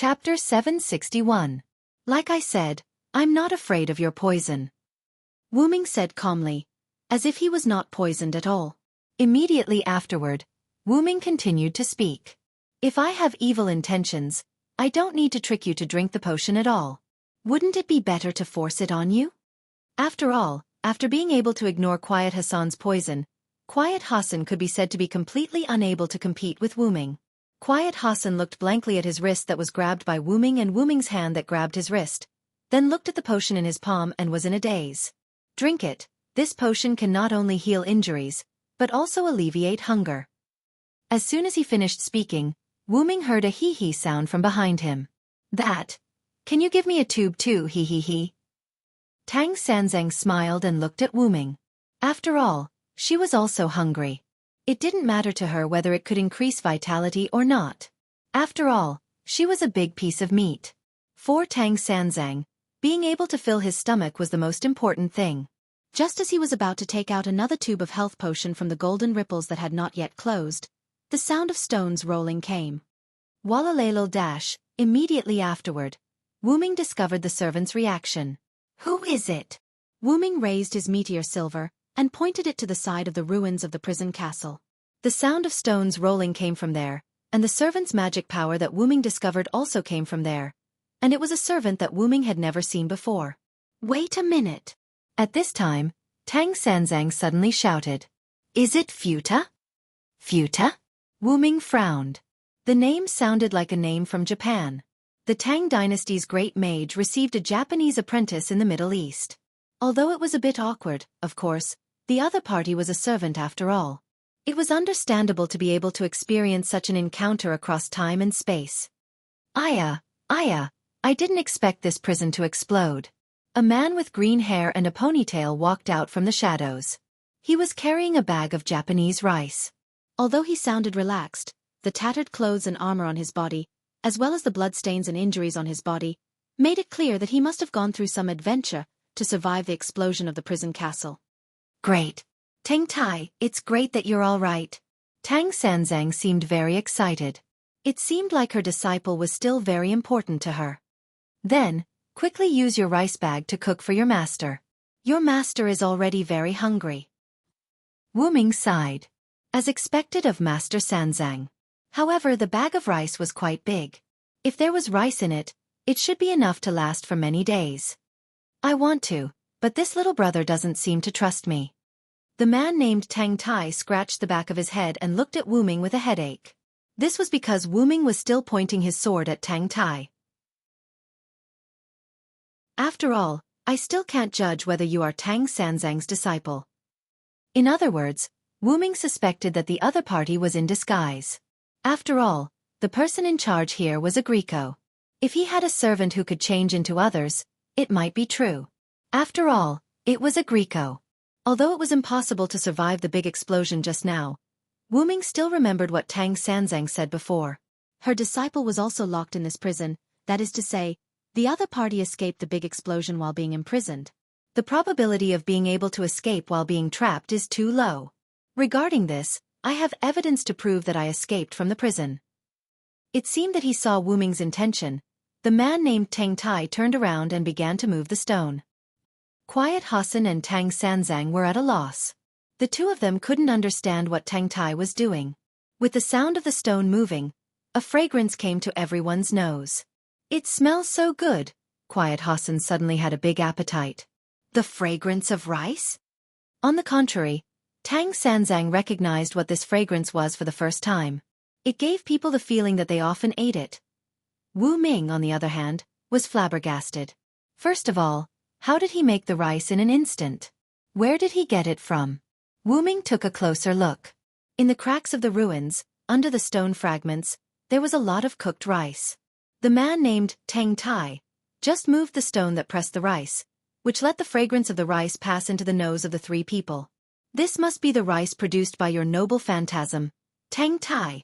Chapter 761. Like I said, I'm not afraid of your poison. Wu Ming said calmly, as if he was not poisoned at all. Immediately afterward, Wu Ming continued to speak. If I have evil intentions, I don't need to trick you to drink the potion at all. Wouldn't it be better to force it on you? After all, after being able to ignore Quiet Hassan's poison, Quiet Hassan could be said to be completely unable to compete with Wu Ming. Quiet Hassan looked blankly at his wrist that was grabbed by Wu Ming and Wu Ming's hand that grabbed his wrist, then looked at the potion in his palm and was in a daze. Drink it. This potion can not only heal injuries, but also alleviate hunger. As soon as he finished speaking, Wu Ming heard a hee-hee sound from behind him. That. Can you give me a tube too, hee-hee-hee? Tang Sanzang smiled and looked at Wu Ming. After all, she was also hungry. It didn't matter to her whether it could increase vitality or not. After all, she was a big piece of meat. For Tang Sanzang, being able to fill his stomach was the most important thing. Just as he was about to take out another tube of health potion from the golden ripples that had not yet closed, the sound of stones rolling came. Walalelo dash, immediately afterward, Wu Ming discovered the servant's reaction. Who is it? Wu Ming raised his meteor silver and pointed it to the side of the ruins of the prison castle. The sound of stones rolling came from there, and the servant's magic power that Wu Ming discovered also came from there. And it was a servant that Wu Ming had never seen before. Wait a minute. At this time, Tang Sanzang suddenly shouted. Is it Futa? Futa? Wu Ming frowned. The name sounded like a name from Japan. The Tang dynasty's great mage received a Japanese apprentice in the Middle East. Although it was a bit awkward, of course, the other party was a servant after all. It was understandable to be able to experience such an encounter across time and space. Aya, I didn't expect this prison to explode. A man with green hair and a ponytail walked out from the shadows. He was carrying a bag of Japanese rice. Although he sounded relaxed, the tattered clothes and armor on his body, as well as the bloodstains and injuries on his body, made it clear that he must have gone through some adventure to survive the explosion of the prison castle. Great. Tang Tai, it's great that you're all right. Tang Sanzang seemed very excited. It seemed like her disciple was still very important to her. Then, quickly use your rice bag to cook for your master. Your master is already very hungry. Wu Ming sighed. As expected of Master Sanzang. However, the bag of rice was quite big. If there was rice in it, it should be enough to last for many days. I want to, but this little brother doesn't seem to trust me. The man named Tang Tai scratched the back of his head and looked at Wu Ming with a headache. This was because Wu Ming was still pointing his sword at Tang Tai. After all, I still can't judge whether you are Tang Sanzang's disciple. In other words, Wu Ming suspected that the other party was in disguise. After all, the person in charge here was a Greco. If he had a servant who could change into others, it might be true. After all, it was a Greco. Although it was impossible to survive the big explosion just now, Wu Ming still remembered what Tang Sanzang said before. Her disciple was also locked in this prison, that is to say, the other party escaped the big explosion while being imprisoned. The probability of being able to escape while being trapped is too low. Regarding this, I have evidence to prove that I escaped from the prison. It seemed that he saw Wu Ming's intention. The man named Tang Tai turned around and began to move the stone. Quiet Hassan and Tang Sanzang were at a loss. The two of them couldn't understand what Tang Tai was doing. With the sound of the stone moving, a fragrance came to everyone's nose. It smells so good. Quiet Hassan suddenly had a big appetite. The fragrance of rice? On the contrary, Tang Sanzang recognized what this fragrance was for the first time. It gave people the feeling that they often ate it. Wu Ming, on the other hand, was flabbergasted. First of all, how did he make the rice in an instant? Where did he get it from? Wu Ming took a closer look. In the cracks of the ruins, under the stone fragments, there was a lot of cooked rice. The man named Tang Tai just moved the stone that pressed the rice, which let the fragrance of the rice pass into the nose of the three people. This must be the rice produced by your noble phantasm, Tang Tai.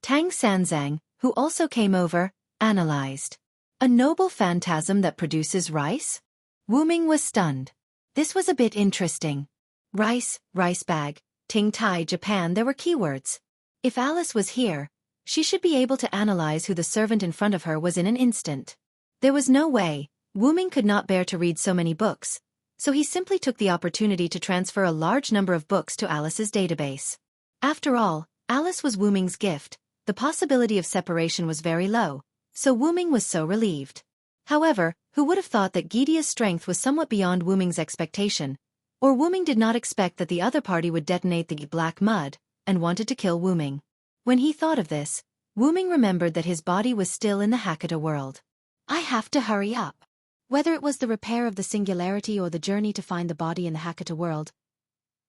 Tang Sanzang, who also came over, analyzed. A noble phantasm that produces rice? Wu Ming was stunned. This was a bit interesting. Rice, rice bag, Ting Tai, Japan, there were keywords. If Alice was here, She should be able to analyze who the servant in front of her was in an instant. There was no way. Wu-ming could not bear to read so many books, so he simply took the opportunity to transfer a large number of books to Alice's database. After all, Alice was Wu-ming's gift. The possibility of separation was very low, so Wu-ming was so relieved. However, who would have thought that Gidea's strength was somewhat beyond Wu-ming's expectation, or Wu-ming did not expect that the other party would detonate the black mud, and wanted to kill Wu-ming. When he thought of this, Wu-ming remembered that his body was still in the Hakata world. I have to hurry up. Whether it was the repair of the singularity or the journey to find the body in the Hakata world,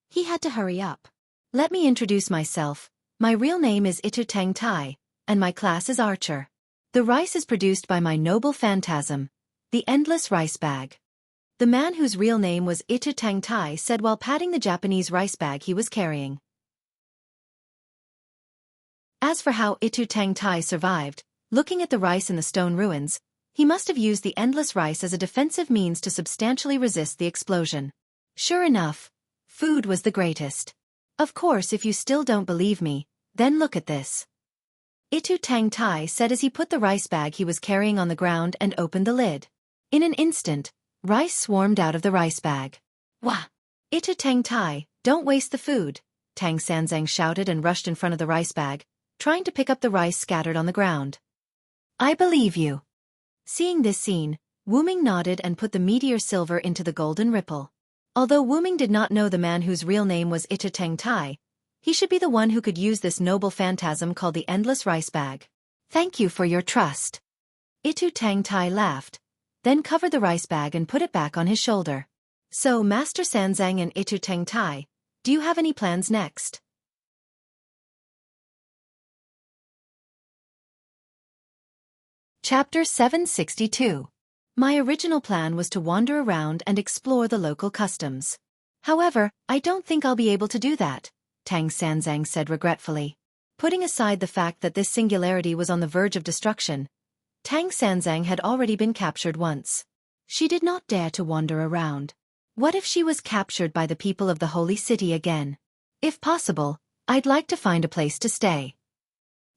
he had to hurry up. Let me introduce myself. My real name is Itu Tang Tai, and my class is Archer. The rice is produced by my noble phantasm, the endless rice bag. The man whose real name was Itu Tang Tai said while patting the Japanese rice bag he was carrying. As for how Itu Tang Tai survived, looking at the rice in the stone ruins, he must have used the endless rice as a defensive means to substantially resist the explosion. Sure enough, food was the greatest. Of course, if you still don't believe me, then look at this. Itu Tang Tai said as he put the rice bag he was carrying on the ground and opened the lid. In an instant, rice swarmed out of the rice bag. Wah! Itu Tang Tai, don't waste the food, Tang Sanzang shouted and rushed in front of the rice bag, trying to pick up the rice scattered on the ground. I believe you. Seeing this scene, Wu-ming nodded and put the meteor silver into the golden ripple. Although Wu-ming did not know the man whose real name was Itu Tang Tai, he should be the one who could use this noble phantasm called the endless rice bag. Thank you for your trust. Itu Tang Tai laughed, then covered the rice bag and put it back on his shoulder. So, Master Sanzang and Itu Tang Tai, do you have any plans next? Chapter 762. My original plan was to wander around and explore the local customs. However, I don't think I'll be able to do that, Tang Sanzang said regretfully. Putting aside the fact that this singularity was on the verge of destruction, Tang Sanzang had already been captured once. She did not dare to wander around. What if she was captured by the people of the Holy City again? If possible, I'd like to find a place to stay.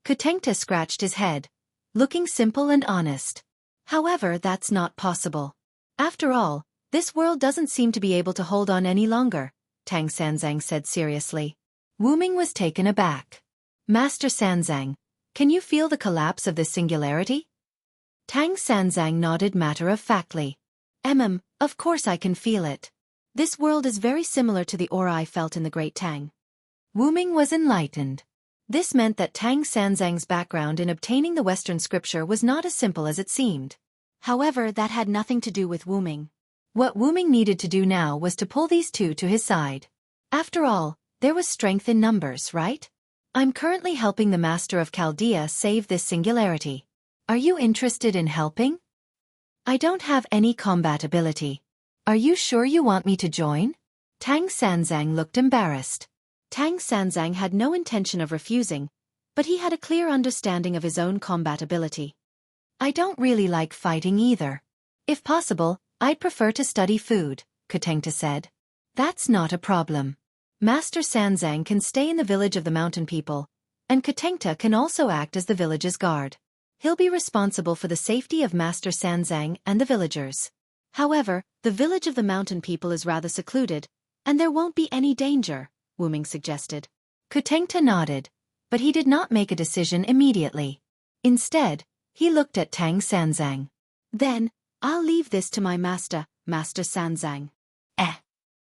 Kutengta scratched his head, looking simple and honest. However, that's not possible. After all, this world doesn't seem to be able to hold on any longer, Tang Sanzang said seriously. Wu-ming was taken aback. Master Sanzang, can you feel the collapse of this singularity? Tang Sanzang nodded matter-of-factly. Of course I can feel it. This world is very similar to the aura I felt in the Great Tang. Wu-ming was enlightened. This meant that Tang Sanzang's background in obtaining the Western scripture was not as simple as it seemed. However, that had nothing to do with Wu-ming. What Wu-ming needed to do now was to pull these two to his side. After all, there was strength in numbers, right? I'm currently helping the Master of Chaldea save this singularity. Are you interested in helping? I don't have any combat ability. Are you sure you want me to join? Tang Sanzang looked embarrassed. Tang Sanzang had no intention of refusing, but he had a clear understanding of his own combat ability. I don't really like fighting either. If possible, I'd prefer to study food, Kutengta said. That's not a problem. Master Sanzang can stay in the village of the mountain people, and Kutengta can also act as the village's guard. He'll be responsible for the safety of Master Sanzang and the villagers. However, the village of the mountain people is rather secluded, and there won't be any danger, Wu-ming suggested. Kutengta nodded, but he did not make a decision immediately. Instead, he looked at Tang Sanzang. Then, I'll leave this to my master, Master Sanzang.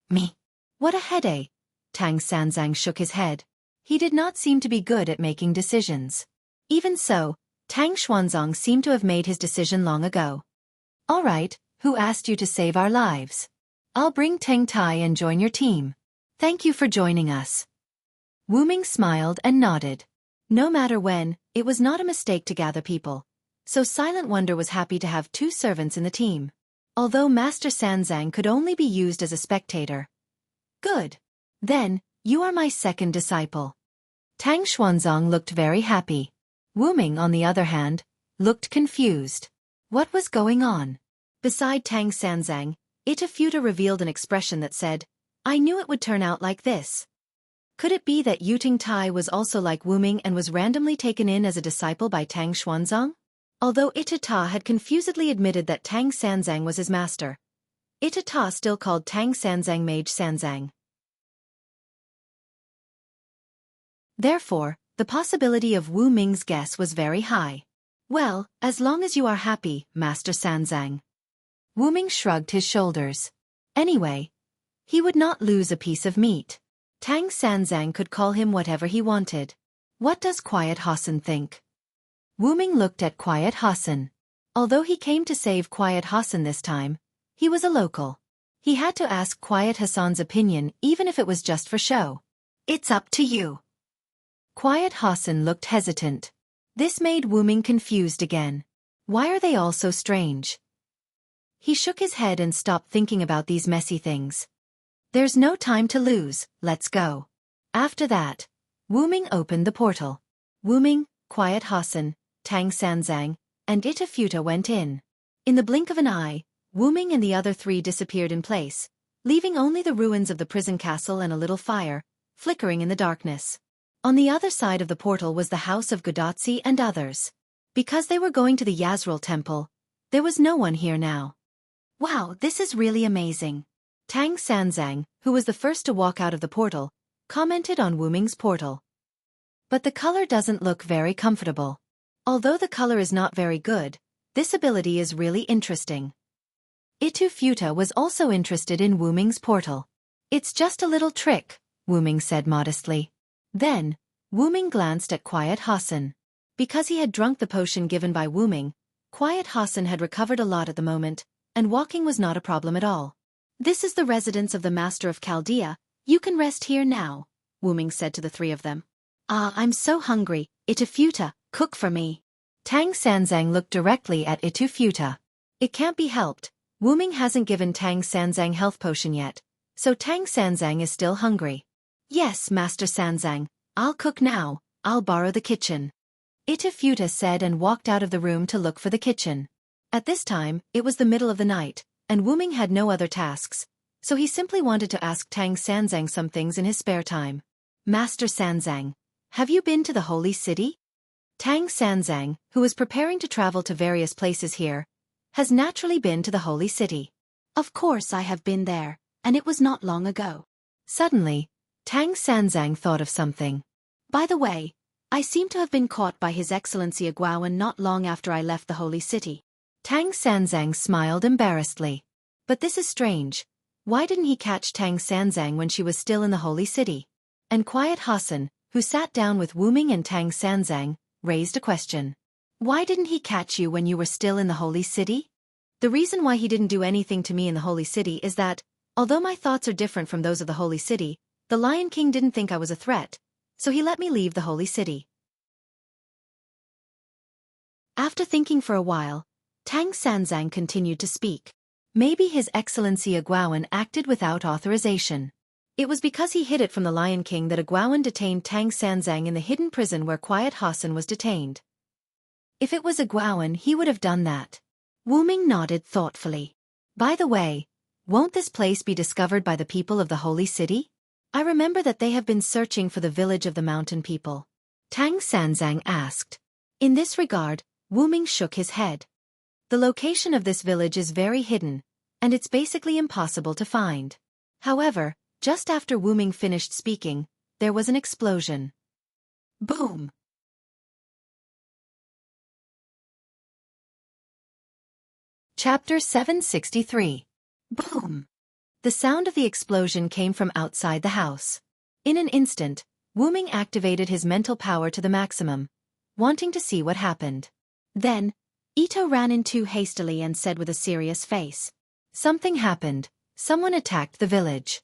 Me. What a headache. Tang Sanzang shook his head. He did not seem to be good at making decisions. Even so, Tang Xuanzong seemed to have made his decision long ago. All right, who asked you to save our lives? I'll bring Tang Tai and join your team. Thank you for joining us. Wu-ming smiled and nodded. No matter when, it was not a mistake to gather people, so Silent Wonder was happy to have two servants in the team. Although Master Sanzang could only be used as a spectator. Good. Then, you are my second disciple. Tang Xuanzong looked very happy. Wu-ming, on the other hand, looked confused. What was going on? Beside Tang Sanzang, Itafuta revealed an expression that said, I knew it would turn out like this. Could it be that Yuting Tai was also like Wu Ming and was randomly taken in as a disciple by Tang Xuanzang? Although Itata had confusedly admitted that Tang Sanzang was his master, Itata still called Tang Sanzang Mage Sanzang. Therefore, the possibility of Wu Ming's guess was very high. Well, as long as you are happy, Master Sanzang. Wu Ming shrugged his shoulders. Anyway, he would not lose a piece of meat. Tang Sanzang could call him whatever he wanted. What does Quiet Hassan think? Wu Ming looked at Quiet Hassan. Although he came to save Quiet Hassan this time, he was a local. He had to ask Quiet Hassan's opinion even if it was just for show. It's up to you. Quiet Hassan looked hesitant. This made Wu Ming confused again. Why are they all so strange? He shook his head and stopped thinking about these messy things. There's no time to lose, let's go. After that, Wu Ming opened the portal. Wu Ming, Quiet Hassan, Tang Sanzang, and Itafuta went in. In the blink of an eye, Wu Ming and the other three disappeared in place, leaving only the ruins of the prison castle and a little fire, flickering in the darkness. On the other side of the portal was the house of Godotzi and others. Because they were going to the Yazril temple, there was no one here now. Wow, this is really amazing. Tang Sanzang, who was the first to walk out of the portal, commented on Wu Ming's portal. But the color doesn't look very comfortable. Although the color is not very good, this ability is really interesting. Itafuta was also interested in Wu Ming's portal. It's just a little trick, Wu Ming said modestly. Then, Wu Ming glanced at Quiet Hassan. Because he had drunk the potion given by Wu Ming, Quiet Hassan had recovered a lot at the moment, and walking was not a problem at all. This is the residence of the Master of Chaldea, you can rest here now, Wu Ming said to the three of them. Ah, I'm so hungry, Itafuta, cook for me. Tang Sanzang looked directly at Itafuta. It can't be helped, Wu Ming hasn't given Tang Sanzang health potion yet, so Tang Sanzang is still hungry. Yes, Master Sanzang, I'll cook now, I'll borrow the kitchen. Itafuta said and walked out of the room to look for the kitchen. At this time, it was the middle of the night, and Wu Ming had no other tasks, so he simply wanted to ask Tang Sanzang some things in his spare time. Master Sanzang, have you been to the Holy City? Tang Sanzang, who was preparing to travel to various places here, has naturally been to the Holy City. Of course I have been there, and it was not long ago. Suddenly, Tang Sanzang thought of something. By the way, I seem to have been caught by His Excellency Agwawan not long after I left the Holy City. Tang Sanzang smiled embarrassedly. But this is strange. Why didn't he catch Tang Sanzang when she was still in the Holy City? And Quiet Hassan, who sat down with Wu Ming and Tang Sanzang, raised a question. Why didn't he catch you when you were still in the Holy City? The reason why he didn't do anything to me in the Holy City is that, although my thoughts are different from those of the Holy City, the Lion King didn't think I was a threat, so he let me leave the Holy City. After thinking for a while, Tang Sanzang continued to speak. Maybe His Excellency Agwawan acted without authorization. It was because he hid it from the Lion King that Agwawan detained Tang Sanzang in the hidden prison where Quiet Hassan was detained. If it was Agwawan, he would have done that. Wu Ming nodded thoughtfully. By the way, won't this place be discovered by the people of the Holy City? I remember that they have been searching for the village of the mountain people. Tang Sanzang asked. In this regard, Wu Ming shook his head. The location of this village is very hidden, and it's basically impossible to find. However, just after Wu Ming finished speaking, there was an explosion. Boom! Chapter 763. Boom! The sound of the explosion came from outside the house. In an instant, Wu Ming activated his mental power to the maximum, wanting to see what happened. Then, Ito ran in too hastily and said with a serious face. Something happened. Someone attacked the village.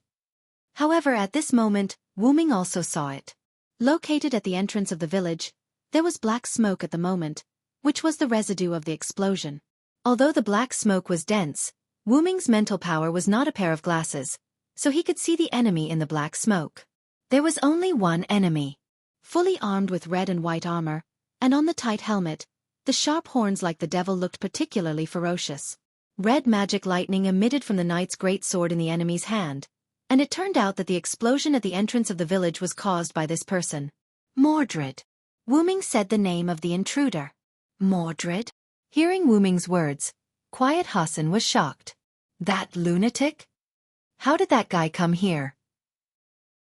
However, at this moment, Wu Ming also saw it. Located at the entrance of the village, there was black smoke at the moment, which was the residue of the explosion. Although the black smoke was dense, Wu Ming's mental power was not a pair of glasses, so he could see the enemy in the black smoke. There was only one enemy. Fully armed with red and white armor, and on the tight helmet, the sharp horns like the devil looked particularly ferocious. Red magic lightning emitted from the knight's great sword in the enemy's hand, And it turned out that the explosion at the entrance of the village was caused by this person. Mordred. Wu Ming said the name of the intruder. Mordred? Hearing Wu Ming's words, Quiet Hassan was shocked. That lunatic? How did that guy come here?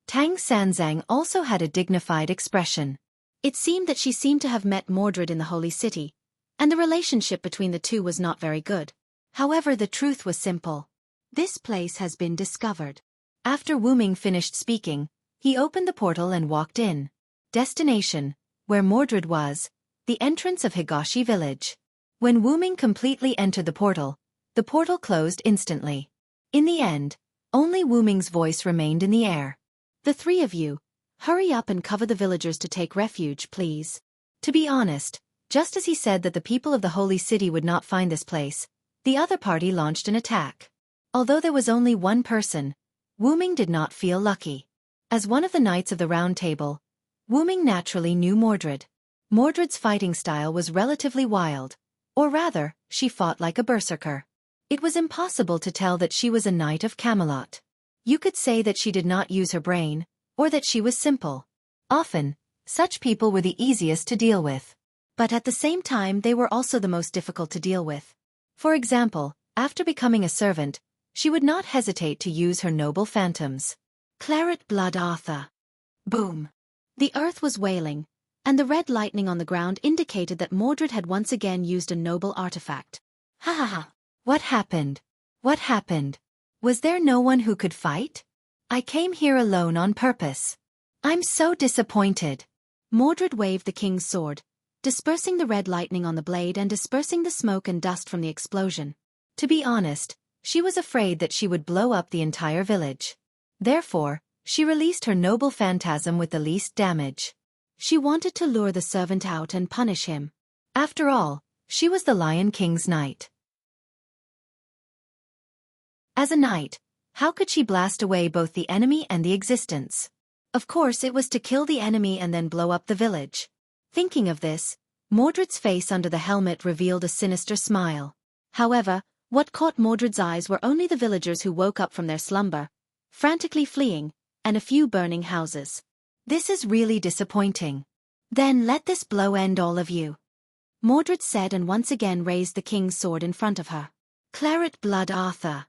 Tang Sanzang also had a dignified expression. It seemed that she seemed to have met Mordred in the Holy City, and the relationship between the two was not very good. However, the truth was simple. This place has been discovered. After Wu Ming finished speaking, he opened the portal and walked in. Destination, where Mordred was, the entrance of Higashi village. When Wu Ming completely entered the portal closed instantly. In the end, only Wu Ming's voice remained in the air. The three of you, hurry up and cover the villagers to take refuge, please. To be honest, just as he said that the people of the Holy City would not find this place, the other party launched an attack. Although there was only one person, Wu Ming did not feel lucky. As one of the Knights of the Round Table, Wu Ming naturally knew Mordred. Mordred's fighting style was relatively wild, or rather, she fought like a berserker. It was impossible to tell that she was a Knight of Camelot. You could say that she did not use her brain, or that she was simple. Often, such people were the easiest to deal with. But at the same time they were also the most difficult to deal with. For example, after becoming a servant, she would not hesitate to use her noble phantoms. Claret blood Arthur. Boom. The earth was wailing, and the red lightning on the ground indicated that Mordred had once again used a noble artifact. Ha ha ha. What happened? What happened? Was there no one who could fight? I came here alone on purpose. I'm so disappointed. Mordred waved the king's sword, dispersing the red lightning on the blade and dispersing the smoke and dust from the explosion. To be honest, she was afraid that she would blow up the entire village. Therefore, she released her noble phantasm with the least damage. She wanted to lure the servant out and punish him. After all, she was the Lion King's knight. As a knight, how could she blast away both the enemy and the existence? Of course it was to kill the enemy and then blow up the village. Thinking of this, Mordred's face under the helmet revealed a sinister smile. However, what caught Mordred's eyes were only the villagers who woke up from their slumber, frantically fleeing, and a few burning houses. This is really disappointing. Then let this blow end all of you. Mordred said and once again raised the king's sword in front of her. Claret blood Arthur.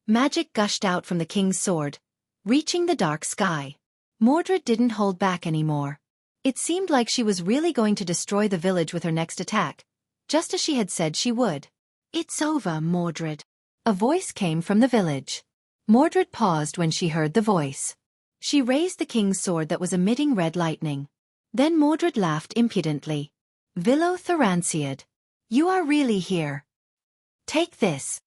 Magic gushed out from the king's sword, reaching the dark sky. Mordred didn't hold back anymore. It seemed like she was really going to destroy the village with her next attack, just as she had said she would. It's over, Mordred. A voice came from the village. Mordred paused when she heard the voice. She raised the king's sword that was emitting red lightning. Then Mordred laughed impudently. Vilo Theranciad. You are really here. Take this.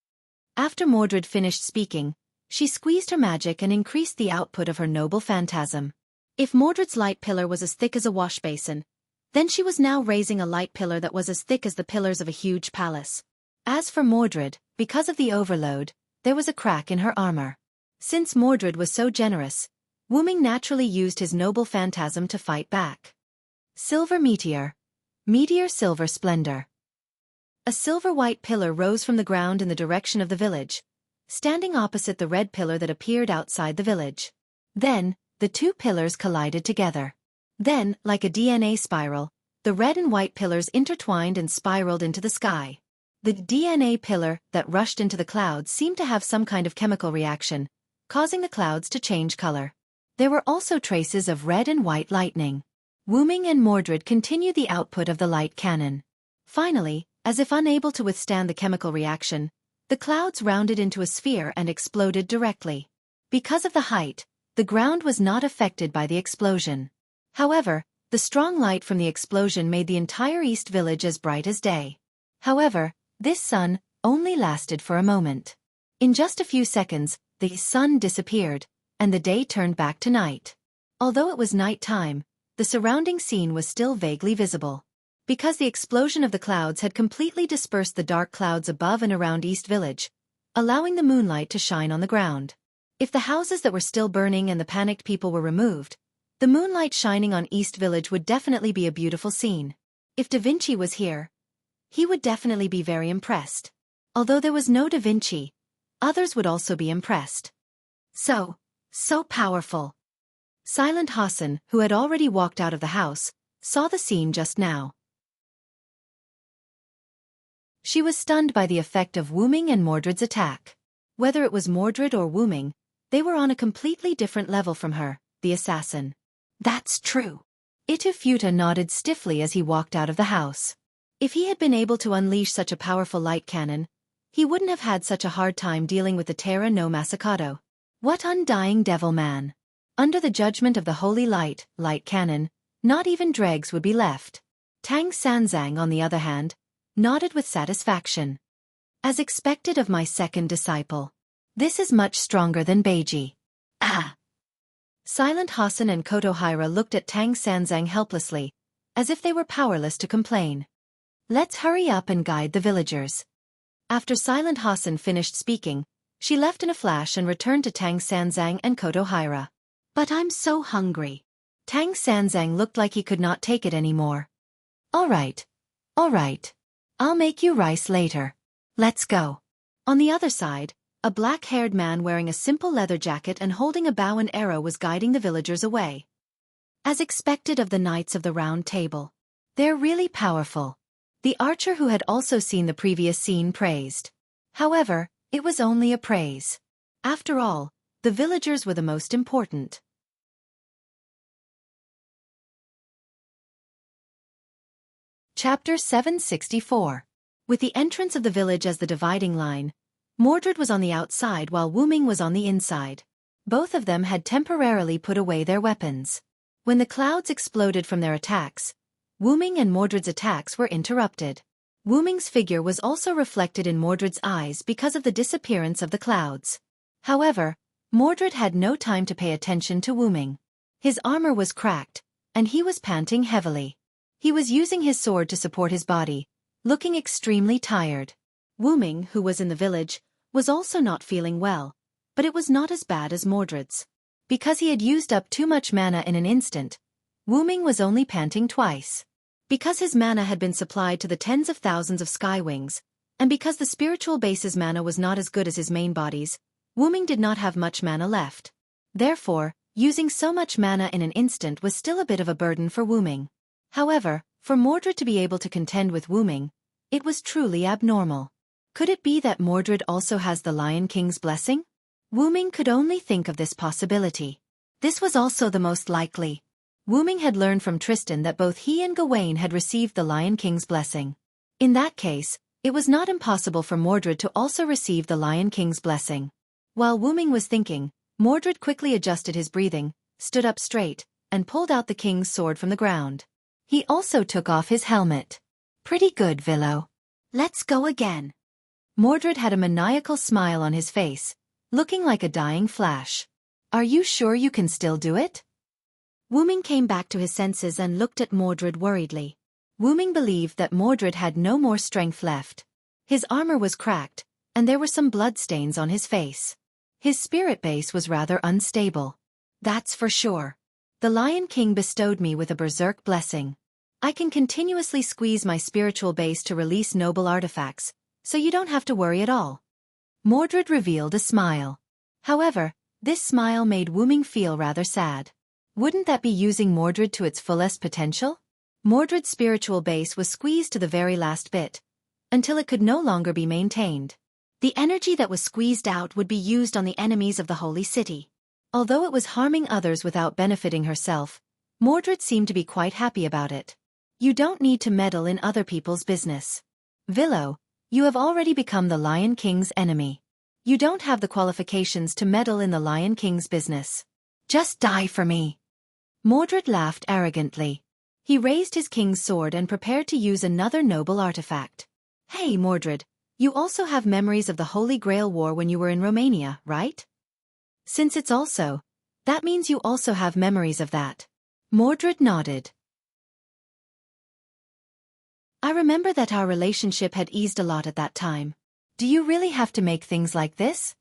After Mordred finished speaking, she squeezed her magic and increased the output of her noble phantasm. If Mordred's light pillar was as thick as a wash basin, then she was now raising a light pillar that was as thick as the pillars of a huge palace. As for Mordred, because of the overload, there was a crack in her armor. Since Mordred was so generous, Wu Ming naturally used his noble phantasm to fight back. Silver Meteor. Meteor Silver Splendor. A silver-white pillar rose from the ground in the direction of the village, standing opposite the red pillar that appeared outside the village. Then, the two pillars collided together. Then, like a DNA spiral, the red and white pillars intertwined and spiraled into the sky. The DNA pillar that rushed into the clouds seemed to have some kind of chemical reaction, causing the clouds to change color. There were also traces of red and white lightning. Wu Ming and Mordred continued the output of the light cannon. Finally, as if unable to withstand the chemical reaction, the clouds rounded into a sphere and exploded directly. Because of the height, the ground was not affected by the explosion. However, the strong light from the explosion made the entire East Village as bright as day. However, this sun only lasted for a moment. In just a few seconds, the sun disappeared, and the day turned back to night. Although it was night time, the surrounding scene was still vaguely visible. Because the explosion of the clouds had completely dispersed the dark clouds above and around East Village, allowing the moonlight to shine on the ground. If the houses that were still burning and the panicked people were removed, the moonlight shining on East Village would definitely be a beautiful scene. If Da Vinci was here, he would definitely be very impressed. Although there was no Da Vinci, others would also be impressed. So, So powerful. Silent Hassan, who had already walked out of the house, saw the scene just now. She was stunned by the effect of Wu Ming and Mordred's attack. Whether it was Mordred or Wu Ming, they were on a completely different level from her, the assassin. That's true. Itufuta nodded stiffly as he walked out of the house. If he had been able to unleash such a powerful light cannon, he wouldn't have had such a hard time dealing with the Terra no Masakado. What undying devil man! Under the judgment of the holy light cannon, not even dregs would be left. Tang Sanzang, on the other hand, nodded with satisfaction. As expected of my second disciple. This is much stronger than Beiji. Ah! Silent Hassan and Kotohira looked at Tang Sanzang helplessly, as if they were powerless to complain. Let's hurry up and guide the villagers. After Silent Hassan finished speaking, she left in a flash and returned to Tang Sanzang and Kotohira. But I'm so hungry. Tang Sanzang looked like he could not take it anymore. All right. I'll make you rice later. Let's go. On the other side, a black-haired man wearing a simple leather jacket and holding a bow and arrow was guiding the villagers away. As expected of the Knights of the Round Table. They're really powerful. The archer who had also seen the previous scene praised. However, it was only a praise. After all, the villagers were the most important. Chapter 764. With the entrance of the village as the dividing line, Mordred was on the outside while Wu Ming was on the inside. Both of them had temporarily put away their weapons. When the clouds exploded from their attacks, Wu Ming and Mordred's attacks were interrupted. Wu Ming's figure was also reflected in Mordred's eyes because of the disappearance of the clouds. However, Mordred had no time to pay attention to Wu Ming. His armor was cracked, and he was panting heavily. He was using his sword to support his body, looking extremely tired. Wu Ming, who was in the village, was also not feeling well, but it was not as bad as Mordred's. Because he had used up too much mana in an instant, Wu Ming was only panting twice. Because his mana had been supplied to the tens of thousands of sky wings, and because the spiritual base's mana was not as good as his main body's, Wu Ming did not have much mana left. Therefore, using so much mana in an instant was still a bit of a burden for Wu Ming. However, for Mordred to be able to contend with Wu Ming, it was truly abnormal. Could it be that Mordred also has the Lion King's blessing? Wu Ming could only think of this possibility. This was also the most likely. Wu Ming had learned from Tristan that both he and Gawain had received the Lion King's blessing. In that case, it was not impossible for Mordred to also receive the Lion King's blessing. While Wu Ming was thinking, Mordred quickly adjusted his breathing, stood up straight, and pulled out the king's sword from the ground. He also took off his helmet. Pretty good, Villo. Let's go again. Mordred had a maniacal smile on his face, looking like a dying flash. Are you sure you can still do it? Wu Ming came back to his senses and looked at Mordred worriedly. Wu Ming believed that Mordred had no more strength left. His armor was cracked, and there were some bloodstains on his face. His spirit base was rather unstable. That's for sure. The Lion King bestowed me with a berserk blessing. I can continuously squeeze my spiritual base to release noble artifacts, so you don't have to worry at all. Mordred revealed a smile. However, this smile made Wu Ming feel rather sad. Wouldn't that be using Mordred to its fullest potential? Mordred's spiritual base was squeezed to the very last bit, until it could no longer be maintained. The energy that was squeezed out would be used on the enemies of the Holy City. Although it was harming others without benefiting herself, Mordred seemed to be quite happy about it. You don't need to meddle in other people's business. Villo, you have already become the Lion King's enemy. You don't have the qualifications to meddle in the Lion King's business. Just die for me. Mordred laughed arrogantly. He raised his king's sword and prepared to use another noble artifact. Hey Mordred, you also have memories of the Holy Grail War when you were in Romania, right? Since it's also, that means you also have memories of that. Mordred nodded. I remember that our relationship had eased a lot at that time. Do you really have to make things like this?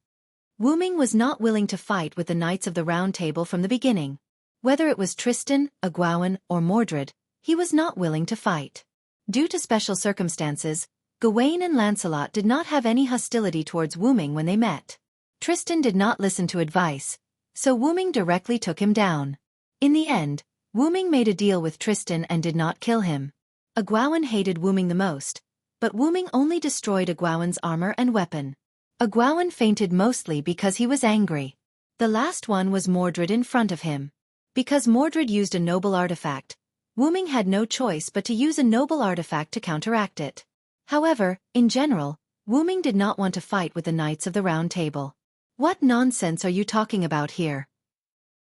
Wu Ming was not willing to fight with the Knights of the Round Table from the beginning. Whether it was Tristan, Gawain, or Mordred, he was not willing to fight. Due to special circumstances, Gawain and Lancelot did not have any hostility towards Wu Ming when they met. Tristan did not listen to advice, so Wu Ming directly took him down. In the end, Wu Ming made a deal with Tristan and did not kill him. Aguawan hated Wu Ming the most, but Wu Ming only destroyed Aguawan's armor and weapon. Aguawan fainted mostly because he was angry. The last one was Mordred in front of him. Because Mordred used a noble artifact, Wu Ming had no choice but to use a noble artifact to counteract it. However, in general, Wu Ming did not want to fight with the Knights of the Round Table. What nonsense are you talking about here?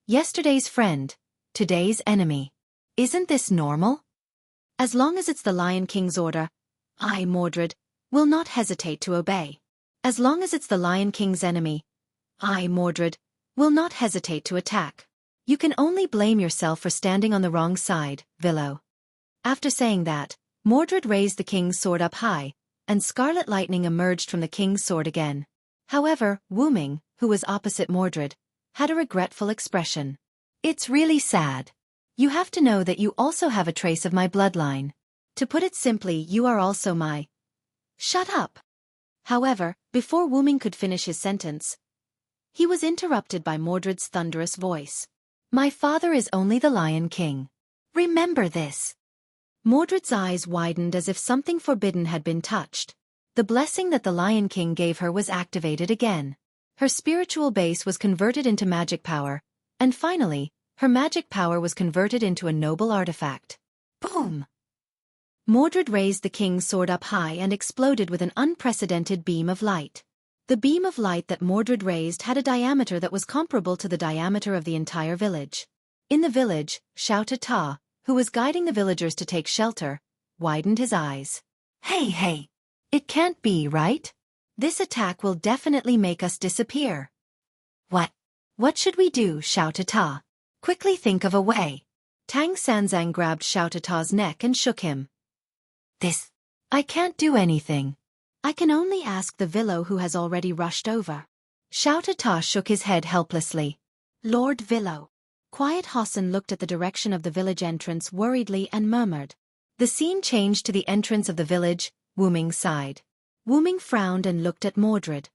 Yesterday's friend, today's enemy. Isn't this normal? As long as it's the Lion King's order, I, Mordred, will not hesitate to obey. As long as it's the Lion King's enemy, I, Mordred, will not hesitate to attack. You can only blame yourself for standing on the wrong side, Villo. After saying that, Mordred raised the king's sword up high, and scarlet lightning emerged from the king's sword again. However, Wu Ming, who was opposite Mordred, had a regretful expression. It's really sad. You have to know that you also have a trace of my bloodline. To put it simply, you are also my... Shut up. However, before Wu Ming could finish his sentence, he was interrupted by Mordred's thunderous voice. My father is only the Lion King. Remember this. Mordred's eyes widened as if something forbidden had been touched. The blessing that the Lion King gave her was activated again. Her spiritual base was converted into magic power, and finally, her magic power was converted into a noble artifact. Boom! Mordred raised the king's sword up high and exploded with an unprecedented beam of light. The beam of light that Mordred raised had a diameter that was comparable to the diameter of the entire village. In the village, Xiaofan, who was guiding the villagers to take shelter, widened his eyes. Hey! It can't be, right? This attack will definitely make us disappear. What should we do, Xiaofan? Quickly think of a way. Tang Sanzang grabbed Xiaofan's neck and shook him. I can't do anything. I can only ask the Villo who has already rushed over. Xiaofan shook his head helplessly. Lord Villo. Quiet Hassan looked at the direction of the village entrance worriedly and murmured. The scene changed to the entrance of the village, Wu Ming's side. Wu Ming frowned and looked at Mordred.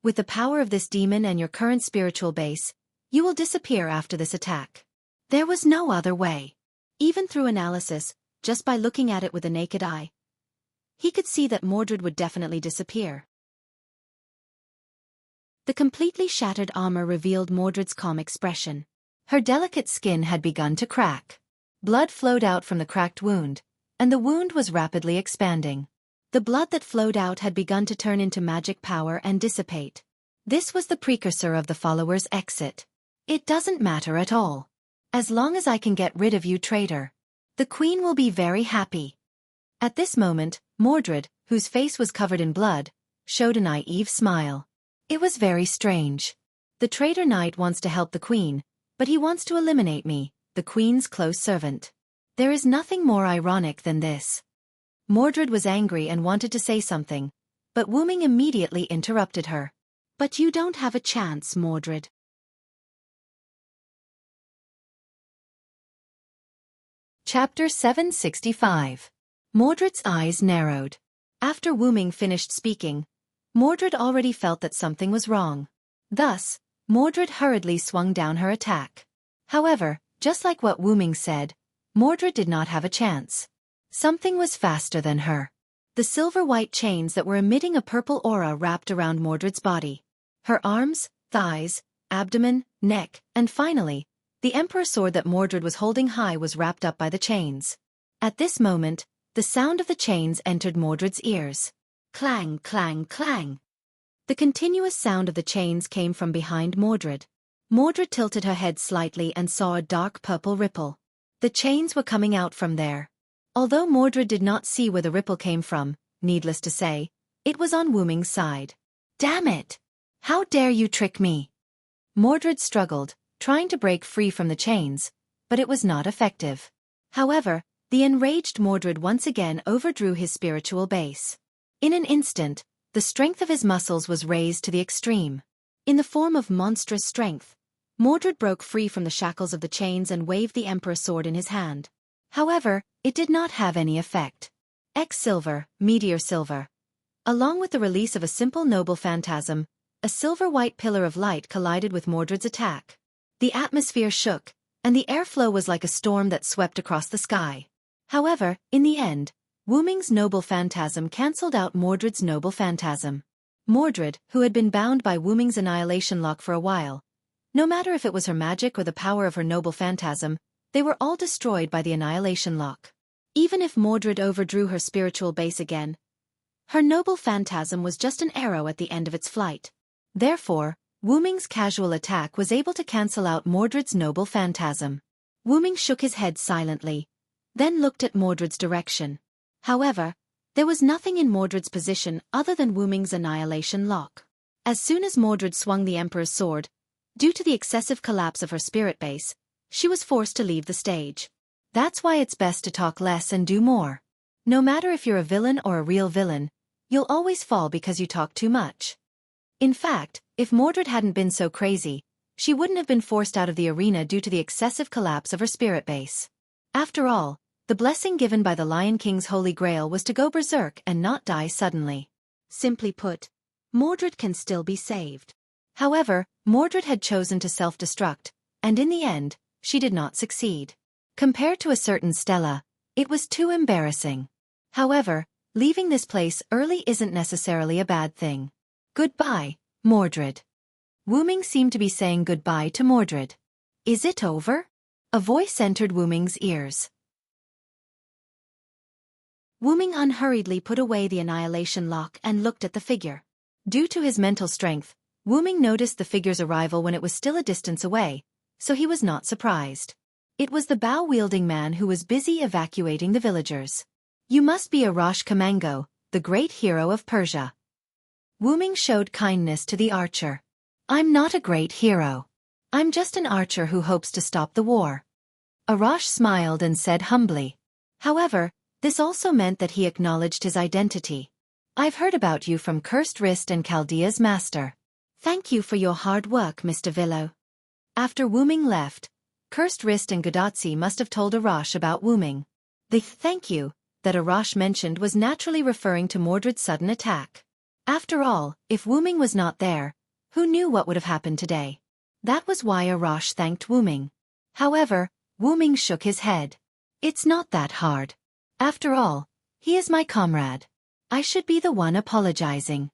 With the power of this demon and your current spiritual base, you will disappear after this attack. There was no other way. Even through analysis, just by looking at it with the naked eye, he could see that Mordred would definitely disappear. The completely shattered armor revealed Mordred's calm expression. Her delicate skin had begun to crack. Blood flowed out from the cracked wound, and the wound was rapidly expanding. The blood that flowed out had begun to turn into magic power and dissipate. This was the precursor of the followers' exit. It doesn't matter at all. As long as I can get rid of you, traitor. The queen will be very happy. At this moment, Mordred, whose face was covered in blood, showed a naive smile. It was very strange. The traitor knight wants to help the queen, but he wants to eliminate me, the queen's close servant. There is nothing more ironic than this. Mordred was angry and wanted to say something, but Wu Ming immediately interrupted her. But you don't have a chance, Mordred. Chapter 765. Mordred's eyes narrowed. After Wu Ming finished speaking, Mordred already felt that something was wrong. Thus, Mordred hurriedly swung down her attack. However, just like what Wu Ming said, Mordred did not have a chance. Something was faster than her. The silver-white chains that were emitting a purple aura wrapped around Mordred's body. Her arms, thighs, abdomen, neck, and finally, the emperor sword that Mordred was holding high was wrapped up by the chains. At this moment, the sound of the chains entered Mordred's ears. Clang, clang, clang. The continuous sound of the chains came from behind Mordred. Mordred tilted her head slightly and saw a dark purple ripple. The chains were coming out from there. Although Mordred did not see where the ripple came from, needless to say, it was on Wu Ming's side. Damn it! How dare you trick me? Mordred struggled, trying to break free from the chains, but it was not effective. However, the enraged Mordred once again overdrew his spiritual base. In an instant, the strength of his muscles was raised to the extreme. In the form of monstrous strength, Mordred broke free from the shackles of the chains and waved the Emperor sword in his hand. However, it did not have any effect. Silver, meteor silver. Along with the release of a simple noble phantasm, a silver-white pillar of light collided with Mordred's attack. The atmosphere shook, and the airflow was like a storm that swept across the sky. However, in the end, Wu Ming's noble phantasm cancelled out Mordred's noble phantasm. Mordred, who had been bound by Wu Ming's annihilation lock for a while, no matter if it was her magic or the power of her noble phantasm, they were all destroyed by the annihilation lock. Even if Mordred overdrew her spiritual base again, her noble phantasm was just an arrow at the end of its flight. Therefore, Wu Ming's casual attack was able to cancel out Mordred's noble phantasm. Wu Ming shook his head silently, then looked at Mordred's direction. However, there was nothing in Mordred's position other than Wu Ming's annihilation lock. As soon as Mordred swung the Emperor's sword, due to the excessive collapse of her spirit base, she was forced to leave the stage. That's why it's best to talk less and do more. No matter if you're a villain or a real villain, you'll always fall because you talk too much. In fact, if Mordred hadn't been so crazy, she wouldn't have been forced out of the arena due to the excessive collapse of her spirit base. After all, the blessing given by the Lion King's Holy Grail was to go berserk and not die suddenly. Simply put, Mordred can still be saved. However, Mordred had chosen to self-destruct, and in the end, she did not succeed. Compared to a certain Stella, it was too embarrassing. However, leaving this place early isn't necessarily a bad thing. Goodbye, Mordred. Wu Ming seemed to be saying goodbye to Mordred. Is it over? A voice entered Wu Ming's ears. Wu Ming unhurriedly put away the annihilation lock and looked at the figure. Due to his mental strength, Wu Ming noticed the figure's arrival when it was still a distance away, so he was not surprised. It was the bow-wielding man who was busy evacuating the villagers. You must be Arash Kamango, the great hero of Persia. Wu Ming showed kindness to the archer. I'm not a great hero. I'm just an archer who hopes to stop the war. Arash smiled and said humbly. However, this also meant that he acknowledged his identity. I've heard about you from Cursed Wrist and Chaldea's master. Thank you for your hard work, Mr. Villo. After Wu Ming left, Cursed Wrist and Gadotsi must have told Arash about Wu Ming. The thank you that Arash mentioned was naturally referring to Mordred's sudden attack. After all, if Wu Ming was not there, who knew what would have happened today? That was why Arash thanked Wu Ming. However, Wu Ming shook his head. It's not that hard. After all, he is my comrade. I should be the one apologizing.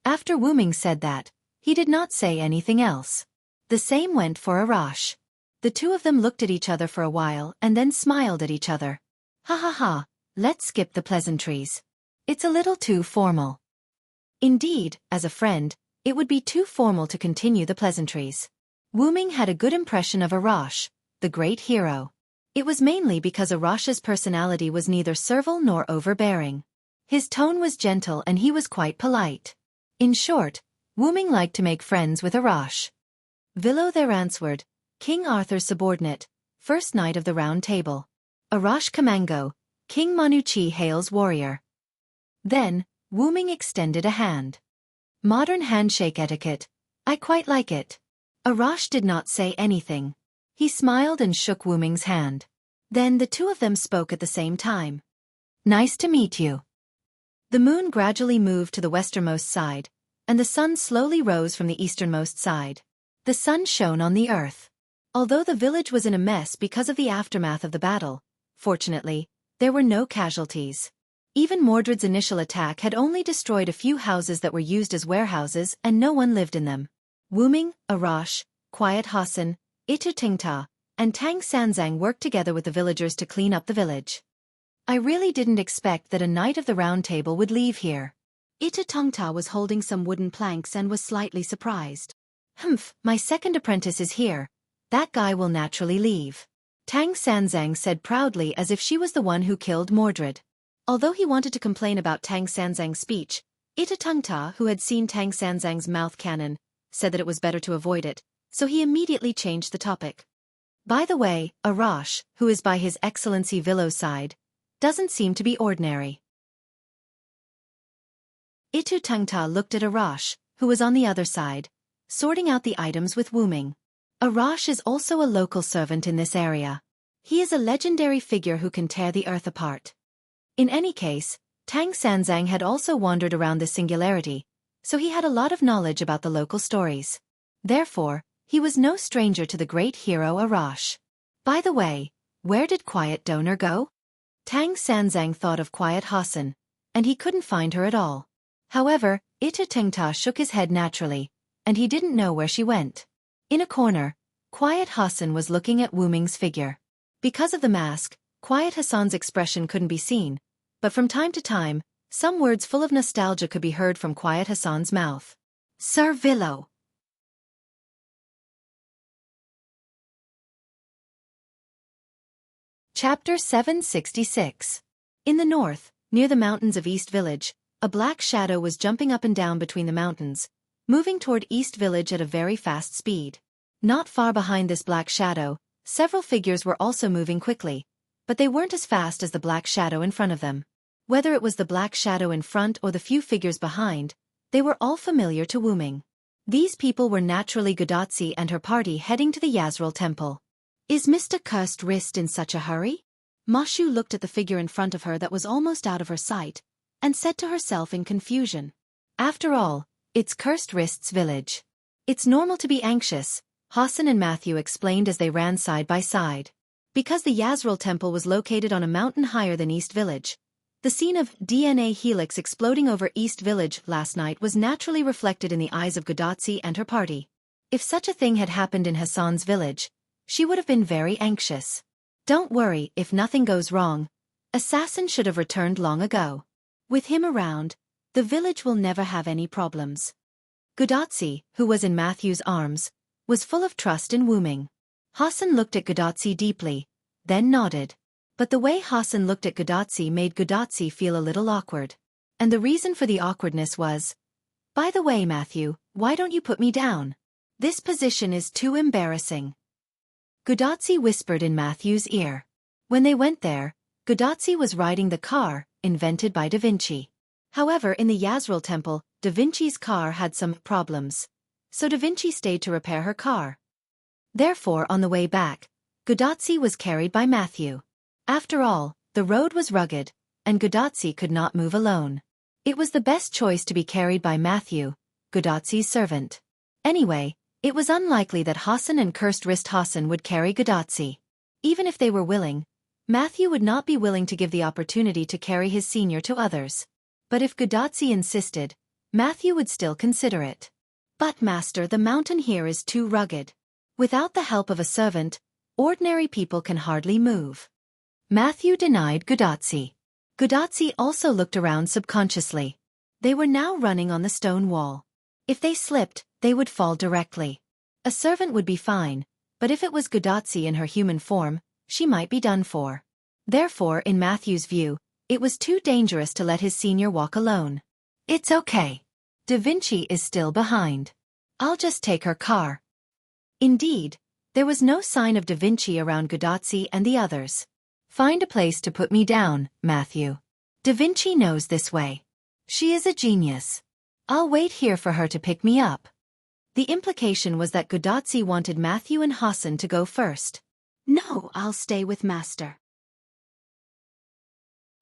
After Wu Ming said that, he did not say anything else. The same went for Arash. The two of them looked at each other for a while and then smiled at each other. Ha ha ha, let's skip the pleasantries. It's a little too formal. Indeed, as a friend, it would be too formal to continue the pleasantries. Wu Ming had a good impression of Arash, the great hero. It was mainly because Arash's personality was neither servile nor overbearing. His tone was gentle and he was quite polite. In short, Wu Ming liked to make friends with Arash. Villo there answered, King Arthur's subordinate, first knight of the Round Table. Arash Kamango, King Manuchi Hale's warrior. Then, Wu Ming extended a hand. Modern handshake etiquette. I quite like it. Arash did not say anything. He smiled and shook Wu Ming's hand. Then the two of them spoke at the same time. Nice to meet you. The moon gradually moved to the westernmost side, and the sun slowly rose from the easternmost side. The sun shone on the earth. Although the village was in a mess because of the aftermath of the battle, fortunately, there were no casualties. Even Mordred's initial attack had only destroyed a few houses that were used as warehouses and no one lived in them. Wu Ming, Arash, Quiet Hassan, Itu Tingta, and Tang Sanzang worked together with the villagers to clean up the village. I really didn't expect that a knight of the Round Table would leave here. Itu Tingta was holding some wooden planks and was slightly surprised. Humph, my second apprentice is here. That guy will naturally leave. Tang Sanzang said proudly as if she was the one who killed Mordred. Although he wanted to complain about Tang Sanzang's speech, Itu Tingta, who had seen Tang Sanzang's mouth cannon, said that it was better to avoid it, so he immediately changed the topic. By the way, Arash, who is by His Excellency Villo's side, doesn't seem to be ordinary. Itu Tingta looked at Arash, who was on the other side, sorting out the items with Wu Ming. Arash is also a local servant in this area. He is a legendary figure who can tear the earth apart. In any case, Tang Sanzang had also wandered around this singularity, so he had a lot of knowledge about the local stories. Therefore, He was no stranger to the great hero Arash. By the way, where did Quiet Donor go? Tang Sanzang thought of Quiet Hassan, and he couldn't find her at all. However, Ita Tengta shook his head naturally, and he didn't know where she went. In a corner, Quiet Hassan was looking at Wu Ming's figure. Because of the mask, Quiet Hassan's expression couldn't be seen, but from time to time, some words full of nostalgia could be heard from Quiet Hassan's mouth. Sir Villo. Chapter 766. In the north, near the mountains of East Village, a black shadow was jumping up and down between the mountains, moving toward East Village at a very fast speed. Not far behind this black shadow, several figures were also moving quickly, but they weren't as fast as the black shadow in front of them. Whether it was the black shadow in front or the few figures behind, they were all familiar to Wu Ming. These people were naturally Gudatsi and her party heading to the Yazril temple. Is Mr. Cursed Wrist in such a hurry? Ma Shu looked at the figure in front of her that was almost out of her sight, and said to herself in confusion. After all, it's Cursed Wrist's village. It's normal to be anxious, Hassan and Matthew explained as they ran side by side. Because the Yazril temple was located on a mountain higher than East Village, the scene of DNA helix exploding over East Village last night was naturally reflected in the eyes of Gudatsi and her party. If such a thing had happened in Hassan's village, she would have been very anxious. Don't worry if nothing goes wrong. Assassin should have returned long ago. With him around, the village will never have any problems. Gudatsi, who was in Matthew's arms, was full of trust in Wu Ming. Hassan looked at Gudatsi deeply, then nodded. But the way Hassan looked at Gudatsi made Gudatsi feel a little awkward. And the reason for the awkwardness was, "By the way, Matthew, why don't you put me down? This position is too embarrassing." Gudatsi whispered in Matthew's ear. When they went there, Gudatsi was riding the car, invented by Da Vinci. However, in the Yazril temple, Da Vinci's car had some problems, so Da Vinci stayed to repair her car. Therefore, on the way back, Gudatsi was carried by Matthew. After all, the road was rugged, and Gudatsi could not move alone. It was the best choice to be carried by Matthew, Gudatsi's servant. Anyway, it was unlikely that Hassan and Cursed Wrist Hassan would carry Gudatsi. Even if they were willing, Matthew would not be willing to give the opportunity to carry his senior to others. But if Gudatsi insisted, Matthew would still consider it. But master, the mountain here is too rugged. Without the help of a servant, ordinary people can hardly move. Matthew denied Gudatsi. Gudatsi also looked around subconsciously. They were now running on the stone wall. If they slipped, they would fall directly. A servant would be fine, but if it was Gudatsi in her human form, she might be done for. Therefore, in Matthew's view, it was too dangerous to let his senior walk alone. It's okay. Da Vinci is still behind. I'll just take her car. Indeed, there was no sign of Da Vinci around Gudatsi and the others. Find a place to put me down, Matthew. Da Vinci knows this way. She is a genius. I'll wait here for her to pick me up. The implication was that Gudatsi wanted Matthew and Hassan to go first. No, I'll stay with master.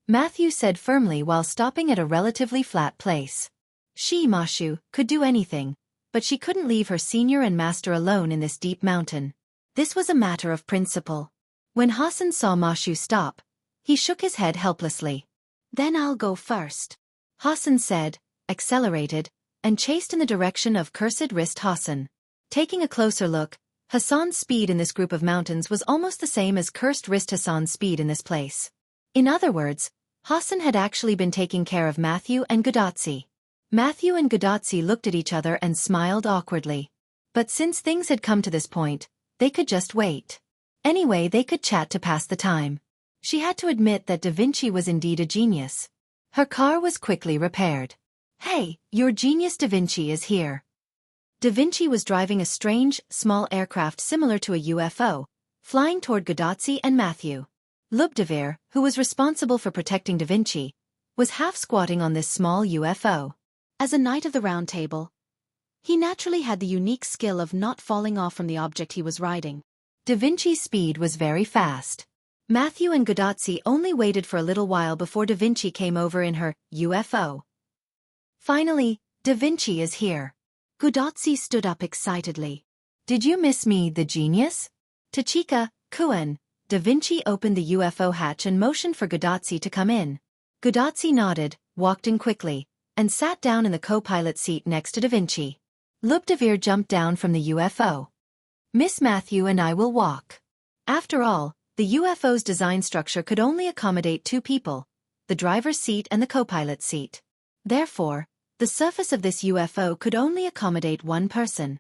Matthew said firmly while stopping at a relatively flat place. She, Ma Shu, could do anything, but she couldn't leave her senior and master alone in this deep mountain. This was a matter of principle. When Hassan saw Ma Shu stop, he shook his head helplessly. Then I'll go first, Hassan said, accelerated, and chased in the direction of Cursed Wrist Hassan. Taking a closer look, Hassan's speed in this group of mountains was almost the same as Cursed Wrist Hassan's speed in this place. In other words, Hassan had actually been taking care of Matthew and Gudatsi. Matthew and Gudatsi looked at each other and smiled awkwardly. But since things had come to this point, they could just wait. Anyway, they could chat to pass the time. She had to admit that Da Vinci was indeed a genius. Her car was quickly repaired. Hey, your genius Da Vinci is here. Da Vinci was driving a strange, small aircraft similar to a UFO, flying toward Gudatsi and Matthew. Lubdavir, who was responsible for protecting Da Vinci, was half-squatting on this small UFO. As a knight of the Round Table, he naturally had the unique skill of not falling off from the object he was riding. Da Vinci's speed was very fast. Matthew and Gudatsi only waited for a little while before Da Vinci came over in her UFO. Finally, Da Vinci is here. Gudatsi stood up excitedly. Did you miss me, the genius? Tachika, Kuen, Da Vinci opened the UFO hatch and motioned for Godotzi to come in. Godotzi nodded, walked in quickly, and sat down in the co-pilot seat next to Da Vinci. Lubdavir jumped down from the UFO. Miss Matthew and I will walk. After all, the UFO's design structure could only accommodate 2 people, the driver's seat and the co-pilot seat. Therefore, the surface of this UFO could only accommodate 1 person.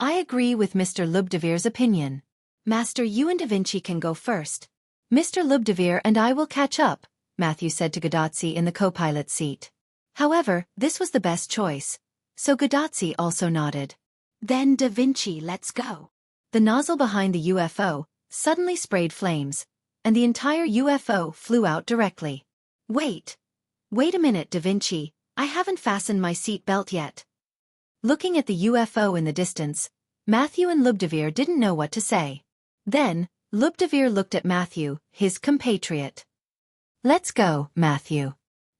I agree with Mr. Lubdavir's opinion. Master, you and Da Vinci can go first. Mr. Lubdavir and I will catch up, Matthew said to Godotzi in the co-pilot seat. However, this was the best choice, so Godotzi also nodded. Then Da Vinci, let's go. The nozzle behind the UFO suddenly sprayed flames, and the entire UFO flew out directly. Wait a minute, Da Vinci, I haven't fastened my seat belt yet. Looking at the UFO in the distance, Matthew and Lubdavir didn't know what to say. Then, Lubdavir looked at Matthew, his compatriot. Let's go, Matthew.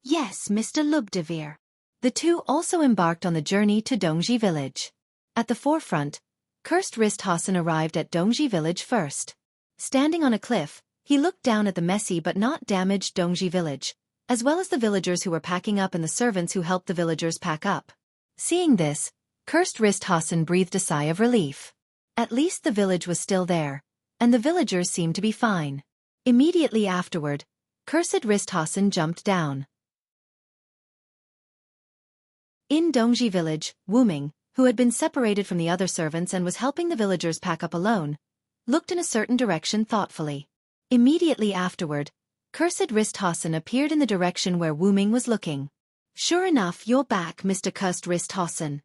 Yes, Mr. Lubdavir. The two also embarked on the journey to Dongji village. At the forefront, Cursed Wrist Hassan arrived at Dongji village first. Standing on a cliff, he looked down at the messy but not damaged Dongji village, as well as the villagers who were packing up and the servants who helped the villagers pack up. Seeing this, Cursed Wrist Hassan breathed a sigh of relief. At least the village was still there, and the villagers seemed to be fine. Immediately afterward, Cursed Wrist Hassan jumped down. In Dongji village, Wuming, who had been separated from the other servants and was helping the villagers pack up alone, looked in a certain direction thoughtfully. Immediately afterward, Cursed Wrist Hassan appeared in the direction where Wuming was looking. Sure enough, you're back, Mr. Cursed Wrist Hassan.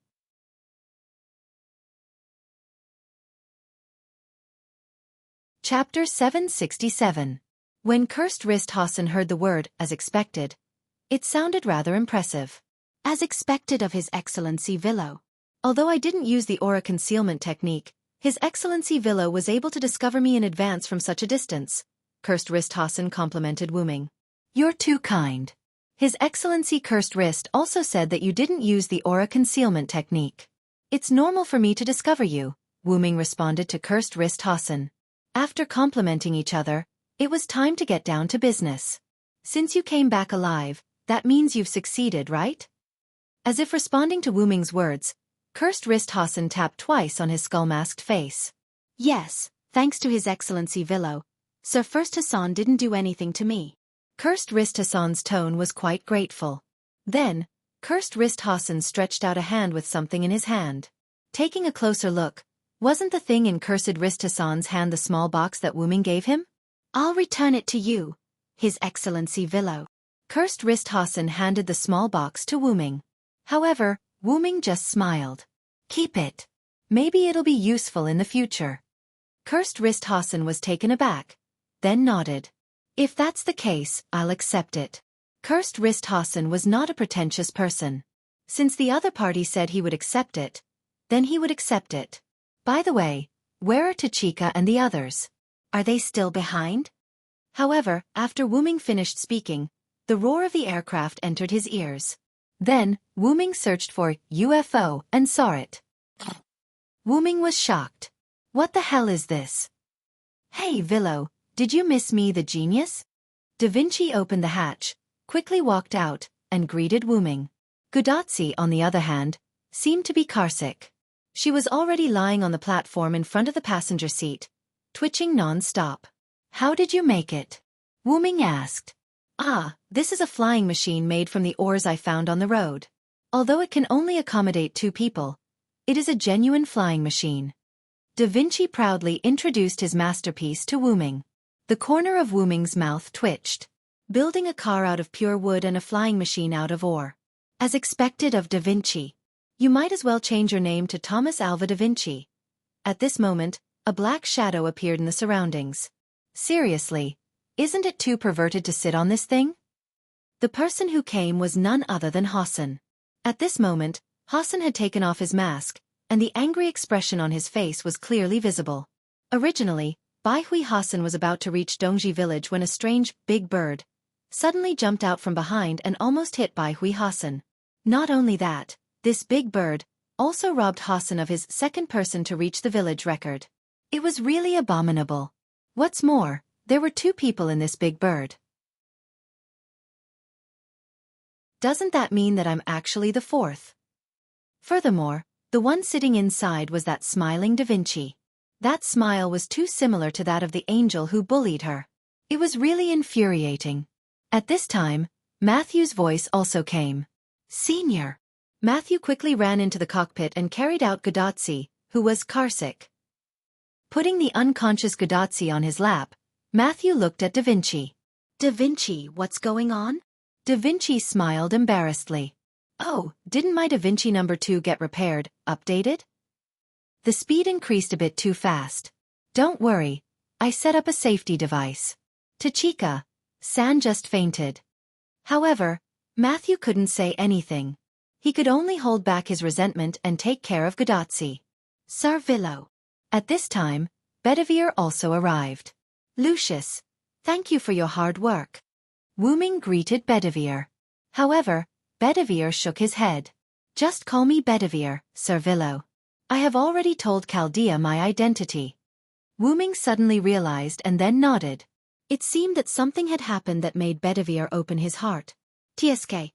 Chapter 767. When Cursed Wrist Hassan heard the word, as expected, it sounded rather impressive. As expected of His Excellency Villo. Although I didn't use the aura concealment technique, His Excellency Villo was able to discover me in advance from such a distance, Cursed Wrist Hassan complimented Wuming. You're too kind. His Excellency Cursed Wrist also said that you didn't use the aura concealment technique. It's normal for me to discover you, Wuming responded to Cursed Wrist Hassan. After complimenting each other, it was time to get down to business. Since you came back alive, that means you've succeeded, right? As if responding to Wuming's words, Cursed Wrist Hassan tapped twice on his skull-masked face. Yes, thanks to His Excellency Villo, Sir First Hassan didn't do anything to me. Cursed Wrist Hassan's tone was quite grateful. Then, Cursed Wrist Hassan stretched out a hand with something in his hand. Taking a closer look, wasn't the thing in Cursed Wrist Hassan's hand the small box that Wuming gave him? I'll return it to you, His Excellency Villo. Cursed Wrist Hassan handed the small box to Wuming. However, Wuming just smiled. Keep it. Maybe it'll be useful in the future. Cursed Wrist Hassan was taken aback, then nodded. If that's the case, I'll accept it. Cursed Wrist Hassan was not a pretentious person. Since the other party said he would accept it, then he would accept it. By the way, where are Tachika and the others? Are they still behind? However, after Wuming finished speaking, the roar of the aircraft entered his ears. Then, Wuming searched for UFO and saw it. Wuming was shocked. What the hell is this? Hey Villo, did you miss me, the genius? Da Vinci opened the hatch, quickly walked out, and greeted Wuming. Godotzi, on the other hand, seemed to be carsick. She was already lying on the platform in front of the passenger seat, twitching non-stop. How did you make it? Wuming asked. This is a flying machine made from the ores I found on the road. Although it can only accommodate 2 people, it is a genuine flying machine. Da Vinci proudly introduced his masterpiece to Wuming. The corner of Wuming's mouth twitched. Building a car out of pure wood and a flying machine out of ore. As expected of Da Vinci. You might as well change your name to Thomas Alva Da Vinci. At this moment, a black shadow appeared in the surroundings. Seriously, isn't it too perverted to sit on this thing? The person who came was none other than Hassan. At this moment, Hassan had taken off his mask, and the angry expression on his face was clearly visible. Originally, Bai Hui Hassan was about to reach Dongji village when a strange, big bird suddenly jumped out from behind and almost hit Bai Hui Hassan. Not only that, this big bird also robbed Hassan of his second person to reach the village record. It was really abominable. What's more, there were 2 people in this big bird. Doesn't that mean that I'm actually the 4th? Furthermore, the one sitting inside was that smiling Da Vinci. That smile was too similar to that of the angel who bullied her. It was really infuriating. At this time, Matthew's voice also came. Senior. Matthew quickly ran into the cockpit and carried out Gadotsi, who was carsick. Putting the unconscious Gadotsi on his lap, Matthew looked at Da Vinci. Da Vinci, what's going on? Da Vinci smiled embarrassedly. Oh, didn't my Da Vinci number 2 get repaired, updated? The speed increased a bit too fast. Don't worry, I set up a safety device. Tachika, San just fainted. However, Matthew couldn't say anything. He could only hold back his resentment and take care of Gadotsi. Sarvillo. At this time, Bedivere also arrived. Lucius, thank you for your hard work. Wuming greeted Bedivere. However, Bedivere shook his head. Just call me Bedivere, Servillo. I have already told Chaldea my identity. Wuming suddenly realized and then nodded. It seemed that something had happened that made Bedivere open his heart. TSK,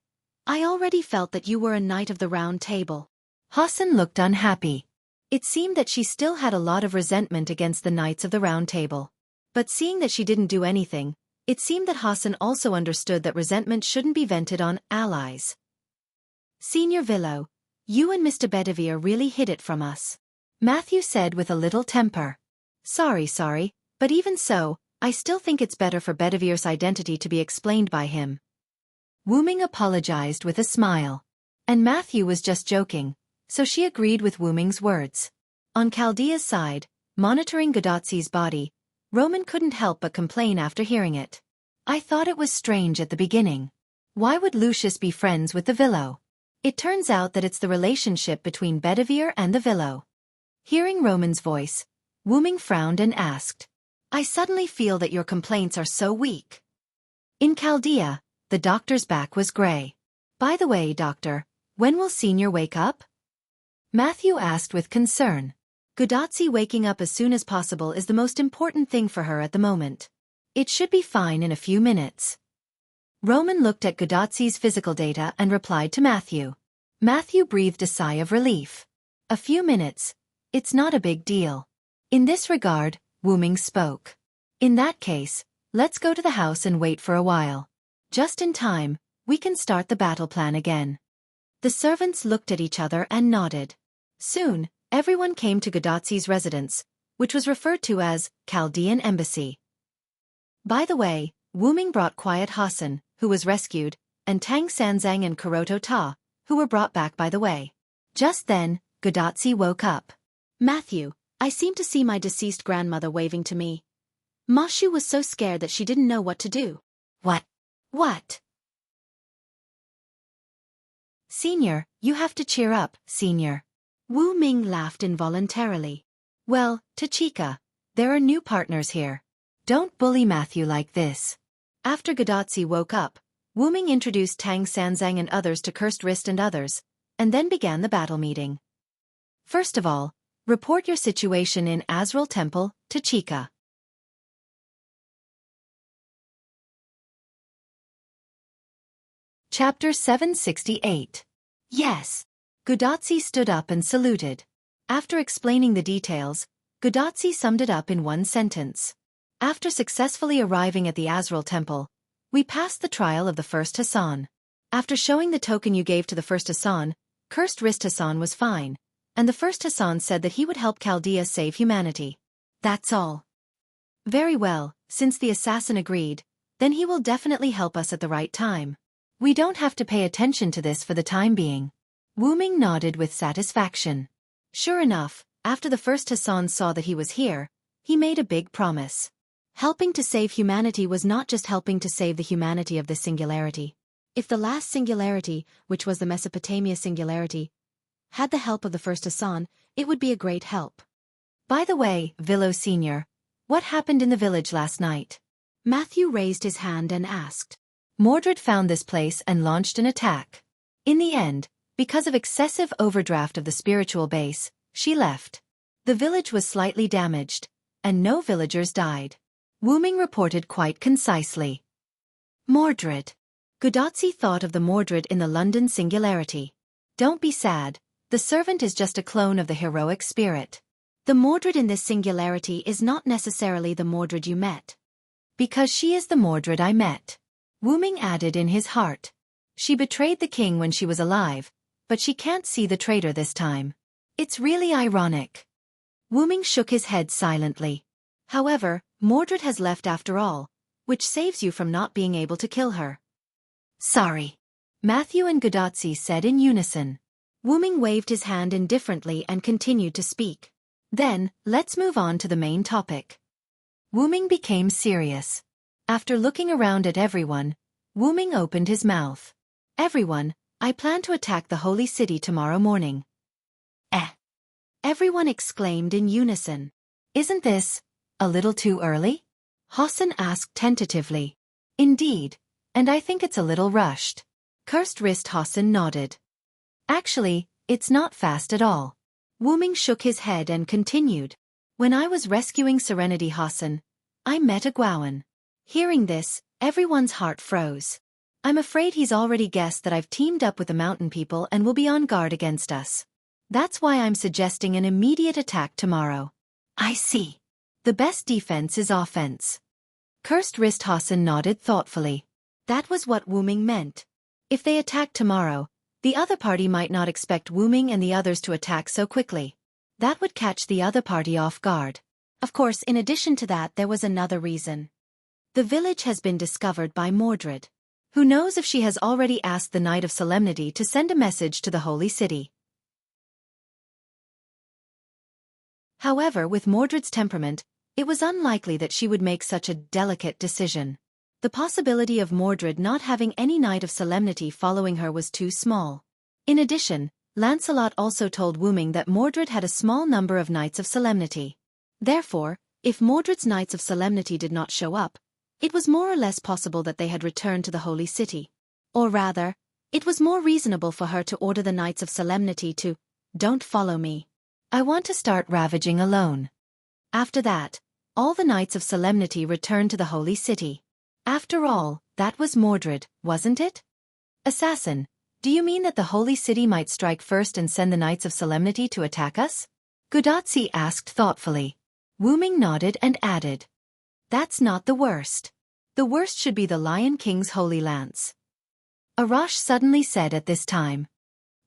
I already felt that you were a knight of the round table. Hassan looked unhappy. It seemed that she still had a lot of resentment against the Knights of the Round Table. But seeing that she didn't do anything, it seemed that Hassan also understood that resentment shouldn't be vented on allies. Senior Villo, you and Mr. Bedivere really hid it from us. Matthew said with a little temper. Sorry, but even so, I still think it's better for Bedivere's identity to be explained by him. Wuming apologized with a smile. And Matthew was just joking, so she agreed with Wuming's words. On Chaldea's side, monitoring Gadotsi's body, Roman couldn't help but complain after hearing it. I thought it was strange at the beginning. Why would Lucius be friends with the Villo? It turns out that it's the relationship between Bedivere and the Villo. Hearing Roman's voice, Wuming frowned and asked, I suddenly feel that your complaints are so weak. In Chaldea, the doctor's back was gray. By the way, doctor, when will Senior wake up? Matthew asked with concern. Gadotsi waking up as soon as possible is the most important thing for her at the moment. It should be fine in a few minutes. Roman looked at Gadotsi's physical data and replied to Matthew. Matthew breathed a sigh of relief. A few minutes. It's not a big deal. In this regard, Wuming spoke. In that case, let's go to the house and wait for a while. Just in time, we can start the battle plan again. The servants looked at each other and nodded. Soon, everyone came to Gadotsi's residence, which was referred to as Chaldean Embassy. By the way, Wuming brought Quiet Hassan, who was rescued, and Tang Sanzang and Kuroto Ta, who were brought back by the way. Just then, Gadotsi woke up. Matthew, I seem to see my deceased grandmother waving to me. Mashu was so scared that she didn't know what to do. What? Senior, you have to cheer up, Senior. Wuming laughed involuntarily. Well, Tachika, there are new partners here. Don't bully Matthew like this. After Gadotsi woke up, Wuming introduced Tang Sanzang and others to Cursed Wrist and others, and then began the battle meeting. First of all, report your situation in Azrael Temple, Tachika. Chapter 768. Yes. Gadotsi stood up and saluted. After explaining the details, Gadotsi summed it up in one sentence. After successfully arriving at the Azrael Temple, we passed the trial of the first Hassan. After showing the token you gave to the first Hassan, Cursed Wrist Hassan was fine, and the first Hassan said that he would help Chaldea save humanity. That's all. Very well, since the assassin agreed, then he will definitely help us at the right time. We don't have to pay attention to this for the time being. Wuming nodded with satisfaction. Sure enough, after the first Hassan saw that he was here, he made a big promise. Helping to save humanity was not just helping to save the humanity of this singularity. If the last singularity, which was the Mesopotamia singularity, had the help of the first Hassan, it would be a great help. By the way, Villo Senior, what happened in the village last night? Matthew raised his hand and asked. Mordred found this place and launched an attack. In the end, Because of excessive overdraft of the spiritual base, she left. The village was slightly damaged, and no villagers died. Wu Ming reported quite concisely. Mordred. Gudatzi thought of the Mordred in the London singularity. Don't be sad, the servant is just a clone of the heroic spirit. The Mordred in this singularity is not necessarily the Mordred you met. Because she is the Mordred I met. Wu Ming added in his heart. She betrayed the king when she was alive, but she can't see the traitor this time. It's really ironic. Wu Ming shook his head silently. However, Mordred has left after all, which saves you from not being able to kill her. Sorry. Matthew and Gudatzi said in unison. Wu Ming waved his hand indifferently and continued to speak. Then, let's move on to the main topic. Wu Ming became serious. After looking around at everyone, Wu Ming opened his mouth. Everyone, I plan to attack the holy city tomorrow morning. Everyone exclaimed in unison. Isn't this a little too early? Hassan asked tentatively. Indeed, and I think it's a little rushed. Cursed wrist Hassan nodded. Actually, it's not fast at all. Wu Ming shook his head and continued. When I was rescuing Serenity Hassan, I met a Gwawan. Hearing this, everyone's heart froze. I'm afraid he's already guessed that I've teamed up with the mountain people and will be on guard against us. That's why I'm suggesting an immediate attack tomorrow. I see. The best defense is offense. Cursed wrist Hassan nodded thoughtfully. That was what Wu Ming meant. If they attack tomorrow, the other party might not expect Wu Ming and the others to attack so quickly. That would catch the other party off guard. Of course, in addition to that, there was another reason. The village has been discovered by Mordred. Who knows if she has already asked the Knight of Solemnity to send a message to the Holy City. However, with Mordred's temperament, it was unlikely that she would make such a delicate decision. The possibility of Mordred not having any Knight of Solemnity following her was too small. In addition, Lancelot also told Wu Ming that Mordred had a small number of Knights of Solemnity. Therefore, if Mordred's Knights of Solemnity did not show up, it was more or less possible that they had returned to the Holy City. Or rather, it was more reasonable for her to order the Knights of Solemnity to, "Don't follow me. I want to start ravaging alone." After that, all the Knights of Solemnity returned to the Holy City. After all, that was Mordred, wasn't it? Assassin, do you mean that the Holy City might strike first and send the Knights of Solemnity to attack us? Gudatzi asked thoughtfully. Wu Ming nodded and added. That's not the worst. The worst should be the Lion King's Holy Lance. Arash suddenly said at this time.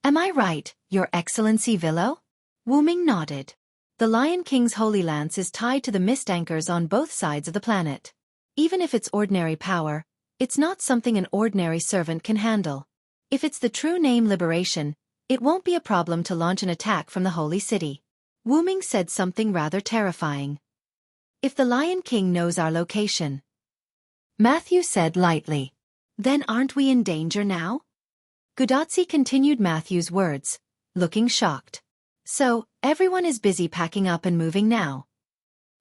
Am I right, Your Excellency Villo? Wu Ming nodded. The Lion King's Holy Lance is tied to the mist anchors on both sides of the planet. Even if it's ordinary power, it's not something an ordinary servant can handle. If it's the true name Liberation, it won't be a problem to launch an attack from the Holy City. Wu Ming said something rather terrifying. If the Lion King knows our location. Matthew said lightly. Then aren't we in danger now? Gudatzi continued Matthew's words, looking shocked. So, everyone is busy packing up and moving now.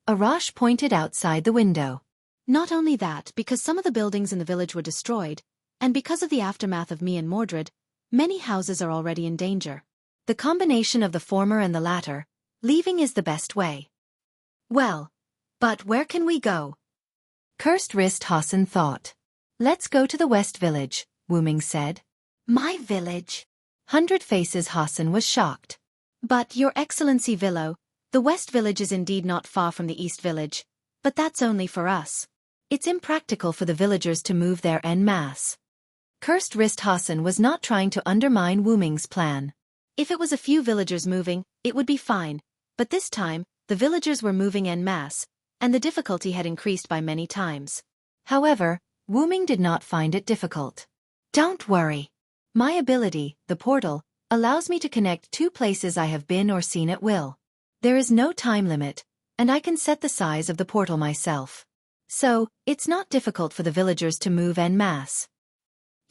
Arash pointed outside the window. Not only that, because some of the buildings in the village were destroyed, and because of the aftermath of me and Mordred, many houses are already in danger. The combination of the former and the latter, leaving is the best way. Well, but where can we go? Cursed wrist Hassan thought. Let's go to the West Village, Wu Ming said. My village? 100 Faces Hassan was shocked. But, Your Excellency Villo, the West Village is indeed not far from the East Village, but that's only for us. It's impractical for the villagers to move there en masse. Cursed wrist Hassan was not trying to undermine Wu Ming's plan. If it was a few villagers moving, it would be fine, but this time, the villagers were moving en masse, and the difficulty had increased by many times. However, Wu Ming did not find it difficult. Don't worry. My ability, the portal, allows me to connect two places I have been or seen at will. There is no time limit, and I can set the size of the portal myself. So, it's not difficult for the villagers to move en masse.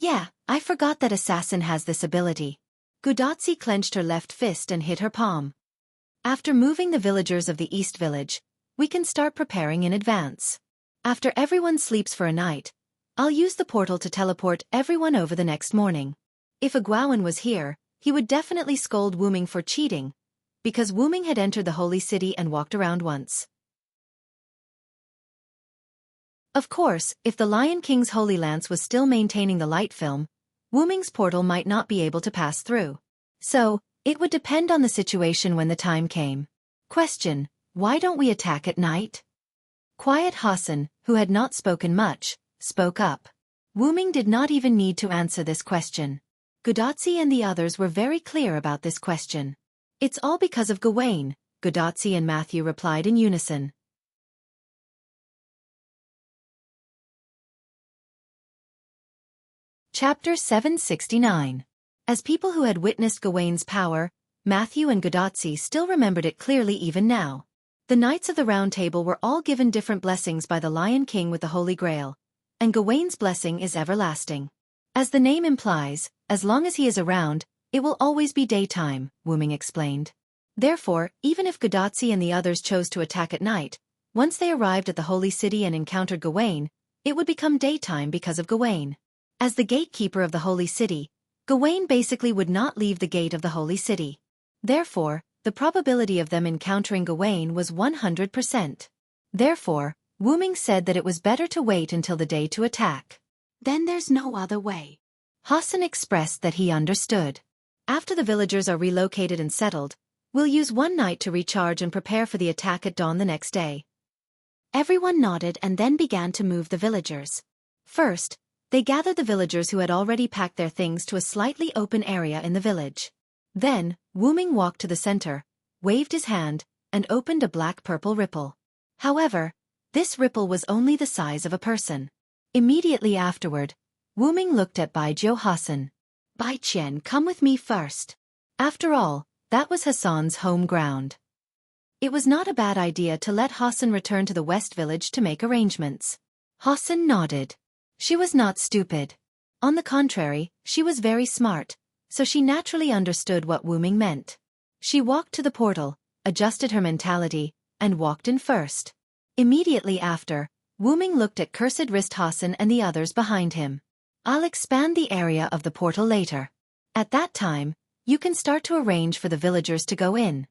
Yeah, I forgot that Assassin has this ability. Gudatzi clenched her left fist and hit her palm. After moving the villagers of the East Village, we can start preparing in advance. After everyone sleeps for a night, I'll use the portal to teleport everyone over the next morning. If a Gwawan was here, he would definitely scold Wu Ming for cheating, because Wu Ming had entered the holy city and walked around once. Of course, if the Lion King's Holy Lance was still maintaining the light film, Wu Ming's portal might not be able to pass through. So, it would depend on the situation when the time came. Question: why don't we attack at night? Quiet Hassan, who had not spoken much, spoke up. Wu Ming did not even need to answer this question. Gudatzi and the others were very clear about this question. It's all because of Gawain, Gudatzi and Matthew replied in unison. Chapter 769. As people who had witnessed Gawain's power, Matthew and Gudatzi still remembered it clearly even now. The Knights of the Round Table were all given different blessings by the Lion King with the Holy Grail, and Gawain's blessing is everlasting. As the name implies, as long as he is around, it will always be daytime, Wu Ming explained. Therefore, even if Gudatzi and the others chose to attack at night, once they arrived at the Holy City and encountered Gawain, it would become daytime because of Gawain. As the gatekeeper of the Holy City, Gawain basically would not leave the gate of the Holy City. Therefore, the probability of them encountering Gawain was 100%. Therefore, Wu Ming said that it was better to wait until the day to attack. Then there's no other way. Hassan expressed that he understood. After the villagers are relocated and settled, we'll use one night to recharge and prepare for the attack at dawn the next day. Everyone nodded and then began to move the villagers. First, they gathered the villagers who had already packed their things to a slightly open area in the village. Then, Wu Ming walked to the center, waved his hand, and opened a black-purple ripple. However, this ripple was only the size of a person. Immediately afterward, Wu Ming looked at Baijiu Hassan. Bai Qian, come with me first. After all, that was Hassan's home ground. It was not a bad idea to let Hassan return to the West Village to make arrangements. Hassan nodded. She was not stupid. On the contrary, she was very smart, so she naturally understood what Wu Ming meant. She walked to the portal, adjusted her mentality, and walked in first. Immediately after, Wu Ming looked at Cursed Wrist Hassan and the others behind him. I'll expand the area of the portal later. At that time, you can start to arrange for the villagers to go in.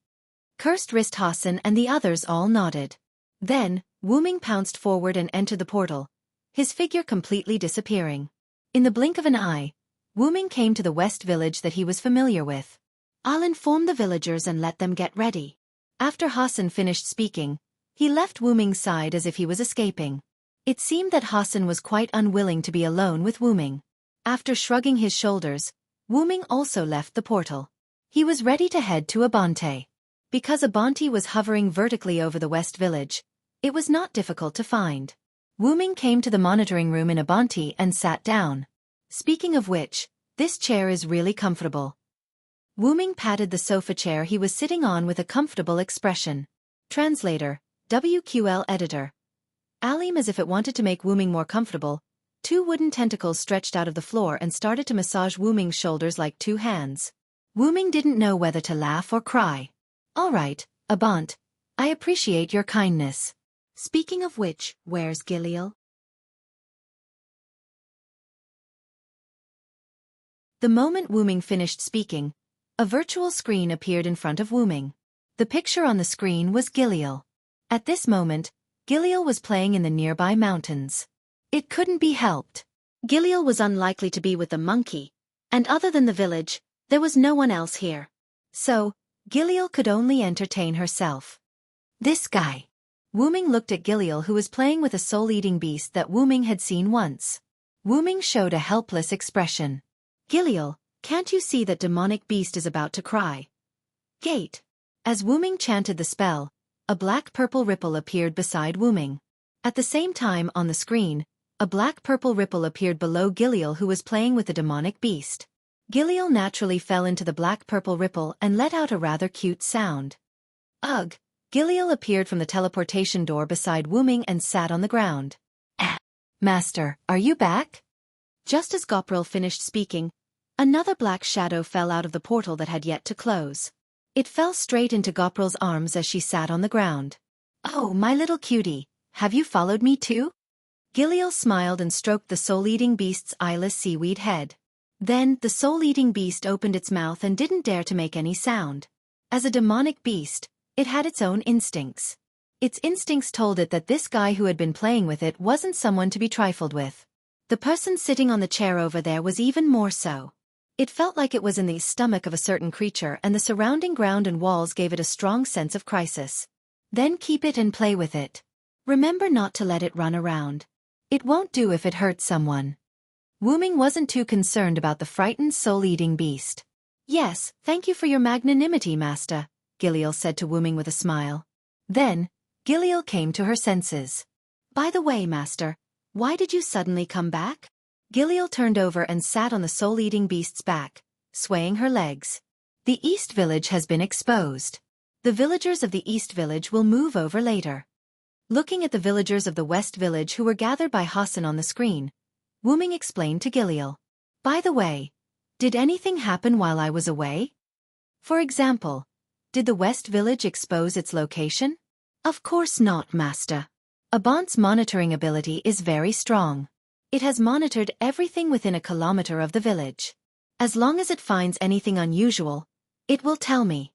Cursed Wrist Hassan and the others all nodded. Then, Wu Ming pounced forward and entered the portal, his figure completely disappearing. In the blink of an eye, Wu Ming came to the West Village that he was familiar with. I'll inform the villagers and let them get ready. After Hassan finished speaking, he left Wu Ming's side as if he was escaping. It seemed that Hassan was quite unwilling to be alone with Wu Ming. After shrugging his shoulders, Wu Ming also left the portal. He was ready to head to Abante. Because Abante was hovering vertically over the West Village, it was not difficult to find. Wu Ming came to the monitoring room in Abante and sat down. Speaking of which, this chair is really comfortable. Wu Ming patted the sofa chair he was sitting on with a comfortable expression. Translator, WQL editor. Alim, as if it wanted to make Wu Ming more comfortable, two wooden tentacles stretched out of the floor and started to massage Wu Ming's shoulders like two hands. Wu Ming didn't know whether to laugh or cry. All right, Abant. I appreciate your kindness. Speaking of which, where's Giliel? The moment Wu Ming finished speaking, a virtual screen appeared in front of Wu Ming. The picture on the screen was Giliel. At this moment, Giliel was playing in the nearby mountains. It couldn't be helped. Giliel was unlikely to be with the monkey, and other than the village, there was no one else here. So, Giliel could only entertain herself. This guy. Wu Ming looked at Giliel, who was playing with a soul-eating beast that Wu Ming had seen once. Wu Ming showed a helpless expression. Giliel, can't you see that demonic beast is about to cry? Gate. As Wu Ming chanted the spell, a black-purple ripple appeared beside Wu Ming. At the same time on the screen, a black-purple ripple appeared below Giliel, who was playing with the demonic beast. Giliel naturally fell into the black-purple ripple and let out a rather cute sound. Ugh! Giliel appeared from the teleportation door beside Wu Ming and sat on the ground. Master, are you back? Just as Gopril finished speaking, another black shadow fell out of the portal that had yet to close. It fell straight into Gopril's arms as she sat on the ground. Oh, my little cutie, have you followed me too? Giliel smiled and stroked the soul-eating beast's eyeless seaweed head. Then, the soul-eating beast opened its mouth and didn't dare to make any sound. As a demonic beast, it had its own instincts. Its instincts told it that this guy who had been playing with it wasn't someone to be trifled with. The person sitting on the chair over there was even more so. It felt like it was in the stomach of a certain creature, and the surrounding ground and walls gave it a strong sense of crisis. Then keep it and play with it. Remember not to let it run around. It won't do if it hurts someone. Wu-ming wasn't too concerned about the frightened soul-eating beast. Yes, thank you for your magnanimity, Master, Giliel said to Wu-ming with a smile. Then, Giliel came to her senses. By the way, Master, why did you suddenly come back? Giliel turned over and sat on the soul-eating beast's back, swaying her legs. The East Village has been exposed. The villagers of the East Village will move over later. Looking at the villagers of the West Village who were gathered by Hassan on the screen, Wu-ming explained to Giliel. By the way, did anything happen while I was away? For example, did the West Village expose its location? Of course not, Master. Abant's monitoring ability is very strong. It has monitored everything within a kilometer of the village. As long as it finds anything unusual, it will tell me.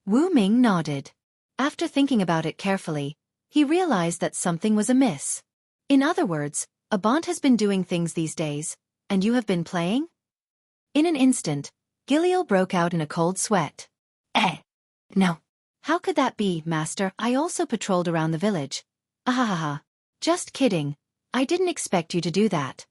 Wu-ming nodded. After thinking about it carefully, he realized that something was amiss. In other words, Abant has been doing things these days, and you have been playing? In an instant, Giliel broke out in a cold sweat. No. How could that be, Master? I also patrolled around the village. Ahahaha. Just kidding. I didn't expect you to do that.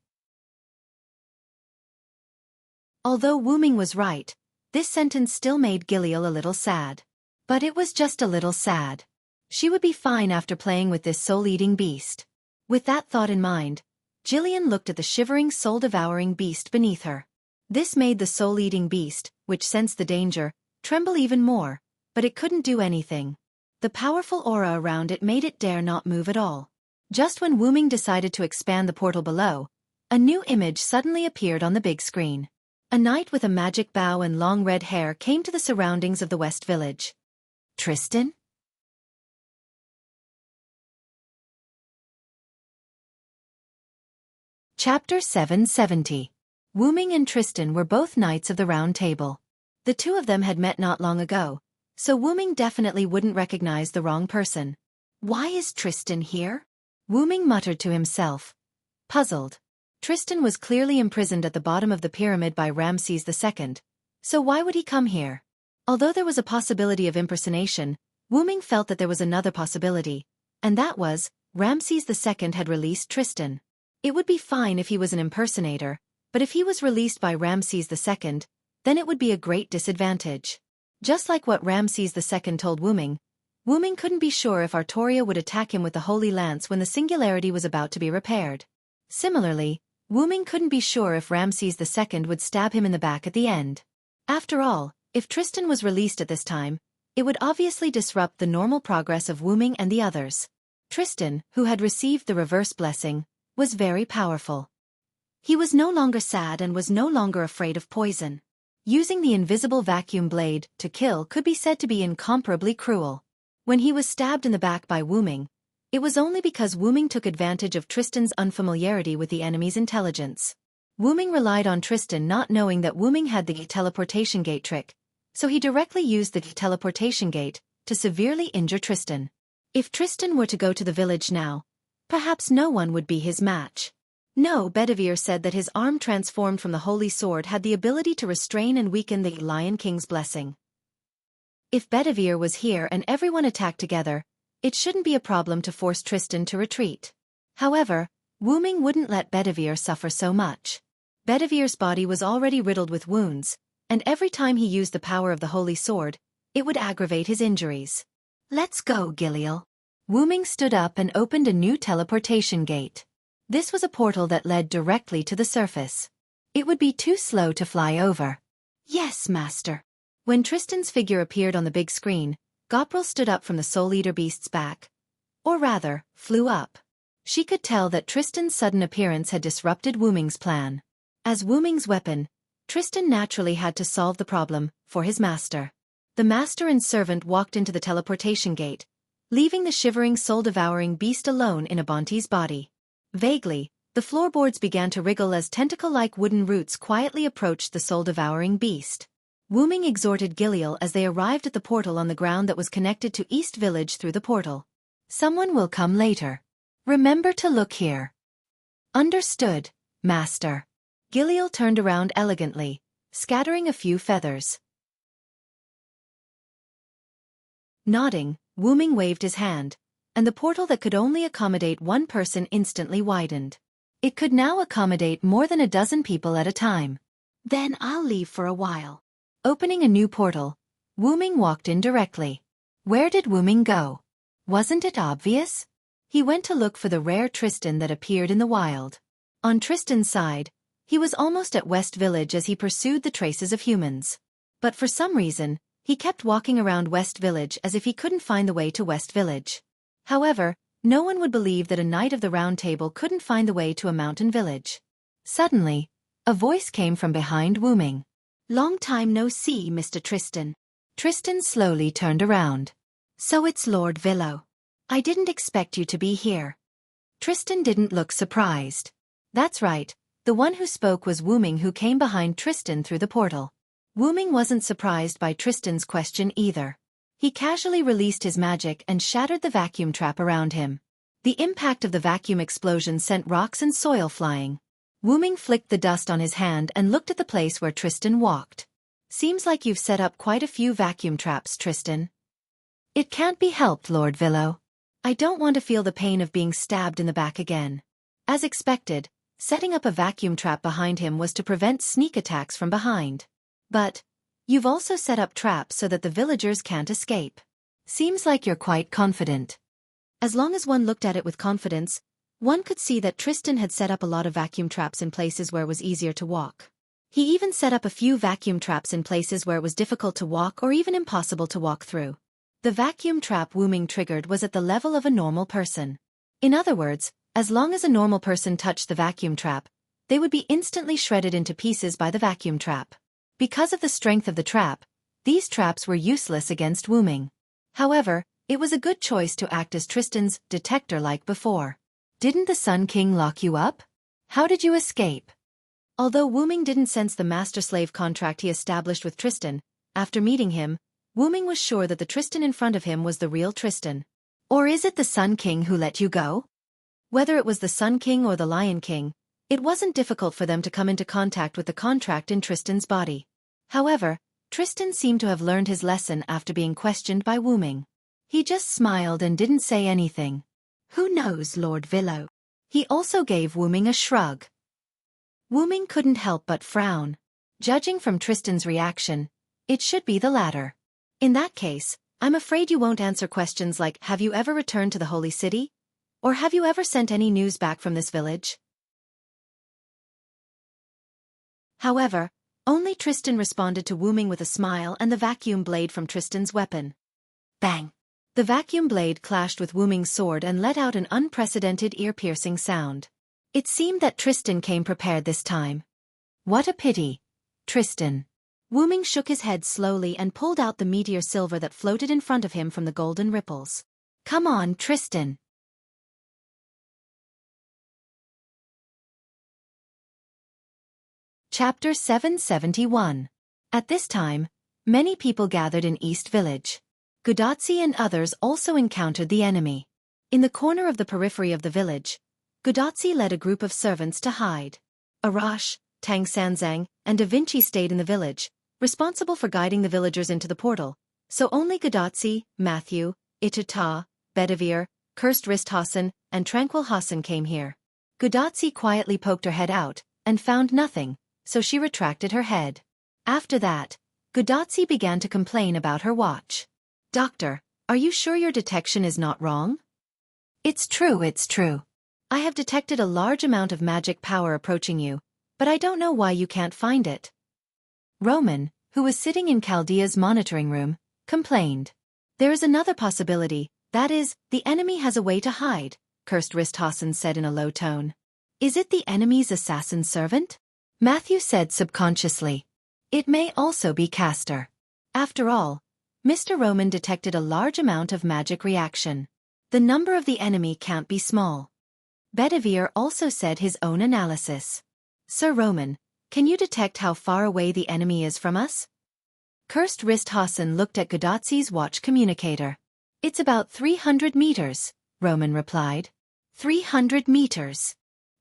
Although Wu-ming was right, this sentence still made Giliel a little sad. But it was just a little sad. She would be fine after playing with this soul-eating beast. With that thought in mind, Jillian looked at the shivering soul-devouring beast beneath her. This made the soul-eating beast, which sensed the danger, tremble even more, but it couldn't do anything. The powerful aura around it made it dare not move at all. Just when Wu-ming decided to expand the portal below, a new image suddenly appeared on the big screen. A knight with a magic bow and long red hair came to the surroundings of the West Village. Tristan? Chapter 770. Wu-ming and Tristan were both knights of the Round Table. The two of them had met not long ago, so Wu-ming definitely wouldn't recognize the wrong person. Why is Tristan here? Wu-ming muttered to himself. Puzzled. Tristan was clearly imprisoned at the bottom of the pyramid by Ramses II, so why would he come here? Although there was a possibility of impersonation, Wu-ming felt that there was another possibility, and that was, Ramses II had released Tristan. It would be fine if he was an impersonator, but if he was released by Ramses II, then it would be a great disadvantage. Just like what Ramses II told Wu-ming, Wu-ming couldn't be sure if Artoria would attack him with the Holy Lance when the singularity was about to be repaired. Similarly, Wu-ming couldn't be sure if Ramses II would stab him in the back at the end. After all, if Tristan was released at this time, it would obviously disrupt the normal progress of Wu-ming and the others. Tristan, who had received the reverse blessing, was very powerful. He was no longer sad and was no longer afraid of poison. Using the invisible vacuum blade to kill could be said to be incomparably cruel. When he was stabbed in the back by Wu-ming, it was only because Wu-ming took advantage of Tristan's unfamiliarity with the enemy's intelligence. Wu-ming relied on Tristan not knowing that Wu-ming had the teleportation gate trick, so he directly used the teleportation gate to severely injure Tristan. If Tristan were to go to the village now, perhaps no one would be his match. No, Bedivere said that his arm transformed from the holy sword had the ability to restrain and weaken the Lion King's blessing. If Bedivere was here and everyone attacked together, it shouldn't be a problem to force Tristan to retreat. However, Wu-ming wouldn't let Bedivere suffer so much. Bedivere's body was already riddled with wounds, and every time he used the power of the holy sword, it would aggravate his injuries. Let's go, Giliel. Wu-ming stood up and opened a new teleportation gate. This was a portal that led directly to the surface. It would be too slow to fly over. Yes, Master. When Tristan's figure appeared on the big screen, Goprel stood up from the Soul Eater beast's back. Or rather, flew up. She could tell that Tristan's sudden appearance had disrupted Wu-ming's plan. As Wu-ming's weapon, Tristan naturally had to solve the problem for his master. The master and servant walked into the teleportation gate, leaving the shivering soul-devouring beast alone in Abanti's body. Vaguely, The floorboards began to wriggle as tentacle-like wooden roots quietly approached the soul-devouring beast. Wu Ming exhorted Giliel as they arrived at the portal on the ground that was connected to East Village through the portal. Someone will come later. Remember to look here. Understood, Master. Giliel turned around elegantly, scattering a few feathers. Nodding, Wu Ming waved his hand, and the portal that could only accommodate one person instantly widened. It could now accommodate more than a dozen people at a time. Then I'll leave for a while. Opening a new portal, Wu Ming walked in directly. Where did Wu Ming go? Wasn't it obvious? He went to look for the rare Tristan that appeared in the wild. On Tristan's side, he was almost at West Village as he pursued the traces of humans. But for some reason, he kept walking around West Village as if he couldn't find the way to West Village. However, no one would believe that a Knight of the Round Table couldn't find the way to a mountain village. Suddenly, a voice came from behind Wu Ming. Long time no see, Mr. Tristan. Tristan slowly turned around. So it's Lord Villo. I didn't expect you to be here. Tristan didn't look surprised. That's right, the one who spoke was Wu Ming, who came behind Tristan through the portal. Wu Ming wasn't surprised by Tristan's question either. He casually released his magic and shattered the vacuum trap around him. The impact of the vacuum explosion sent rocks and soil flying. Wu Ming flicked the dust on his hand and looked at the place where Tristan walked. Seems like you've set up quite a few vacuum traps, Tristan. It can't be helped, Lord Villo. I don't want to feel the pain of being stabbed in the back again. As expected, setting up a vacuum trap behind him was to prevent sneak attacks from behind. But you've also set up traps so that the villagers can't escape. Seems like you're quite confident. As long as one looked at it with confidence, one could see that Tristan had set up a lot of vacuum traps in places where it was easier to walk. He even set up a few vacuum traps in places where it was difficult to walk or even impossible to walk through. The vacuum trap Wu Ming triggered was at the level of a normal person. In other words, as long as a normal person touched the vacuum trap, they would be instantly shredded into pieces by the vacuum trap. Because of the strength of the trap, these traps were useless against Wu Ming. However, it was a good choice to act as Tristan's detector like before. Didn't the Sun King lock you up? How did you escape? Although Wu Ming didn't sense the master-slave contract he established with Tristan, after meeting him, Wu Ming was sure that the Tristan in front of him was the real Tristan. Or is it the Sun King who let you go? Whether it was the Sun King or the Lion King, it wasn't difficult for them to come into contact with the contract in Tristan's body. However, Tristan seemed to have learned his lesson after being questioned by Wu Ming. He just smiled and didn't say anything. Who knows, Lord Villo? He also gave Wu Ming a shrug. Wu Ming couldn't help but frown. Judging from Tristan's reaction, it should be the latter. In that case, I'm afraid you won't answer questions like, have you ever returned to the Holy City? Or have you ever sent any news back from this village? However, only Tristan responded to Wu Ming with a smile and the vacuum blade from Tristan's weapon. Bang! The vacuum blade clashed with Wu Ming's sword and let out an unprecedented ear-piercing sound. It seemed that Tristan came prepared this time. What a pity, Tristan. Wu Ming shook his head slowly and pulled out the meteor silver that floated in front of him from the golden ripples. Come on, Tristan. Chapter 771. At this time, many people gathered in East Village. Gudatzi and others also encountered the enemy. In the corner of the periphery of the village, Gudatzi led a group of servants to hide. Arash, Tang Sanzang, and Da Vinci stayed in the village, responsible for guiding the villagers into the portal, so only Gudatzi, Matthew, Itata, Bedivere, Cursed Wrist Hassan, and Tranquil Hassan came here. Gudatzi quietly poked her head out, and found nothing, so she retracted her head. After that, Gudatzi began to complain about her watch. Doctor, are you sure your detection is not wrong? It's true. I have detected a large amount of magic power approaching you, but I don't know why you can't find it. Roman, who was sitting in Chaldea's monitoring room, complained. There is another possibility, that is, the enemy has a way to hide, Cursed Wrist Hassan said in a low tone. Is it the enemy's assassin servant? Matthew said subconsciously. It may also be Castor. After all, Mr. Roman detected a large amount of magic reaction. The number of the enemy can't be small. Bedivere also said his own analysis. Sir Roman, can you detect how far away the enemy is from us? Cursed Wrist Hassan looked at Gudatsi's watch communicator. It's about 300 meters, Roman replied. 300 meters.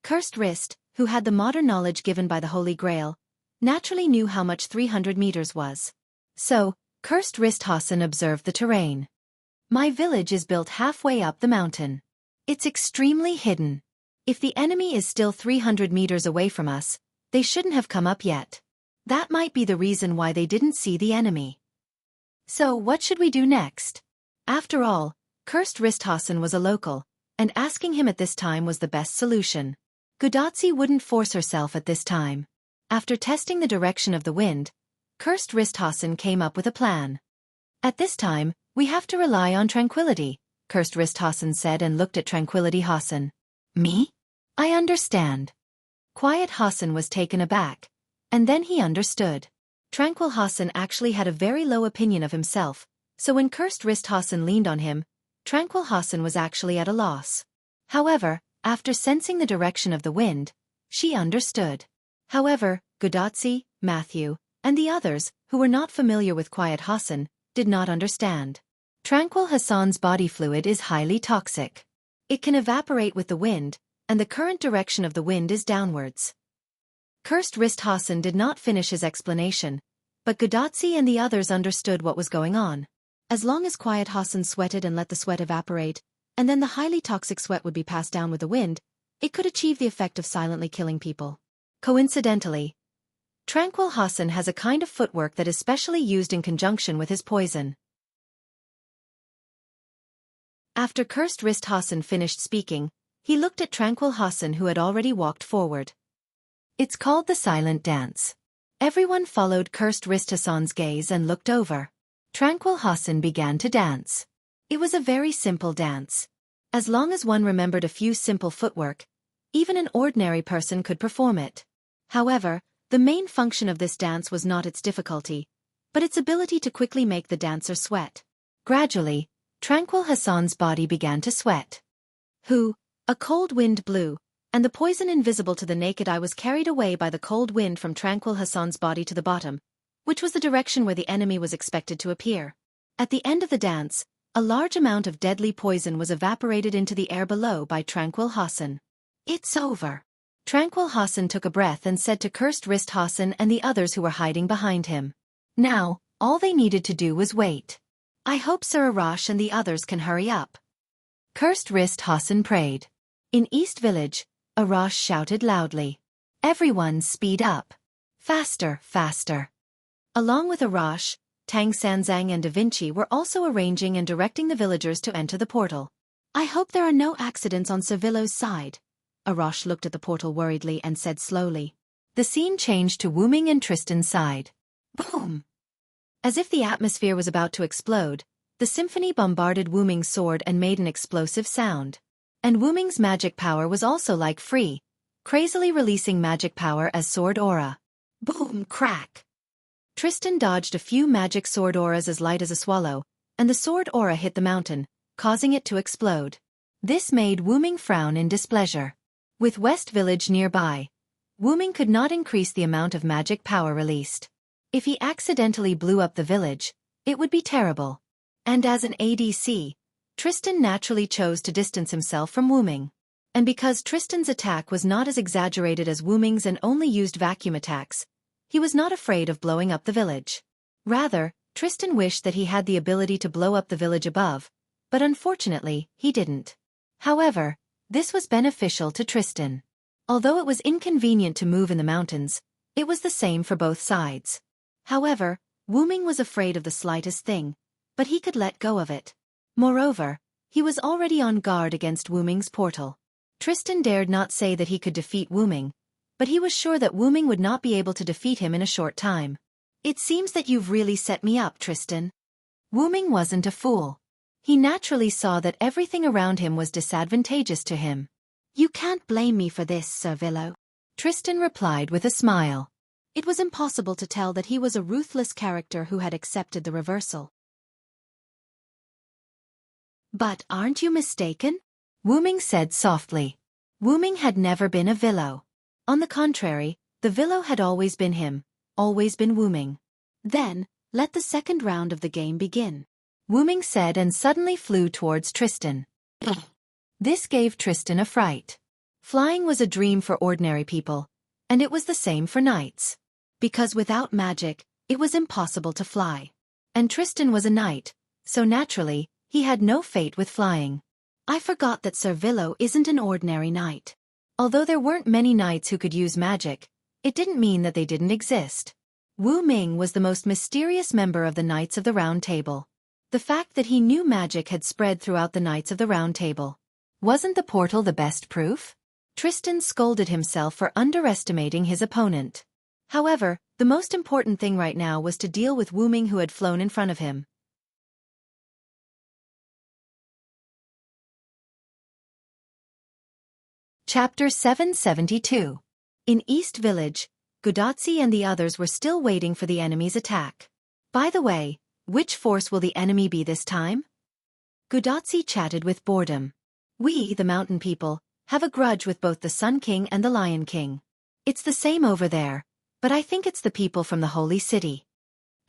Cursed Wrist, who had the modern knowledge given by the Holy Grail, naturally knew how much 300 meters was. So, Cursed Wrist Hassan observed the terrain. My village is built halfway up the mountain. It's extremely hidden. If the enemy is still 300 meters away from us, they shouldn't have come up yet. That might be the reason why they didn't see the enemy. So what should we do next? After all, Cursed Wrist Hassan was a local, and asking him at this time was the best solution. Gudatsi wouldn't force herself at this time. After testing the direction of the wind, Cursed Wrist Hassan came up with a plan. At this time, we have to rely on tranquility, Cursed Wrist Hassan said and looked at Tranquility Hassan. Me? I understand. Quiet Hassan was taken aback, and then he understood. Tranquil Hassan actually had a very low opinion of himself, so when Cursed Wrist Hassan leaned on him, Tranquil Hassan was actually at a loss. However, after sensing the direction of the wind, she understood. However, Gudatsi, Matthew, and the others, who were not familiar with Quiet Hassan, did not understand. Tranquil Hassan's body fluid is highly toxic. It can evaporate with the wind, and the current direction of the wind is downwards. Cursed Wrist Hassan did not finish his explanation, but Gudatsi and the others understood what was going on. As long as Quiet Hassan sweated and let the sweat evaporate, and then the highly toxic sweat would be passed down with the wind, it could achieve the effect of silently killing people. Coincidentally, Tranquil Hassan has a kind of footwork that is specially used in conjunction with his poison. After Cursed Wrist Hassan finished speaking, he looked at Tranquil Hassan who had already walked forward. It's called the silent dance. Everyone followed Cursed Wrist Hassan's gaze and looked over. Tranquil Hassan began to dance. It was a very simple dance. As long as one remembered a few simple footwork, even an ordinary person could perform it. However, the main function of this dance was not its difficulty, but its ability to quickly make the dancer sweat. Gradually, Tranquil Hassan's body began to sweat. A cold wind blew, and the poison invisible to the naked eye was carried away by the cold wind from Tranquil Hassan's body to the bottom, which was the direction where the enemy was expected to appear. At the end of the dance, a large amount of deadly poison was evaporated into the air below by Tranquil Hassan. It's over. Tranquil Hassan took a breath and said to Cursed Wrist Hassan and the others who were hiding behind him. Now, all they needed to do was wait. I hope Sir Arash and the others can hurry up. Cursed Wrist Hassan prayed. In East Village, Arash shouted loudly. Everyone speed up. Faster, faster. Along with Arash, Tang Sanzang and Da Vinci were also arranging and directing the villagers to enter the portal. I hope there are no accidents on Servillo's side. Arash looked at the portal worriedly and said slowly. The scene changed to Wu Ming and Tristan's side. Boom! As if the atmosphere was about to explode, the symphony bombarded Wu Ming's sword and made an explosive sound. And Wu Ming's magic power was also like free, crazily releasing magic power as sword aura. Boom, crack! Tristan dodged a few magic sword auras as light as a swallow, and the sword aura hit the mountain, causing it to explode. This made Wu Ming frown in displeasure. With West Village nearby, Wu Ming could not increase the amount of magic power released. If he accidentally blew up the village, it would be terrible. And as an ADC, Tristan naturally chose to distance himself from Wu Ming. And because Tristan's attack was not as exaggerated as Wu Ming's and only used vacuum attacks, he was not afraid of blowing up the village. Rather, Tristan wished that he had the ability to blow up the village above, but unfortunately, he didn't. However, this was beneficial to Tristan. Although it was inconvenient to move in the mountains, it was the same for both sides. However, Wu Ming was afraid of the slightest thing, but he could let go of it. Moreover, he was already on guard against Wu Ming's portal. Tristan dared not say that he could defeat Wu Ming, but he was sure that Wu Ming would not be able to defeat him in a short time. It seems that you've really set me up, Tristan. Wu Ming wasn't a fool. He naturally saw that everything around him was disadvantageous to him. You can't blame me for this, Sir Villo. Tristan replied with a smile. It was impossible to tell that he was a ruthless character who had accepted the reversal. But aren't you mistaken? Wu Ming said softly. Wu-ming had never been a Villo. On the contrary, the Villo had always been him, always been Wu-ming. Then, let the second round of the game begin, Wu-ming said and suddenly flew towards Tristan. This gave Tristan a fright. Flying was a dream for ordinary people, and it was the same for knights. Because without magic, it was impossible to fly. And Tristan was a knight, so naturally, he had no fate with flying. I forgot that Sir Villo isn't an ordinary knight. Although there weren't many knights who could use magic, it didn't mean that they didn't exist. Wu-ming was the most mysterious member of the Knights of the Round Table. The fact that he knew magic had spread throughout the Knights of the Round Table. Wasn't the portal the best proof? Tristan scolded himself for underestimating his opponent. However, the most important thing right now was to deal with Wu-ming who had flown in front of him. Chapter 772. In East Village, Gudatsi and the others were still waiting for the enemy's attack. By the way, which force will the enemy be this time? Gudatsi chatted with boredom. We, the mountain people, have a grudge with both the Sun King and the Lion King. It's the same over there, but I think it's the people from the Holy City.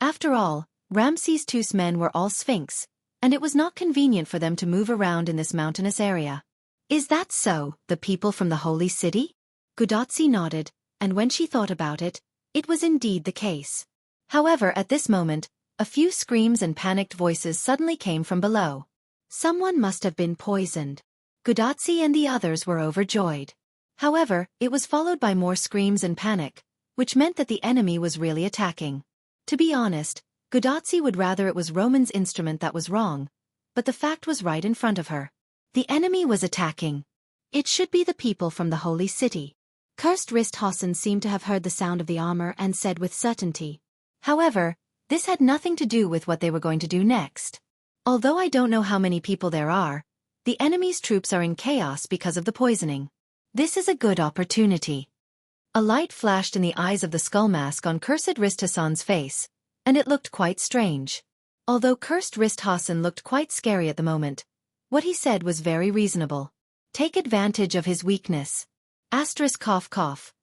After all, Ramses II's men were all Sphinx, and it was not convenient for them to move around in this mountainous area. Is that so, the people from the Holy City? Gudatsi nodded, and when she thought about it, it was indeed the case. However, at this moment, a few screams and panicked voices suddenly came from below. Someone must have been poisoned. Gudatsi and the others were overjoyed. However, it was followed by more screams and panic, which meant that the enemy was really attacking. To be honest, Gudatsi would rather it was Roman's instrument that was wrong, but the fact was right in front of her. The enemy was attacking. It should be the people from the Holy City. Cursed Wrist Hassan seemed to have heard the sound of the armor and said with certainty. However, this had nothing to do with what they were going to do next. Although I don't know how many people there are, the enemy's troops are in chaos because of the poisoning. This is a good opportunity. A light flashed in the eyes of the skull mask on Cursed Wrist Hassan's face, and it looked quite strange. Although Cursed Wrist Hassan looked quite scary at the moment, what he said was very reasonable. Take advantage of his weakness. Asterisk cough cough.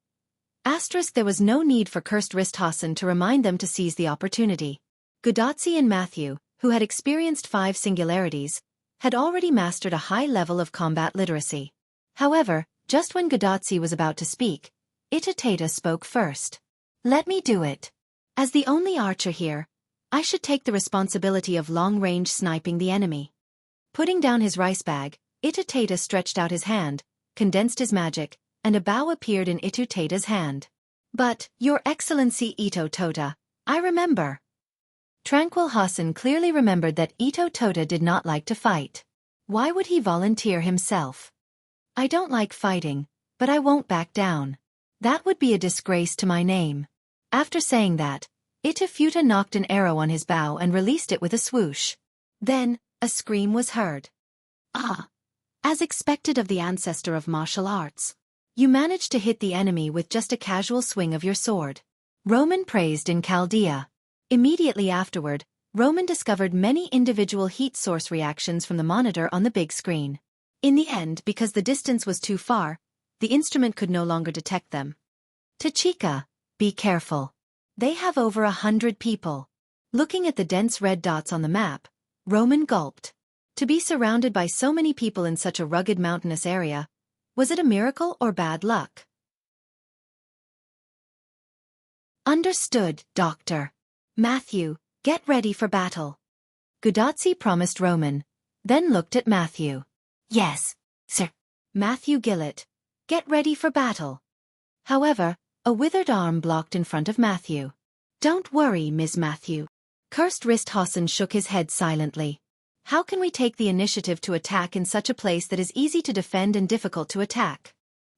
Asterisk there was no need for Cursed Wrist Hassan to remind them to seize the opportunity. Gudatsi and Matthew, who had experienced 5 singularities, had already mastered a high level of combat literacy. However, just when Gudatsi was about to speak, Itatata spoke first. Let me do it. As the only archer here, I should take the responsibility of long-range sniping the enemy. Putting down his rice bag, Itatata stretched out his hand, condensed his magic, and a bow appeared in Itutata's hand. But, Your Excellency Itotota, I remember. Tranquil Hassan clearly remembered that Itotota did not like to fight. Why would he volunteer himself? I don't like fighting, but I won't back down. That would be a disgrace to my name. After saying that, Itafuta knocked an arrow on his bow and released it with a swoosh. Then, a scream was heard. Ah! As expected of the ancestor of martial arts. You managed to hit the enemy with just a casual swing of your sword. Roman praised in Chaldea. Immediately afterward, Roman discovered many individual heat source reactions from the monitor on the big screen. In the end, because the distance was too far, the instrument could no longer detect them. Tachika, be careful. They have over 100 people. Looking at the dense red dots on the map, Roman gulped. To be surrounded by so many people in such a rugged mountainous area, was it a miracle or bad luck? Understood, Doctor. Matthew, get ready for battle. Gudatsi promised Roman, then looked at Matthew. Yes, sir. Matthew Gillett, get ready for battle. However, a withered arm blocked in front of Matthew. Don't worry, Ms. Matthew. Cursed Wrist Hassan shook his head silently. How can we take the initiative to attack in such a place that is easy to defend and difficult to attack?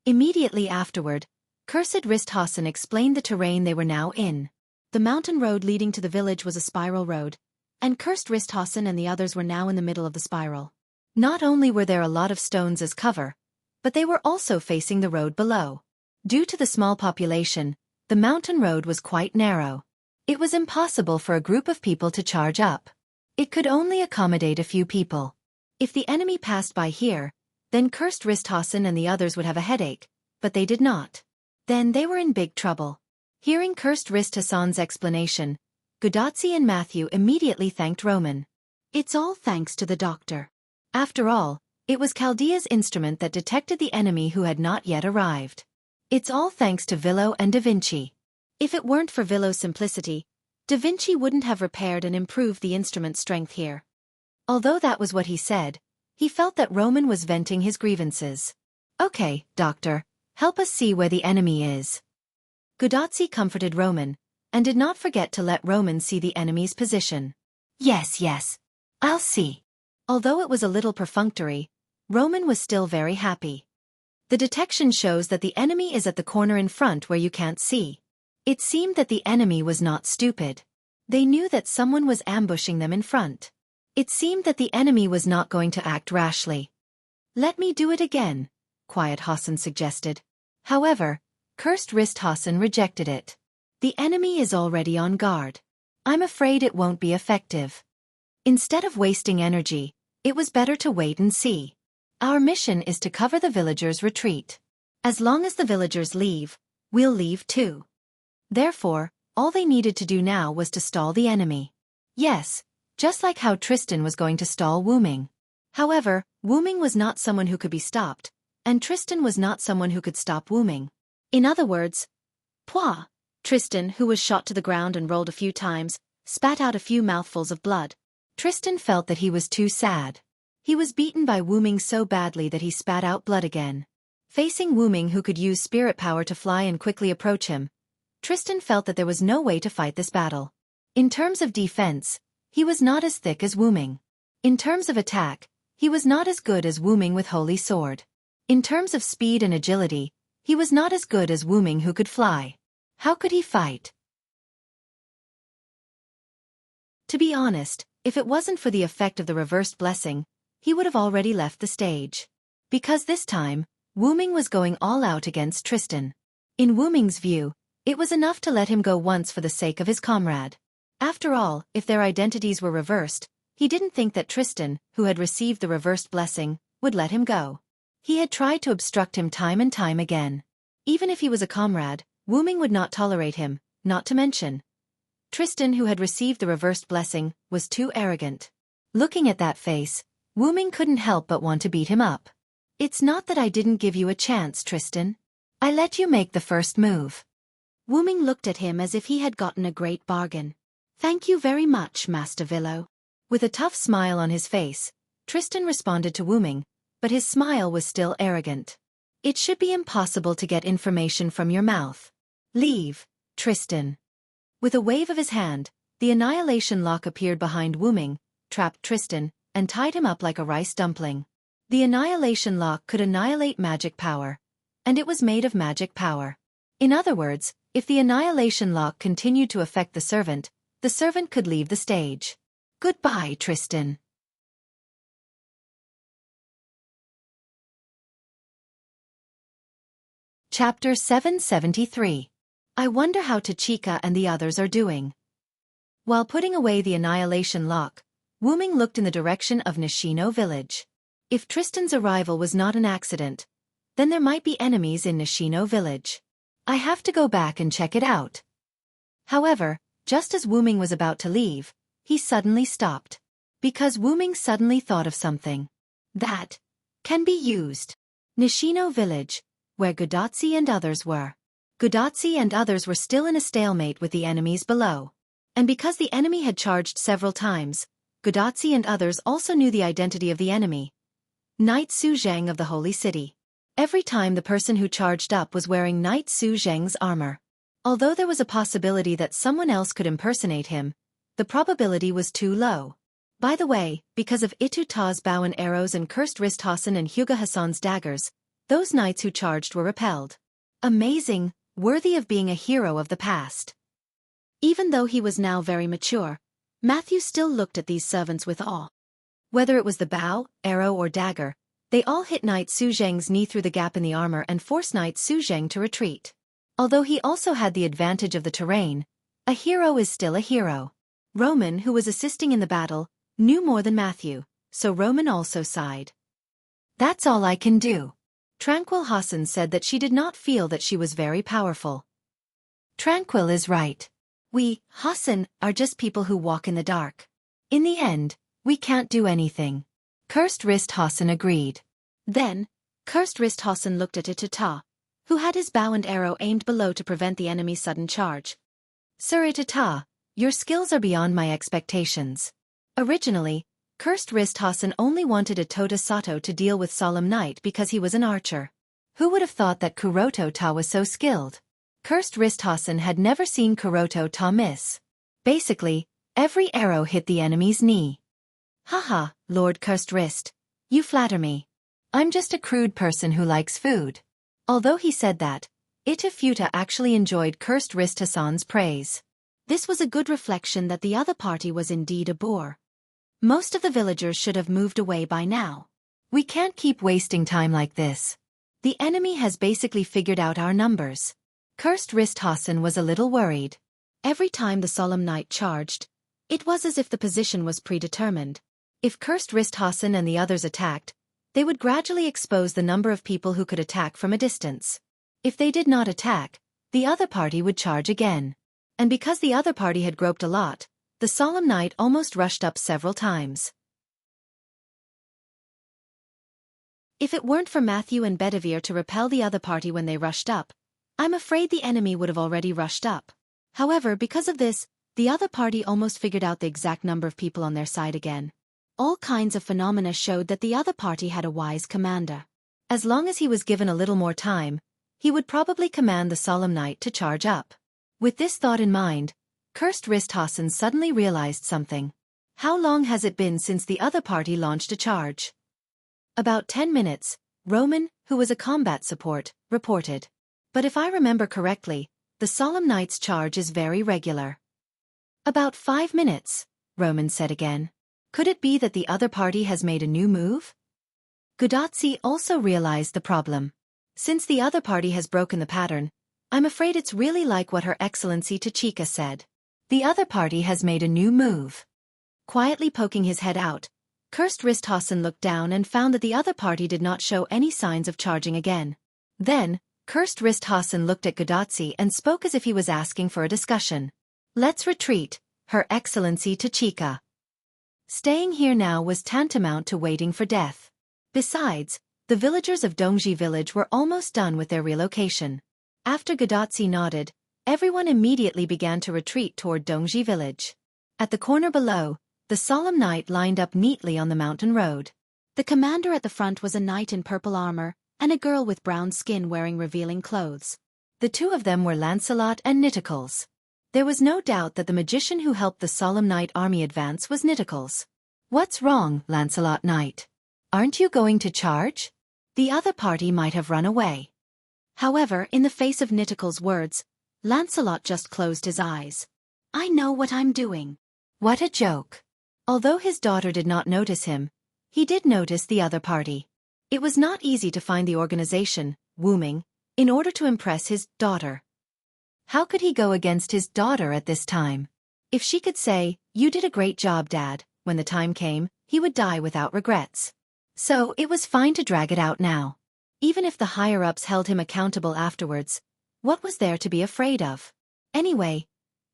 Immediately afterward, Cursed Wrist Hassan explained the terrain they were now in. The mountain road leading to the village was a spiral road, and Cursed Wrist Hassan and the others were now in the middle of the spiral. Not only were there a lot of stones as cover, but they were also facing the road below. Due to the small population, the mountain road was quite narrow. It was impossible for a group of people to charge up. It could only accommodate a few people. If the enemy passed by here, Then Cursed Wrist Hassan and the others would have a headache, but they did not. Then they were in big trouble. Hearing Cursed Wrist Hassan's explanation, Gudatsi and Matthew immediately thanked Roman. It's all thanks to the doctor. After all, it was Chaldea's instrument that detected the enemy who had not yet arrived. It's all thanks to Villo and Da Vinci. If it weren't for Villo's simplicity, Da Vinci wouldn't have repaired and improved the instrument's strength here. Although that was what he said, he felt that Roman was venting his grievances. Okay, doctor, help us see where the enemy is. Gudatsi comforted Roman, and did not forget to let Roman see the enemy's position. Yes, I'll see. Although it was a little perfunctory, Roman was still very happy. The detection shows that the enemy is at the corner in front where you can't see. It seemed that the enemy was not stupid. They knew that someone was ambushing them in front. It seemed that the enemy was not going to act rashly. Let me do it again, Quiet Hassan suggested. However, Cursed Wrist Hassan rejected it. The enemy is already on guard. I'm afraid it won't be effective. Instead of wasting energy, it was better to wait and see. Our mission is to cover the villagers' retreat. As long as the villagers leave, we'll leave too. Therefore, all they needed to do now was to stall the enemy. Yes, just like how Tristan was going to stall Wu Ming. However, Wu Ming was not someone who could be stopped, and Tristan was not someone who could stop Wu Ming. In other words, Pwah! Tristan, who was shot to the ground and rolled a few times, spat out a few mouthfuls of blood. Tristan felt that he was too sad. He was beaten by Wu Ming so badly that he spat out blood again. Facing Wu Ming, who could use spirit power to fly and quickly approach him, Tristan felt that there was no way to fight this battle. In terms of defense, he was not as thick as Wu Ming. In terms of attack, he was not as good as Wu Ming with Holy Sword. In terms of speed and agility, he was not as good as Wu Ming who could fly. How could he fight? To be honest, if it wasn't for the effect of the reversed blessing, he would have already left the stage. Because this time, Wu Ming was going all out against Tristan. In Wu Ming's view, it was enough to let him go once for the sake of his comrade. After all, if their identities were reversed, he didn't think that Tristan, who had received the reversed blessing, would let him go. He had tried to obstruct him time and time again. Even if he was a comrade, Wu Ming would not tolerate him, not to mention. Tristan, who had received the reversed blessing, was too arrogant. Looking at that face, Wu Ming couldn't help but want to beat him up. It's not that I didn't give you a chance, Tristan. I let you make the first move. Wu Ming looked at him as if he had gotten a great bargain. Thank you very much, Master Villo. With a tough smile on his face, Tristan responded to Wu Ming, but his smile was still arrogant. It should be impossible to get information from your mouth. Leave, Tristan. With a wave of his hand, the annihilation lock appeared behind Wu Ming, trapped Tristan, and tied him up like a rice dumpling. The annihilation lock could annihilate magic power, and it was made of magic power. In other words, if the annihilation lock continued to affect the servant could leave the stage. Goodbye, Tristan. Chapter 773. I wonder how Tachika and the others are doing. While putting away the annihilation lock, Wu Ming looked in the direction of Nishino village. If Tristan's arrival was not an accident, then there might be enemies in Nishino village. I have to go back and check it out. However, just as Wu Ming was about to leave, he suddenly stopped. Because Wu Ming suddenly thought of something that can be used. Nishino village, where Gudatsi and others were. Gudatsi and others were still in a stalemate with the enemies below. And because the enemy had charged several times, Gudatsi and others also knew the identity of the enemy. Knight Su Zhang of the Holy City. Every time the person who charged up was wearing Knight Su Zhang's armor. Although there was a possibility that someone else could impersonate him, the probability was too low. By the way, because of Itu Ta's bow and arrows and Cursed Wrist Hassan and Huga Hassan's daggers, those knights who charged were repelled. Amazing, worthy of being a hero of the past. Even though he was now very mature, Matthew still looked at these servants with awe. Whether it was the bow, arrow or dagger, they all hit Knight Su Zhang's knee through the gap in the armor and forced Knight Su Zhang to retreat. Although he also had the advantage of the terrain, a hero is still a hero. Roman, who was assisting in the battle, knew more than Matthew, so Roman also sighed. That's all I can do. Tranquil Hassan said that she did not feel that she was very powerful. Tranquil is right. We, Hassan, are just people who walk in the dark. In the end, we can't do anything. Cursed Wrist Hassan agreed. Then, Cursed Wrist Hassan looked at Itata, who had his bow and arrow aimed below to prevent the enemy's sudden charge. Sir Itata, your skills are beyond my expectations. Originally, Cursed Wrist Hassan only wanted Itota Sato to deal with Solemn Knight because he was an archer. Who would have thought that Kuroto Ta was so skilled? Cursed Wrist Hassan had never seen Kuroto Ta miss. Basically, every arrow hit the enemy's knee. Haha, Lord Cursed Wrist. You flatter me. I'm just a crude person who likes food. Although he said that, Itafuta actually enjoyed Cursed Wrist Hassan's praise. This was a good reflection that the other party was indeed a bore. Most of the villagers should have moved away by now. We can't keep wasting time like this. The enemy has basically figured out our numbers. Cursed Wrist Hassan was a little worried. Every time the Solemn Knight charged, it was as if the position was predetermined. If Cursed Wrist Hassan and the others attacked, they would gradually expose the number of people who could attack from a distance. If they did not attack, the other party would charge again. And because the other party had groped a lot, the Solemn Knight almost rushed up several times. If it weren't for Matthew and Bedivere to repel the other party when they rushed up, I'm afraid the enemy would have already rushed up. However, because of this, the other party almost figured out the exact number of people on their side again. All kinds of phenomena showed that the other party had a wise commander. As long as he was given a little more time, he would probably command the Solemn Knight to charge up. With this thought in mind, Cursed Wrist Hassan suddenly realized something. How long has it been since the other party launched a charge? About 10 minutes, Roman, who was a combat support, reported. But if I remember correctly, the Solemn Knight's charge is very regular. About 5 minutes, Roman said again. Could it be that the other party has made a new move? Gudotsi also realized the problem. Since the other party has broken the pattern, I'm afraid it's really like what Her Excellency Tachika said. The other party has made a new move. Quietly poking his head out, Cursed Wrist Hassan looked down and found that the other party did not show any signs of charging again. Then, Cursed Wrist Hassan looked at Gudotsi and spoke as if he was asking for a discussion. Let's retreat, Her Excellency Tachika. Staying here now was tantamount to waiting for death. Besides, the villagers of Dongji village were almost done with their relocation. After Gudotsi nodded, everyone immediately began to retreat toward Dongji village. At the corner below, the Solemn Knight lined up neatly on the mountain road. The commander at the front was a knight in purple armor, and a girl with brown skin wearing revealing clothes. The two of them were Lancelot and Nitocles. There was no doubt that the magician who helped the Solemn Knight army advance was Nitocles. What's wrong, Lancelot Knight? Aren't you going to charge? The other party might have run away. However, in the face of Nitocles' words, Lancelot just closed his eyes. I know what I'm doing. What a joke. Although his daughter did not notice him, he did notice the other party. It was not easy to find the organization, Wuming, in order to impress his daughter. How could he go against his daughter at this time? If she could say, "You did a great job, Dad," when the time came, he would die without regrets. So it was fine to drag it out now. Even if the higher-ups held him accountable afterwards, what was there to be afraid of? Anyway,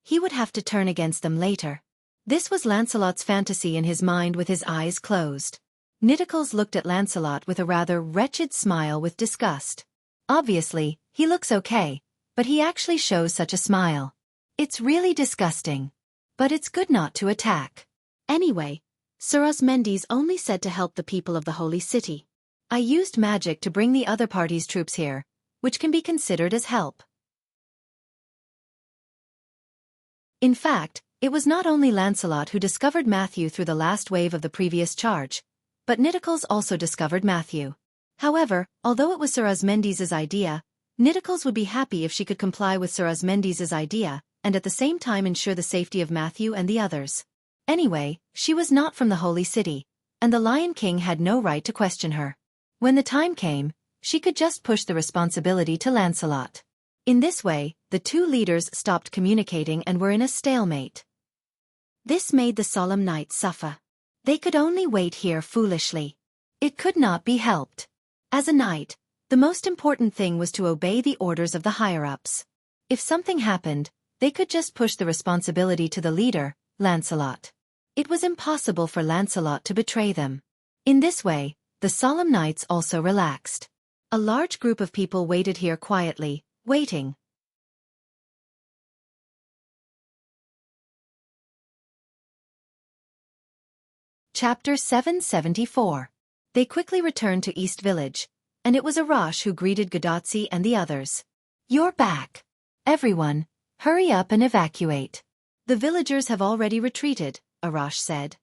he would have to turn against them later. This was Lancelot's fantasy in his mind with his eyes closed. Nitocles looked at Lancelot with a rather wretched smile with disgust. Obviously, he looks okay, but he actually shows such a smile. It's really disgusting. But it's good not to attack. Anyway, Sir Osmendes only said to help the people of the Holy City. I used magic to bring the other party's troops here, which can be considered as help. In fact, it was not only Lancelot who discovered Matthew through the last wave of the previous charge, but Nitocles also discovered Matthew. However, although it was Sir Osmendes's idea, Nitocles would be happy if she could comply with Sir Osmendes's idea, and at the same time ensure the safety of Matthew and the others. Anyway, she was not from the Holy City, and the Lion King had no right to question her. When the time came, she could just push the responsibility to Lancelot. In this way, the two leaders stopped communicating and were in a stalemate. This made the Solemn Knight suffer. They could only wait here foolishly. It could not be helped. As a knight, the most important thing was to obey the orders of the higher-ups. If something happened, they could just push the responsibility to the leader, Lancelot. It was impossible for Lancelot to betray them. In this way, the solemn knights also relaxed. A large group of people waited here quietly, waiting. Chapter 774. They quickly returned to East Village, and it was Arash who greeted Gadotsi and the others. "You're back. Everyone, hurry up and evacuate. The villagers have already retreated," Arash said.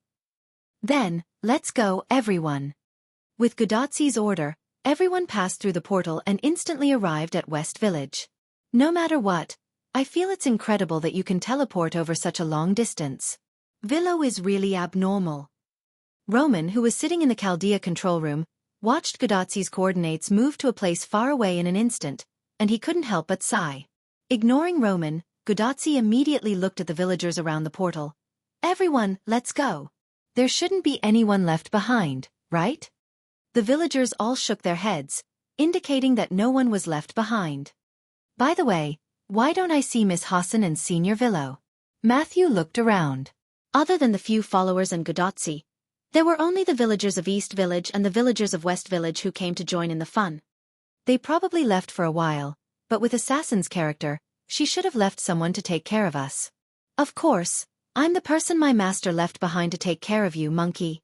"Then, let's go, everyone." With Gadotsi's order, everyone passed through the portal and instantly arrived at West Village. No matter what, I feel it's incredible that you can teleport over such a long distance. Villo is really abnormal. Roman, who was sitting in the Chaldea control room, watched Gadotsi's coordinates move to a place far away in an instant, and he couldn't help but sigh. Ignoring Roman, Gadotsi immediately looked at the villagers around the portal. "Everyone, let's go. There shouldn't be anyone left behind, right?" The villagers all shook their heads, indicating that no one was left behind. "By the way, why don't I see Miss Hassan and Senior Villo?" Matthew looked around. Other than the few followers and Gadotsi, there were only the villagers of East Village and the villagers of West Village who came to join in the fun. They probably left for a while, but with Assassin's character, she should have left someone to take care of us. "Of course, I'm the person my master left behind to take care of you, monkey.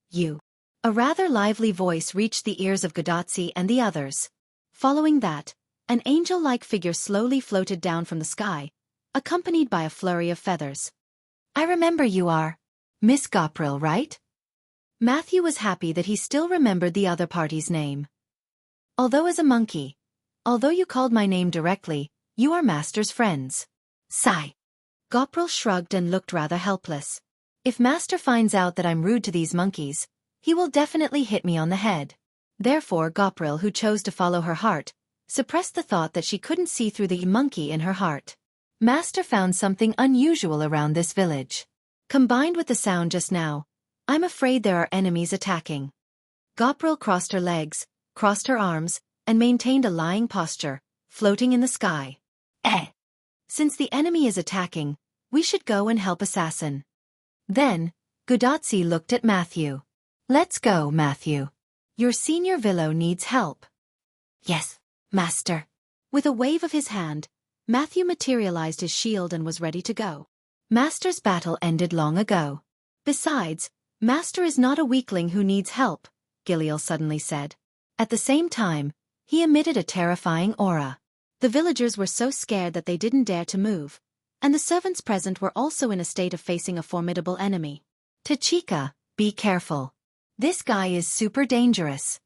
You." A rather lively voice reached the ears of Gadotsi and the others. Following that, an angel-like figure slowly floated down from the sky, accompanied by a flurry of feathers. "I remember you are Miss Gopril, right?" Matthew was happy that he still remembered the other party's name. "Although as a monkey, although you called my name directly, you are Master's friends." Sigh. Gopril shrugged and looked rather helpless. "If Master finds out that I'm rude to these monkeys, he will definitely hit me on the head." Therefore Gopril, who chose to follow her heart, suppressed the thought that she couldn't see through the monkey in her heart. Master found something unusual around this village. Combined with the sound just now, I'm afraid there are enemies attacking. Gopril crossed her legs, crossed her arms, and maintained a lying posture, floating in the sky. Since the enemy is attacking, we should go and help Assassin." Then, Gadotsi looked at Matthew. "Let's go, Matthew. Your Senior Villo needs help." "Yes, Master." With a wave of his hand, Matthew materialized his shield and was ready to go. Master's battle ended long ago. Besides, Master is not a weakling who needs help, Giliel suddenly said. At the same time, he emitted a terrifying aura. The villagers were so scared that they didn't dare to move, and the servants present were also in a state of facing a formidable enemy. "Tachika, be careful. This guy is super dangerous."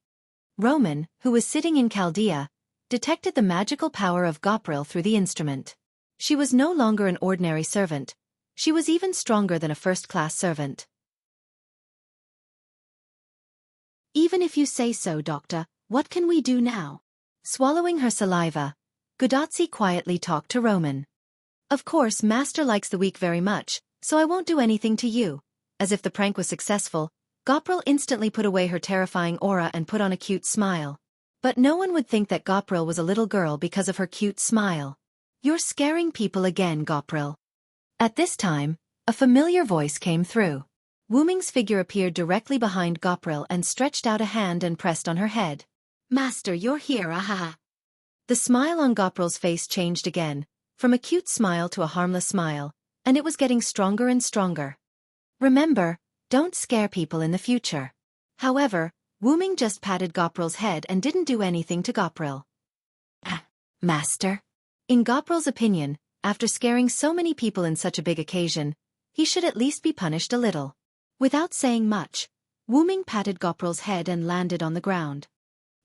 Roman, who was sitting in Chaldea, detected the magical power of Gopril through the instrument. She was no longer an ordinary servant. She was even stronger than a first-class servant. "Even if you say so, Doctor, what can we do now?" Swallowing her saliva, Gadotsi quietly talked to Roman. "Of course, Master likes the weak very much, so I won't do anything to you." As if the prank was successful, Gopril instantly put away her terrifying aura and put on a cute smile. But no one would think that Gopril was a little girl because of her cute smile. "You're scaring people again, Gopril." At this time, a familiar voice came through. Wu Ming's figure appeared directly behind Gopril and stretched out a hand and pressed on her head. "Master, you're here, aha!" The smile on Gopril's face changed again, from a cute smile to a harmless smile, and it was getting stronger and stronger. "Remember, don't scare people in the future." However, Wu Ming just patted Gopril's head and didn't do anything to Gopril. "Master?" In Gopril's opinion, after scaring so many people in such a big occasion, he should at least be punished a little. Without saying much, Wu Ming patted Gopril's head and landed on the ground.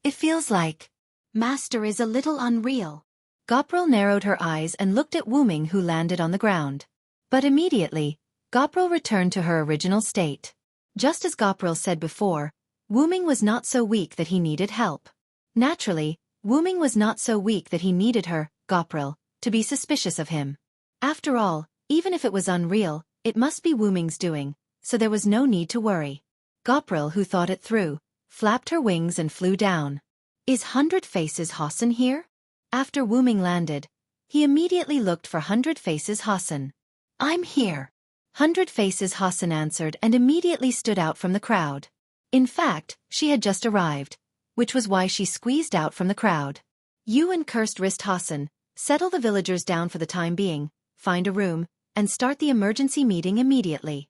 "It feels like Master is a little unreal." Gopril narrowed her eyes and looked at Wu Ming, who landed on the ground. But immediately, Gopril returned to her original state. Just as Gopril said before, Wu Ming was not so weak that he needed help. Naturally, Wu Ming was not so weak that he needed her, Gopril, to be suspicious of him. After all, even if it was unreal, it must be Wu Ming's doing, so there was no need to worry. Gopril, who thought it through, flapped her wings and flew down. Is 100 Faces Hassan here? After Wu Ming landed, he immediately looked for 100 Faces Hassan. I'm here. 100 Faces Hassan answered and immediately stood out from the crowd. In fact, she had just arrived, which was why she squeezed out from the crowd. You and Cursed Wrist Hassan, settle the villagers down for the time being, find a room, and start the emergency meeting immediately.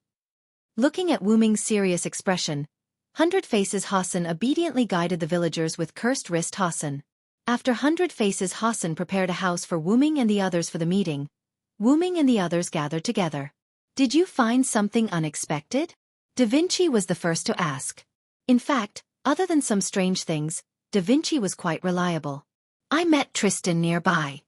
Looking at Wu Ming's serious expression, 100 Faces Hassan obediently guided the villagers with Cursed Wrist Hassan. After 100 Faces Hassan prepared a house for Wu Ming and the others for the meeting, Wu Ming and the others gathered together. Did you find something unexpected? Da Vinci was the first to ask. In fact, other than some strange things, Da Vinci was quite reliable. I met Tristan nearby.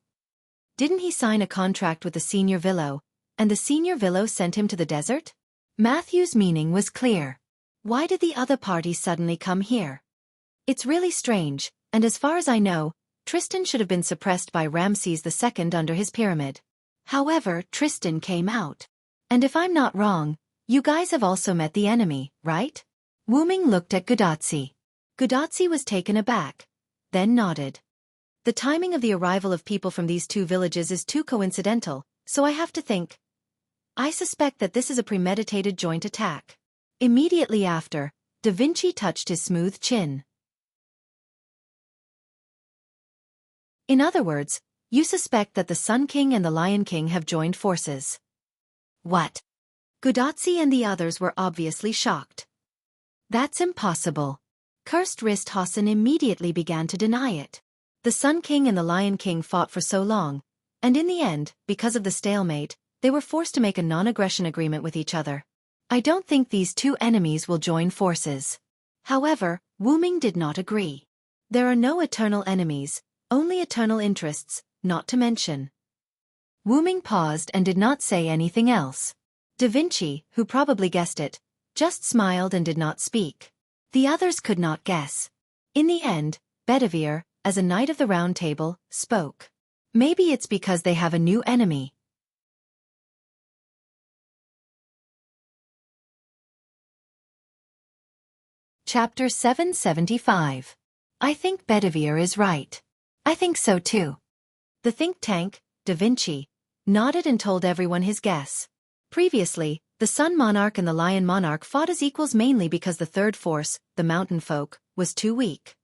Didn't he sign a contract with the senior Villo, and the senior Villo sent him to the desert? Matthew's meaning was clear. Why did the other party suddenly come here? It's really strange, and as far as I know, Tristan should have been suppressed by Ramses II under his pyramid. However, Tristan came out. And if I'm not wrong, you guys have also met the enemy, right? Wu Ming looked at Gudatzi. Gudatzi was taken aback, then nodded. The timing of the arrival of people from these two villages is too coincidental, so I have to think. I suspect that this is a premeditated joint attack. Immediately after, Da Vinci touched his smooth chin. In other words, you suspect that the Sun King and the Lion King have joined forces. What? Gudatzi and the others were obviously shocked. That's impossible. Cursed Wrist Hassan immediately began to deny it. The Sun King and the Lion King fought for so long, and in the end, because of the stalemate, they were forced to make a non-aggression agreement with each other. I don't think these two enemies will join forces. However, Wu Ming did not agree. There are no eternal enemies, only eternal interests, not to mention. Wu Ming paused and did not say anything else. Da Vinci, who probably guessed it, just smiled and did not speak. The others could not guess. In the end, Bedivere, as a knight of the Round Table, spoke. Maybe it's because they have a new enemy. Chapter 775. I think Bedivere is right. I think so too. The think tank, Da Vinci, nodded and told everyone his guess. Previously, the Sun Monarch and the Lion Monarch fought as equals mainly because the third force, the Mountain Folk, was too weak.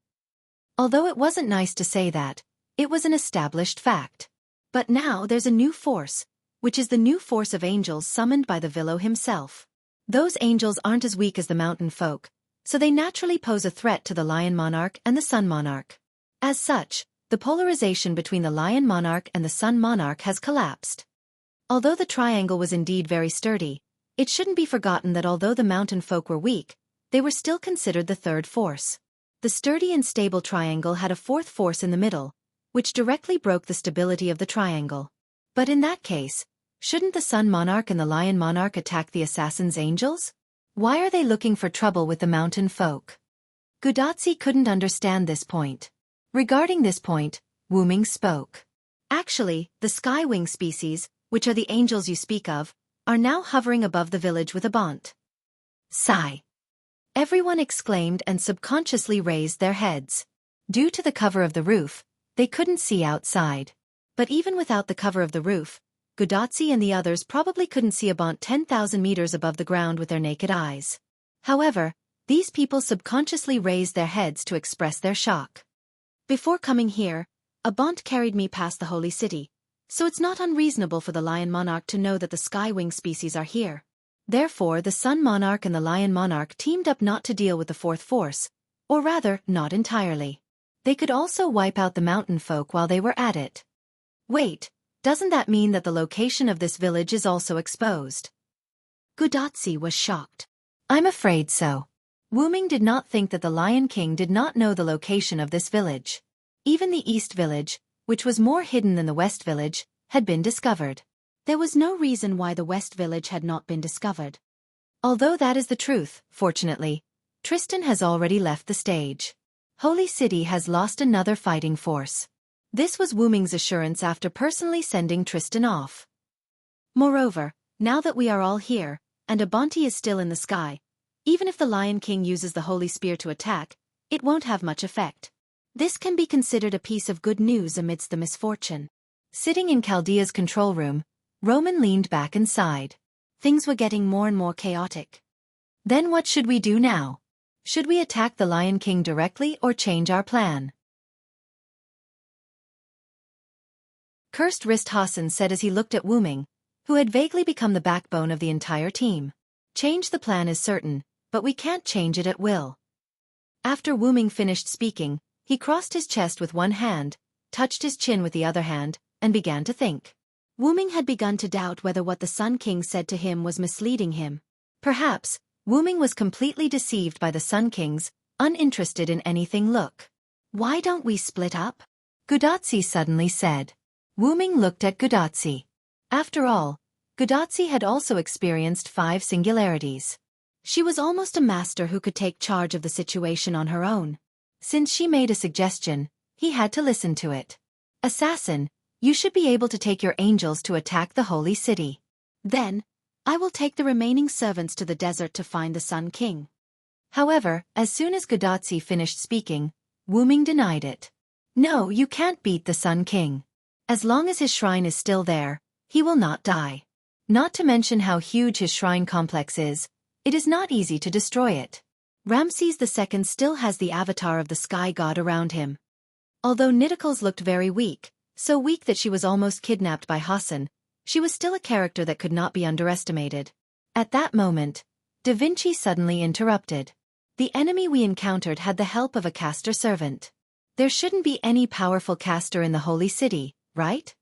Although it wasn't nice to say that, it was an established fact. But now there's a new force, which is the new force of angels summoned by the Villo himself. Those angels aren't as weak as the Mountain Folk, so they naturally pose a threat to the Lion Monarch and the Sun Monarch. As such, the polarization between the Lion Monarch and the Sun Monarch has collapsed. Although the triangle was indeed very sturdy, it shouldn't be forgotten that although the Mountain Folk were weak, they were still considered the third force. The sturdy and stable triangle had a fourth force in the middle, which directly broke the stability of the triangle. But in that case, shouldn't the Sun Monarch and the Lion Monarch attack the Assassin's Angels? Why are they looking for trouble with the Mountain Folk? Gudatzi couldn't understand this point. Regarding this point, Wu Ming spoke. Actually, the Skywing species, which are the angels you speak of, are now hovering above the village with a bont. Sigh. Everyone exclaimed and subconsciously raised their heads. Due to the cover of the roof, they couldn't see outside. But even without the cover of the roof, Gudatzi and the others probably couldn't see a bont 10,000 meters above the ground with their naked eyes. However, these people subconsciously raised their heads to express their shock. Before coming here, a bont carried me past the holy city, so it's not unreasonable for the Lion Monarch to know that the Skywing species are here. Therefore, the Sun Monarch and the Lion Monarch teamed up not to deal with the fourth force, or rather, not entirely. They could also wipe out the Mountain Folk while they were at it. Wait, doesn't that mean that the location of this village is also exposed? Gudatzi was shocked. I'm afraid so. Wu Ming did not think that the Lion King did not know the location of this village. Even the East Village, which was more hidden than the West Village, had been discovered. There was no reason why the West Village had not been discovered. Although that is the truth, fortunately, Tristan has already left the stage. Holy City has lost another fighting force. This was Wu Ming's assurance after personally sending Tristan off. Moreover, now that we are all here, and a bounty is still in the sky, even if the Lion King uses the Holy Spear to attack, it won't have much effect. This can be considered a piece of good news amidst the misfortune. Sitting in Chaldea's control room, Roman leaned back and sighed. Things were getting more and more chaotic. Then what should we do now? Should we attack the Lion King directly or change our plan? Cursed Wrist Hassan said as he looked at Wu Ming, who had vaguely become the backbone of the entire team. Change the plan is certain, but we can't change it at will. After Wu Ming finished speaking, he crossed his chest with one hand, touched his chin with the other hand, and began to think. Wu Ming had begun to doubt whether what the Sun King said to him was misleading him. Perhaps, Wu Ming was completely deceived by the Sun King's uninterested in anything look. Why don't we split up? Gudatzi suddenly said. Wu Ming looked at Gudatzi. After all, Gudatzi had also experienced 5 singularities. She was almost a master who could take charge of the situation on her own. Since she made a suggestion, he had to listen to it. Assassin, you should be able to take your angels to attack the holy city. Then, I will take the remaining servants to the desert to find the Sun King. However, as soon as Gudatzi finished speaking, Wu Ming denied it. No, you can't beat the Sun King. As long as his shrine is still there, he will not die. Not to mention how huge his shrine complex is, it is not easy to destroy it. Ramses II still has the avatar of the sky god around him. Although Nidicles looked very weak, so weak that she was almost kidnapped by Hassan, she was still a character that could not be underestimated. At that moment, Da Vinci suddenly interrupted. The enemy we encountered had the help of a caster servant. There shouldn't be any powerful caster in the holy city, right?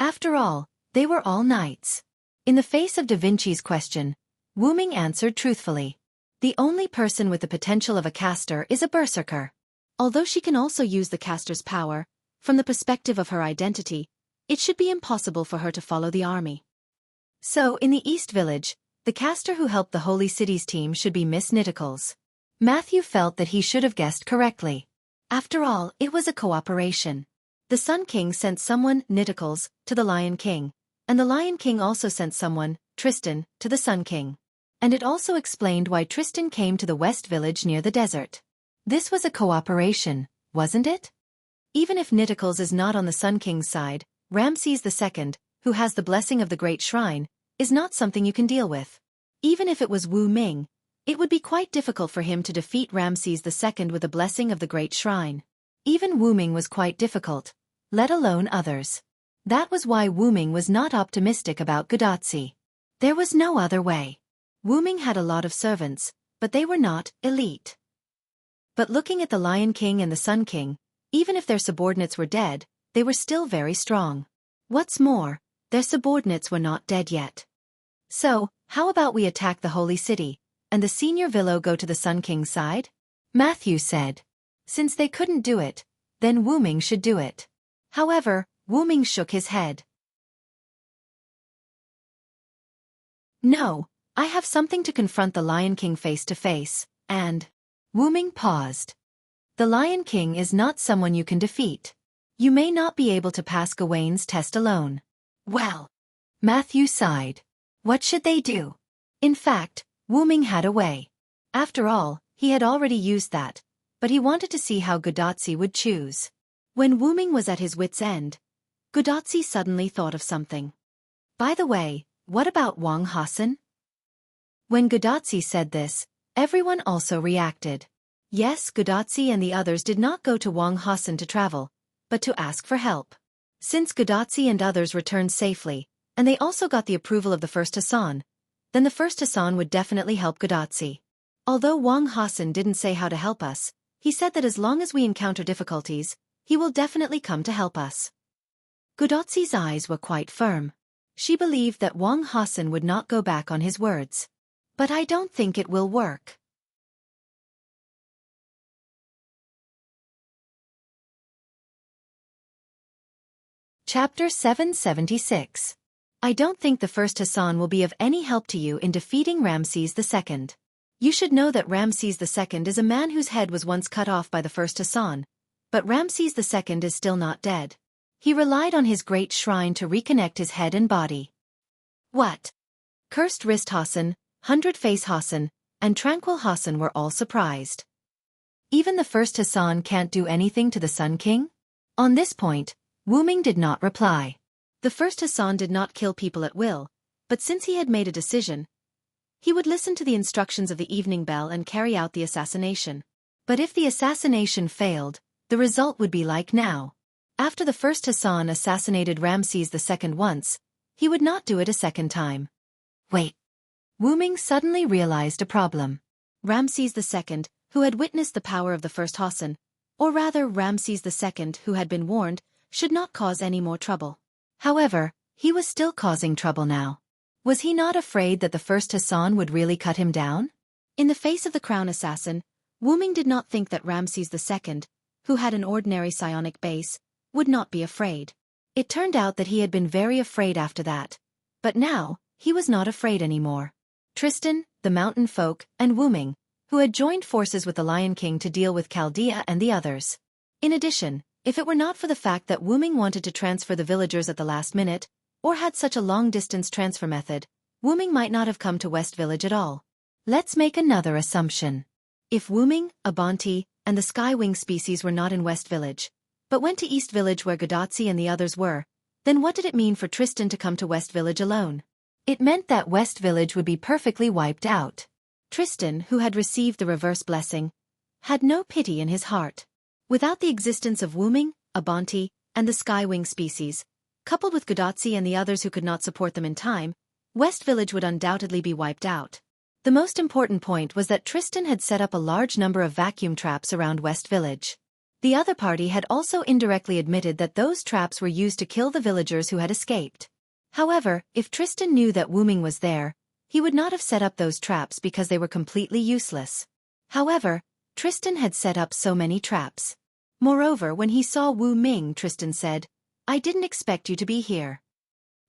After all, they were all knights. In the face of Da Vinci's question, Wu Ming answered truthfully. The only person with the potential of a caster is a berserker. Although she can also use the caster's power, from the perspective of her identity, it should be impossible for her to follow the army. So, in the East Village, the caster who helped the Holy City's team should be Miss Nidicles. Matthew felt that he should have guessed correctly. After all, it was a cooperation. The Sun King sent someone, Nidicles, to the Lion King, and the Lion King also sent someone, Tristan, to the Sun King. And it also explained why Tristan came to the West Village near the desert. This was a cooperation, wasn't it? Even if Nidicles is not on the Sun King's side, Ramses II, who has the blessing of the Great Shrine, is not something you can deal with. Even if it was Wu Ming, it would be quite difficult for him to defeat Ramses II with the blessing of the Great Shrine. Even Wu Ming was quite difficult, let alone others. That was why Wu Ming was not optimistic about Gudatzi. There was no other way. Wu Ming had a lot of servants, but they were not elite. But looking at the Lion King and the Sun King, even if their subordinates were dead, they were still very strong. What's more, their subordinates were not dead yet. So, how about we attack the holy city, and the senior Villo go to the Sun King's side? Matthew said. Since they couldn't do it, then Wu Ming should do it. However, Wu Ming shook his head. No, I have something to confront the Lion King face to face, and... Wu Ming paused. The Lion King is not someone you can defeat. You may not be able to pass Gawain's test alone. Well, Matthew sighed. What should they do? In fact, Wu Ming had a way. After all, he had already used that, but he wanted to see how Gudatzi would choose. When Wu Ming was at his wit's end, Gudatzi suddenly thought of something. By the way, what about Wang Hassan? When Gudatzi said this, everyone also reacted. Yes, Gudatzi and the others did not go to Wang Hassan to travel, but to ask for help. Since Gudatzi and others returned safely, and they also got the approval of the first Hassan, then the first Hassan would definitely help Gudatzi. Although Wang Hassan didn't say how to help us, he said that as long as we encounter difficulties, he will definitely come to help us. Gudatzi's eyes were quite firm. She believed that Wang Hassan would not go back on his words. But I don't think it will work. Chapter 776. I don't think the first Hassan will be of any help to you in defeating Ramses II. You should know that Ramses II is a man whose head was once cut off by the first Hassan, but Ramses II is still not dead. He relied on his great shrine to reconnect his head and body. What? Cursed Wrist Hassan, 100 Face Hassan, and Tranquil Hassan were all surprised. Even the first Hassan can't do anything to the Sun King? On this point, Wu Ming did not reply. The first Hassan did not kill people at will, but since he had made a decision, he would listen to the instructions of the evening bell and carry out the assassination. But if the assassination failed, the result would be like now. After the first Hassan assassinated Ramses II once, he would not do it a second time. Wait. Wu Ming suddenly realized a problem. Ramses II, who had witnessed the power of the first Hassan, or rather Ramses II who had been warned, should not cause any more trouble. However, he was still causing trouble now. Was he not afraid that the first Hassan would really cut him down? In the face of the crown assassin, Wu Ming did not think that Ramses II, who had an ordinary psionic base, would not be afraid. It turned out that he had been very afraid after that. But now, he was not afraid anymore. Tristan, the mountain folk, and Wu Ming, who had joined forces with the Lion King to deal with Chaldea and the others. In addition, if it were not for the fact that Wu Ming wanted to transfer the villagers at the last minute, or had such a long-distance transfer method, Wu Ming might not have come to West Village at all. Let's make another assumption. If Wu Ming, Abanti, and the Skywing species were not in West Village, but went to East Village where Gadotsi and the others were, then what did it mean for Tristan to come to West Village alone? It meant that West Village would be perfectly wiped out. Tristan, who had received the reverse blessing, had no pity in his heart. Without the existence of Wu Ming, Abanti, and the Skywing species, coupled with Gadotsi and the others who could not support them in time, West Village would undoubtedly be wiped out. The most important point was that Tristan had set up a large number of vacuum traps around West Village. The other party had also indirectly admitted that those traps were used to kill the villagers who had escaped. However, if Tristan knew that Wu Ming was there, he would not have set up those traps because they were completely useless. However, Tristan had set up so many traps. Moreover, when he saw Wu Ming, Tristan said, "I didn't expect you to be here."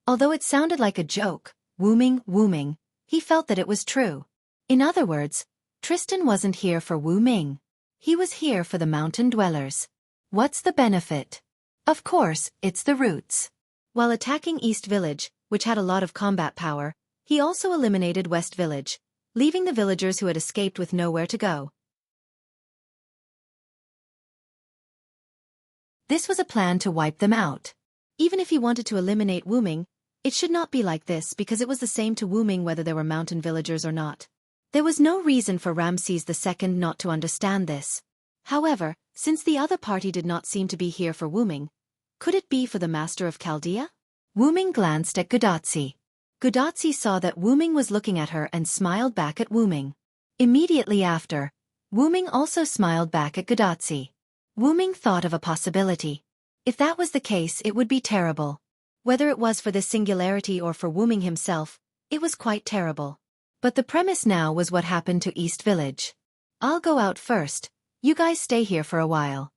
Although it sounded like a joke, Wu Ming, he felt that it was true. In other words, Tristan wasn't here for Wu Ming. He was here for the mountain dwellers. What's the benefit? Of course, it's the roots. While attacking East Village, which had a lot of combat power, he also eliminated West Village, leaving the villagers who had escaped with nowhere to go. This was a plan to wipe them out. Even if he wanted to eliminate Wu Ming, it should not be like this because it was the same to Wu Ming whether there were mountain villagers or not. There was no reason for Ramses II not to understand this. However, since the other party did not seem to be here for Wu Ming, could it be for the master of Chaldea? Wu Ming glanced at Gadotsi. Gadotsi saw that Wu Ming was looking at her and smiled back at Wu Ming. Immediately after, Wu Ming also smiled back at Gadotsi. Wu Ming thought of a possibility. If that was the case, it would be terrible. Whether it was for this singularity or for Wu Ming himself, it was quite terrible. But the premise now was what happened to East Village. "I'll go out first, you guys stay here for a while."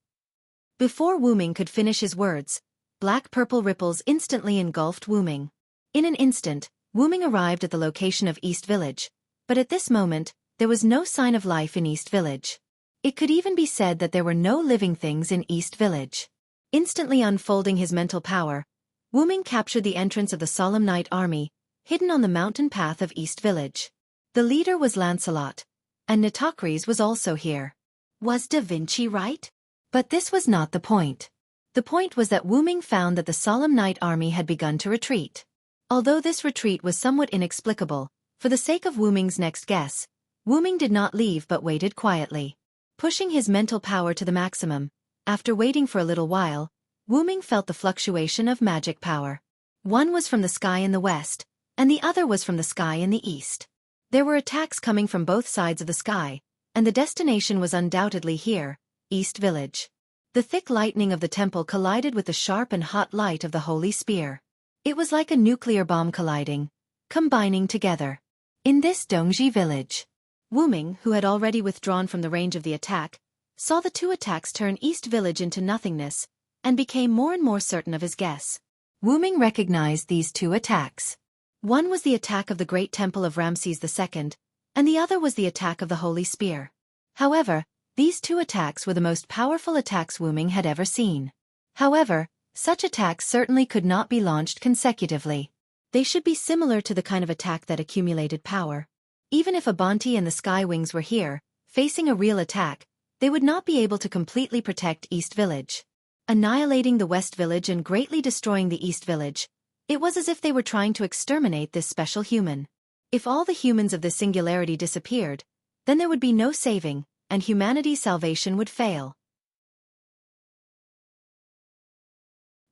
Before Wu Ming could finish his words, black-purple ripples instantly engulfed Wu Ming. In an instant, Wu Ming arrived at the location of East Village, but at this moment, there was no sign of life in East Village. It could even be said that there were no living things in East Village. Instantly unfolding his mental power, Wu Ming captured the entrance of the Solemn Night Army, hidden on the mountain path of East Village. The leader was Lancelot, and Nitocris was also here. Was Da Vinci right? But this was not the point. The point was that Wu Ming found that the Solemn Night Army had begun to retreat. Although this retreat was somewhat inexplicable, for the sake of Wu Ming's next guess, Wu Ming did not leave but waited quietly. Pushing his mental power to the maximum, after waiting for a little while, Wu Ming felt the fluctuation of magic power. One was from the sky in the west, and the other was from the sky in the east. There were attacks coming from both sides of the sky, and the destination was undoubtedly here, East Village. The thick lightning of the temple collided with the sharp and hot light of the holy spear. It was like a nuclear bomb colliding, combining together. In this Dongji village, Wu Ming, who had already withdrawn from the range of the attack, saw the two attacks turn East Village into nothingness, and became more and more certain of his guess. Wu Ming recognized these two attacks. One was the attack of the Great Temple of Ramses II, and the other was the attack of the Holy Spear. However, these two attacks were the most powerful attacks Wu Ming had ever seen. However, such attacks certainly could not be launched consecutively. They should be similar to the kind of attack that accumulated power. Even if Abanti and the Sky Wings were here, facing a real attack, they would not be able to completely protect East Village. Annihilating the West Village and greatly destroying the East Village, it was as if they were trying to exterminate this special human. If all the humans of this singularity disappeared, then there would be no saving, and humanity's salvation would fail.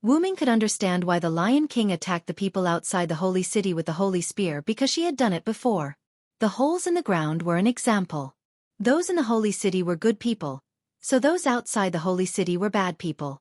Wu Ming could understand why the Lion King attacked the people outside the holy city with the holy spear because she had done it before. The holes in the ground were an example. Those in the holy city were good people, so those outside the holy city were bad people.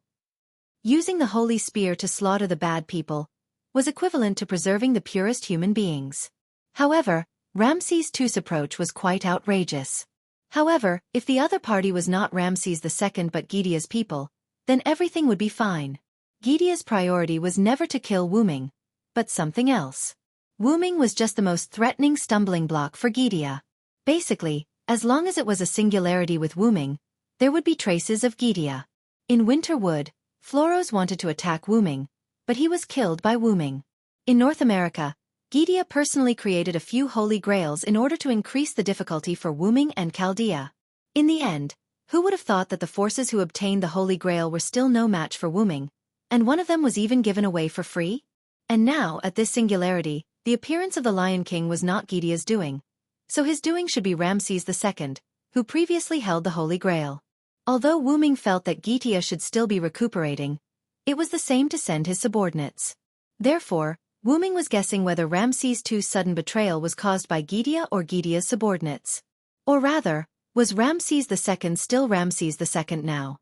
Using the holy spear to slaughter the bad people was equivalent to preserving the purest human beings. However, Ramses II's approach was quite outrageous. However, if the other party was not Ramses II but Gidea's people, then everything would be fine. Gidea's priority was never to kill Wu Ming, but something else. Wu Ming was just the most threatening stumbling block for Gidea. Basically, as long as it was a singularity with Wu Ming, there would be traces of Gidea. In Winter Wood, Floros wanted to attack Wu Ming, but he was killed by Wu Ming. In North America, Gidea personally created a few holy grails in order to increase the difficulty for Wu Ming and Chaldea. In the end, who would have thought that the forces who obtained the holy grail were still no match for Wu Ming, and one of them was even given away for free? And now, at this singularity, the appearance of the Lion King was not Gidea's doing, so his doing should be Ramses II, who previously held the holy grail. Although Wu Ming felt that Gidea should still be recuperating, it was the same to send his subordinates. Therefore, Wu Ming was guessing whether Ramses II's sudden betrayal was caused by Gidea or Gidea's subordinates. Or rather, was Ramses II still Ramses II now?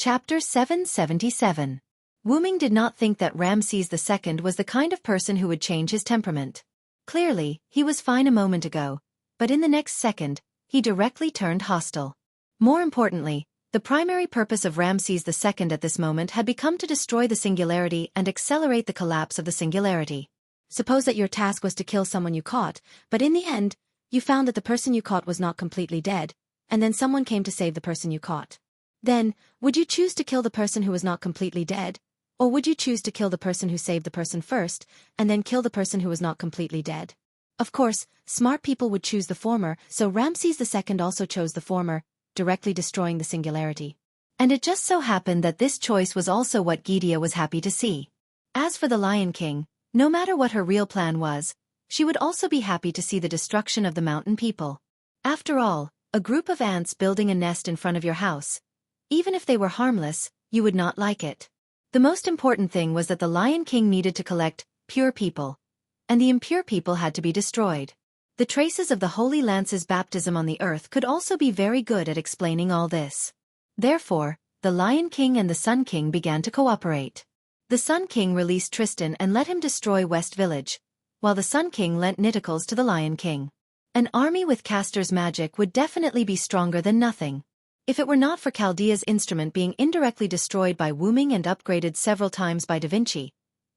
Chapter 777. Wu Ming did not think that Ramses II was the kind of person who would change his temperament. Clearly, he was fine a moment ago, but in the next second, he directly turned hostile. More importantly, the primary purpose of Ramses II at this moment had become to destroy the singularity and accelerate the collapse of the singularity. Suppose that your task was to kill someone you caught, but in the end, you found that the person you caught was not completely dead, and then someone came to save the person you caught. Then, would you choose to kill the person who was not completely dead? Or would you choose to kill the person who saved the person first, and then kill the person who was not completely dead? Of course, smart people would choose the former, so Ramses II also chose the former, directly destroying the singularity. And it just so happened that this choice was also what Gidea was happy to see. As for the Lion King, no matter what her real plan was, she would also be happy to see the destruction of the mountain people. After all, a group of ants building a nest in front of your house, even if they were harmless, you would not like it. The most important thing was that the Lion King needed to collect pure people, and the impure people had to be destroyed. The traces of the Holy Lance's baptism on the earth could also be very good at explaining all this. Therefore, the Lion King and the Sun King began to cooperate. The Sun King released Tristan and let him destroy West Village, while the Sun King lent Niticles to the Lion King. An army with Castor's magic would definitely be stronger than nothing. If it were not for Chaldea's instrument being indirectly destroyed by Wu Ming and upgraded several times by Da Vinci,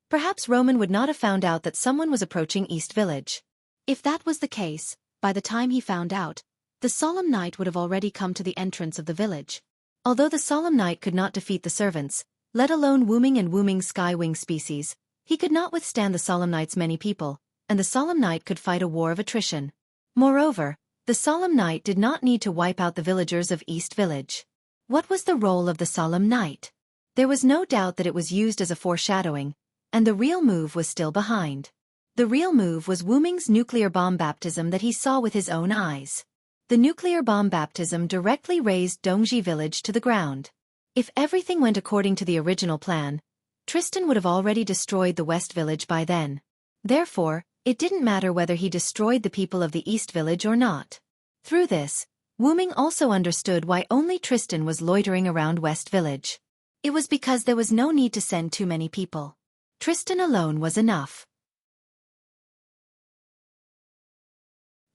perhaps Roman would not have found out that someone was approaching East Village. If that was the case, by the time he found out, the Solemn Knight would have already come to the entrance of the village. Although the Solemn Knight could not defeat the servants, let alone Wu Ming and Wu Ming's Skywing species, he could not withstand the Solemn Knight's many people, and the Solemn Knight could fight a war of attrition. Moreover, the Solemn Knight did not need to wipe out the villagers of East Village. What was the role of the Solemn Knight? There was no doubt that it was used as a foreshadowing, and the real move was still behind. The real move was Wu Ming's nuclear bomb baptism that he saw with his own eyes. The nuclear bomb baptism directly razed Dongji village to the ground. If everything went according to the original plan, Tristan would have already destroyed the West Village by then. Therefore, it didn't matter whether he destroyed the people of the East Village or not. Through this, Wu Ming also understood why only Tristan was loitering around West Village. It was because there was no need to send too many people. Tristan alone was enough.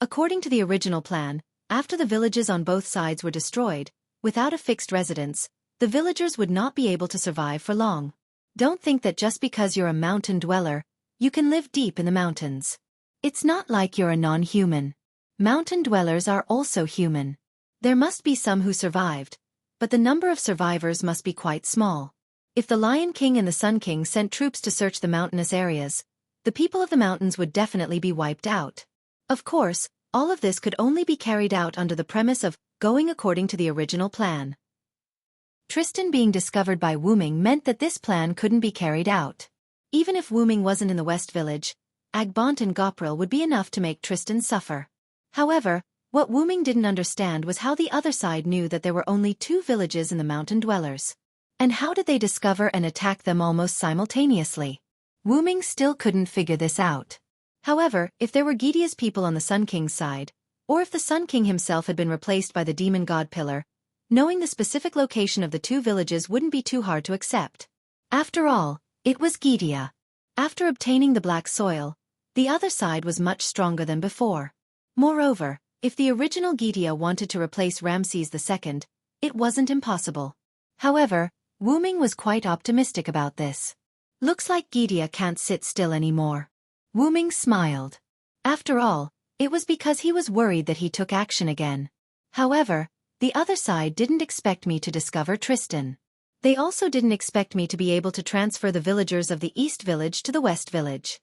According to the original plan, after the villages on both sides were destroyed, without a fixed residence, the villagers would not be able to survive for long. Don't think that just because you're a mountain dweller, you can live deep in the mountains. It's not like you're a non-human. Mountain dwellers are also human. There must be some who survived, but the number of survivors must be quite small. If the Lion King and the Sun King sent troops to search the mountainous areas, the people of the mountains would definitely be wiped out. Of course, all of this could only be carried out under the premise of going according to the original plan. Tristan being discovered by Wuming meant that this plan couldn't be carried out. Even if Wuming wasn't in the West Village, Agbont and Gopril would be enough to make Tristan suffer. However, what Wuming didn't understand was how the other side knew that there were only 2 villages in the mountain dwellers. And how did they discover and attack them almost simultaneously? Wuming still couldn't figure this out. However, if there were Gidea's people on the Sun King's side, or if the Sun King himself had been replaced by the demon god Pillar, knowing the specific location of the 2 villages wouldn't be too hard to accept. After all, it was Gidea. After obtaining the black soil, the other side was much stronger than before. Moreover, if the original Gidea wanted to replace Ramses II, it wasn't impossible. However, Wuming was quite optimistic about this. Looks like Gidea can't sit still anymore. Wuming smiled. After all, it was because he was worried that he took action again. However, the other side didn't expect me to discover Tristan. They also didn't expect me to be able to transfer the villagers of the East Village to the West Village.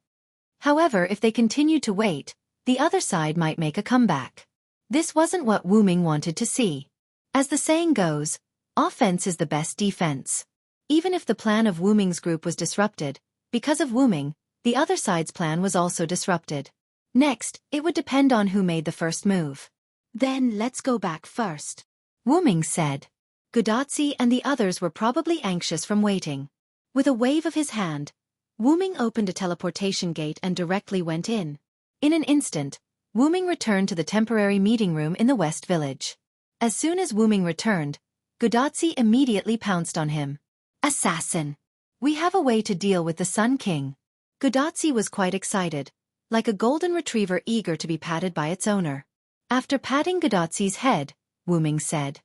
However, if they continued to wait, the other side might make a comeback. This wasn't what Wuming wanted to see. As the saying goes, offense is the best defense. Even if the plan of Wuming's group was disrupted, because of Wuming, the other side's plan was also disrupted. Next, it would depend on who made the first move. Then let's go back first, Wuming said. Gudatsi and the others were probably anxious from waiting. With a wave of his hand, Wuming opened a teleportation gate and directly went in. In an instant, Wuming returned to the temporary meeting room in the West Village. As soon as Wuming returned, Gudatsi immediately pounced on him. Assassin! We have a way to deal with the Sun King. Gudatsi was quite excited, like a golden retriever eager to be patted by its owner. After patting Gudatsi's head, Wuming said,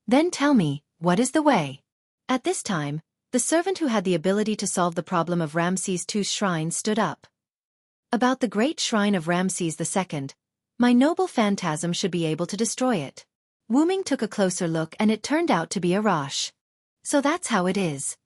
"Then tell me, what is the way?" At this time, the servant who had the ability to solve the problem of Ramses II's shrine stood up. About the great shrine of Ramses II, my noble phantasm should be able to destroy it. Wuming took a closer look and it turned out to be a Rosh. So that's how it is.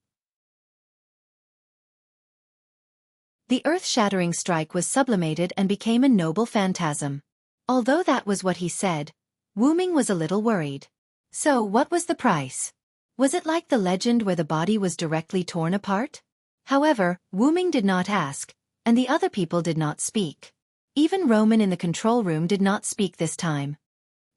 The earth-shattering strike was sublimated and became a noble phantasm. Although that was what he said, Wuming was a little worried. So what was the price? Was it like the legend where the body was directly torn apart? However, Wuming did not ask, and the other people did not speak. Even Roman in the control room did not speak this time.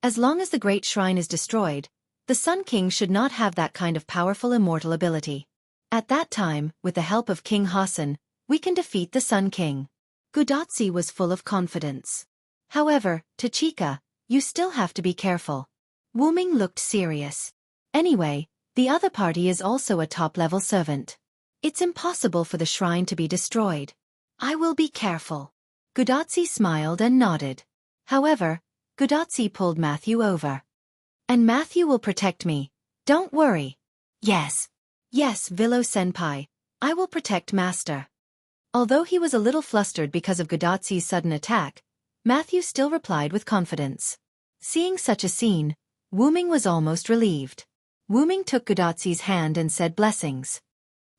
As long as the great shrine is destroyed, the Sun King should not have that kind of powerful immortal ability. At that time, with the help of King Hassan, we can defeat the Sun King. Gudatsi was full of confidence. However, Tachika, you still have to be careful. Wuming looked serious. Anyway, the other party is also a top-level servant. It's impossible for the shrine to be destroyed. I will be careful. Gudatsi smiled and nodded. However, Gudatsi pulled Matthew over. And Matthew will protect me. Don't worry. Yes. Yes, Vilo-senpai. I will protect Master. Although he was a little flustered because of Gudatsi's sudden attack, Matthew still replied with confidence. Seeing such a scene, Wuming was almost relieved. Wuming took Gudatsi's hand and said blessings.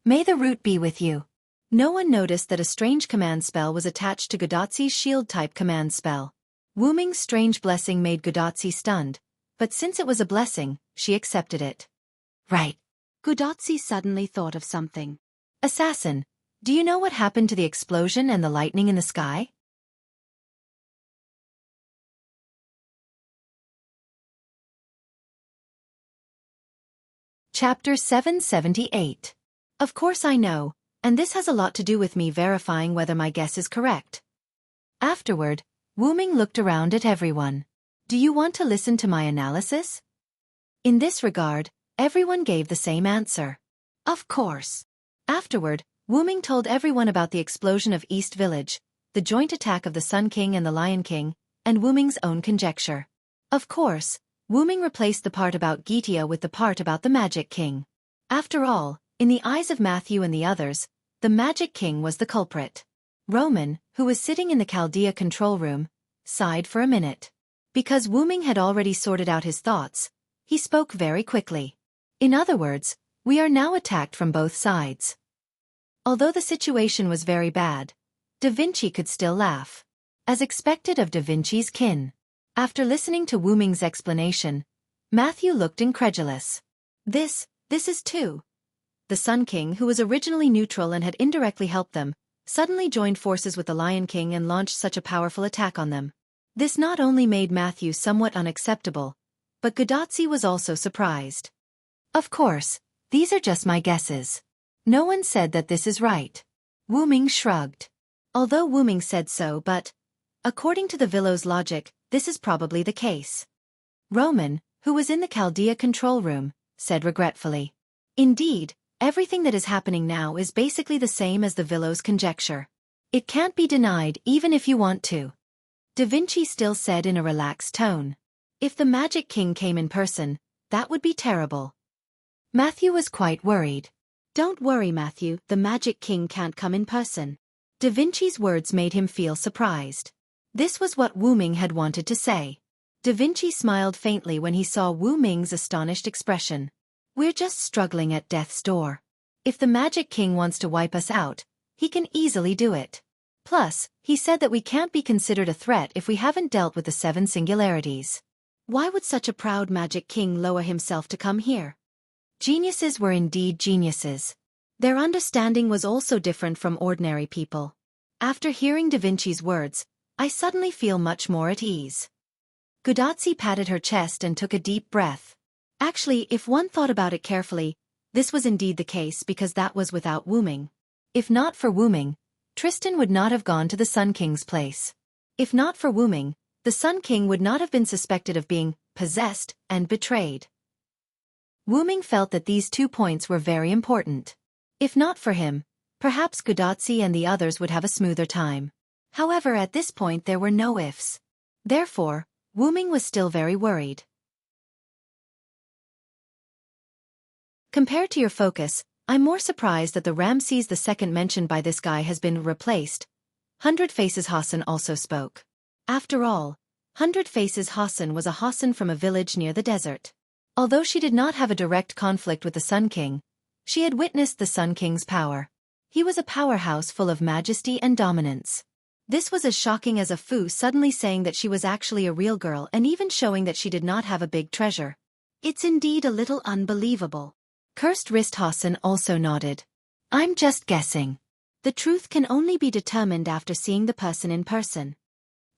May the root be with you. No one noticed that a strange command spell was attached to Gudatsi's shield-type command spell. Wuming's strange blessing made Gudatsi stunned, but since it was a blessing, she accepted it. Right. Gudatsi suddenly thought of something. Assassin, do you know what happened to the explosion and the lightning in the sky? Chapter 778. Of course I know, and this has a lot to do with me verifying whether my guess is correct. Afterward, Wuming looked around at everyone. Do you want to listen to my analysis? In this regard, everyone gave the same answer. Of course. Afterward, Wuming told everyone about the explosion of East Village, the joint attack of the Sun King and the Lion King, and Wuming's own conjecture. Of course, Wuming replaced the part about Gidea with the part about the Magic King. After all, in the eyes of Matthew and the others, the Magic King was the culprit. Roman, who was sitting in the Chaldea control room, sighed for a minute. Because Wuming had already sorted out his thoughts, he spoke very quickly. In other words, we are now attacked from both sides. Although the situation was very bad, Da Vinci could still laugh. As expected of Da Vinci's kin. After listening to Wu Ming's explanation, Matthew looked incredulous. This is too. The Sun King, who was originally neutral and had indirectly helped them, suddenly joined forces with the Lion King and launched such a powerful attack on them. This not only made Matthew somewhat unacceptable, but Gudatzi was also surprised. Of course, these are just my guesses. No one said that this is right. Wu Ming shrugged. Although Wu Ming said so, but, according to the Villo's logic, this is probably the case. Roman, who was in the Chaldea control room, said regretfully. Indeed, everything that is happening now is basically the same as the Villo's conjecture. It can't be denied even if you want to. Da Vinci still said in a relaxed tone. If the Magic King came in person, that would be terrible. Matthew was quite worried. Don't worry, Matthew, the Magic King can't come in person. Da Vinci's words made him feel surprised. This was what Wu Ming had wanted to say. Da Vinci smiled faintly when he saw Wu Ming's astonished expression. We're just struggling at death's door. If the Magic King wants to wipe us out, he can easily do it. Plus, he said that we can't be considered a threat if we haven't dealt with the 7 singularities. Why would such a proud Magic King lower himself to come here? Geniuses were indeed geniuses. Their understanding was also different from ordinary people. After hearing Da Vinci's words, I suddenly feel much more at ease. Gudatzi patted her chest and took a deep breath. Actually, if one thought about it carefully, this was indeed the case because that was without Wu Ming. If not for Wu Ming, Tristan would not have gone to the Sun King's place. If not for Wu Ming, the Sun King would not have been suspected of being possessed and betrayed. Wu Ming felt that these 2 points were very important. If not for him, perhaps Gudatzi and the others would have a smoother time. However, at this point there were no ifs. Therefore, Wu Ming was still very worried. Compared to your focus, I'm more surprised that the Ramses II mentioned by this guy has been replaced. 100 Faces Hassan also spoke. After all, 100 Faces Hassan was a Hassan from a village near the desert. Although she did not have a direct conflict with the Sun King, she had witnessed the Sun King's power. He was a powerhouse full of majesty and dominance. This was as shocking as a Fu suddenly saying that she was actually a real girl and even showing that she did not have a big treasure. It's indeed a little unbelievable. Cursed Wrist Hassan also nodded. I'm just guessing. The truth can only be determined after seeing the person in person.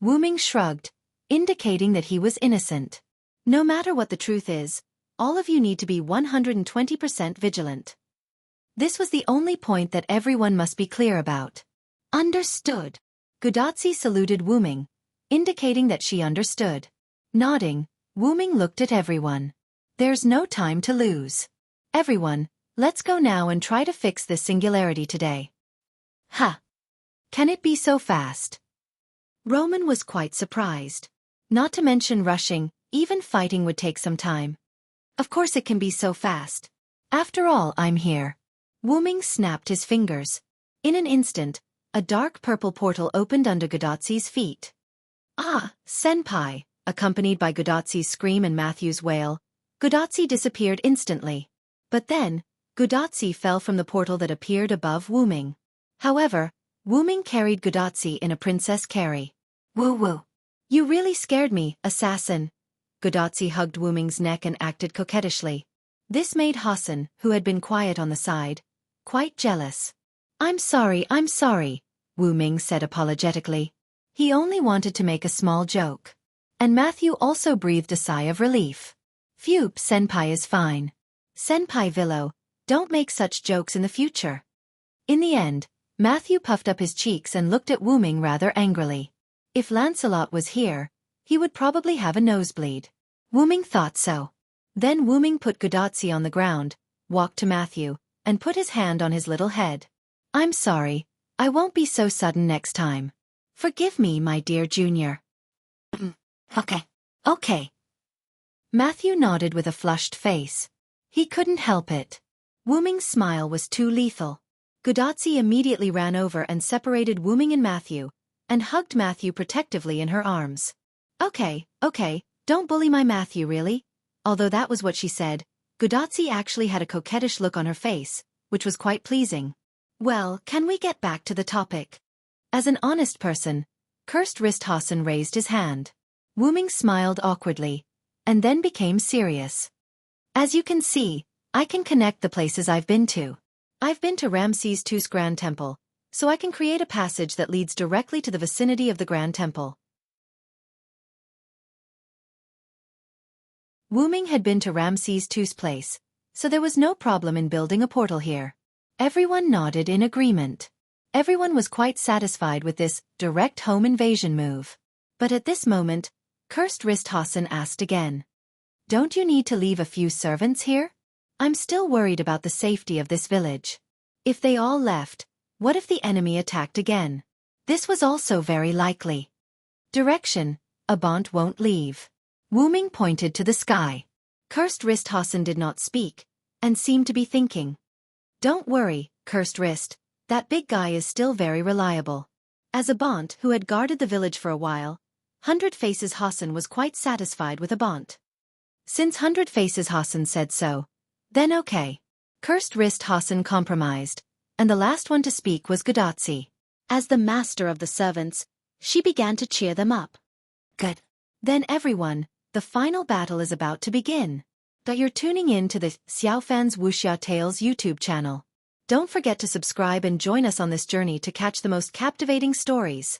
Wu Ming shrugged, indicating that he was innocent. No matter what the truth is, all of you need to be 120% vigilant. This was the only point that everyone must be clear about. Understood. Gudatzi saluted Wu Ming, indicating that she understood. Nodding, Wu Ming looked at everyone. There's no time to lose. Everyone, let's go now and try to fix this singularity today. Ha! Can it be so fast? Roman was quite surprised. Not to mention rushing, even fighting would take some time. Of course it can be so fast. After all, I'm here. Wu Ming snapped his fingers. In an instant, a dark purple portal opened under Gudatzi's feet. Ah, senpai, accompanied by Gudatzi's scream and Matthew's wail, Gudatzi disappeared instantly. But then, Gudatzi fell from the portal that appeared above Wu Ming. However, Wu Ming carried Gudatzi in a princess carry. Woo-woo. You really scared me, assassin. Gudatzi hugged Wu Ming's neck and acted coquettishly. This made Hassan, who had been quiet on the side, quite jealous. I'm sorry, Wu Ming said apologetically. He only wanted to make a small joke. And Matthew also breathed a sigh of relief. Phew, senpai is fine. Senpai Villo, don't make such jokes in the future. In the end, Matthew puffed up his cheeks and looked at Wu Ming rather angrily. If Lancelot was here, he would probably have a nosebleed. Wu Ming thought so. Then Wu Ming put Gudatzi on the ground, walked to Matthew, and put his hand on his little head. I'm sorry, I won't be so sudden next time. Forgive me, my dear junior. Okay. Matthew nodded with a flushed face. He couldn't help it. Wu Ming's smile was too lethal. Gudatzi immediately ran over and separated Wu Ming and Matthew, and hugged Matthew protectively in her arms. Okay, don't bully my Matthew really. Although that was what she said, Gudatzi actually had a coquettish look on her face, which was quite pleasing. Well, can we get back to the topic? As an honest person, Cursed Wrist Hassan raised his hand. Wu Ming smiled awkwardly, and then became serious. As you can see, I can connect the places I've been to. I've been to Ramses II's Grand Temple, so I can create a passage that leads directly to the vicinity of the Grand Temple. Wu Ming had been to Ramses II's place, so there was no problem in building a portal here. Everyone nodded in agreement. Everyone was quite satisfied with this direct home invasion move. But at this moment, Cursed Wrist Hassan asked again. Don't you need to leave a few servants here? I'm still worried about the safety of this village. If they all left, what if the enemy attacked again? This was also very likely. Direction, Abant won't leave. Wu Ming pointed to the sky. Cursed Wrist Hassan did not speak, and seemed to be thinking. Don't worry, Cursed Wrist, that big guy is still very reliable. As Abant, who had guarded the village for a while, 100 Faces Hassan was quite satisfied with Abant. Since 100 Faces Hassan said so, then okay. Cursed Wrist Hassan compromised, and the last one to speak was Gudatsi. As the master of the servants, she began to cheer them up. Good. Then everyone, the final battle is about to begin. You're tuning in to the Xiaofan's Wuxia Tales YouTube channel. Don't forget to subscribe and join us on this journey to catch the most captivating stories.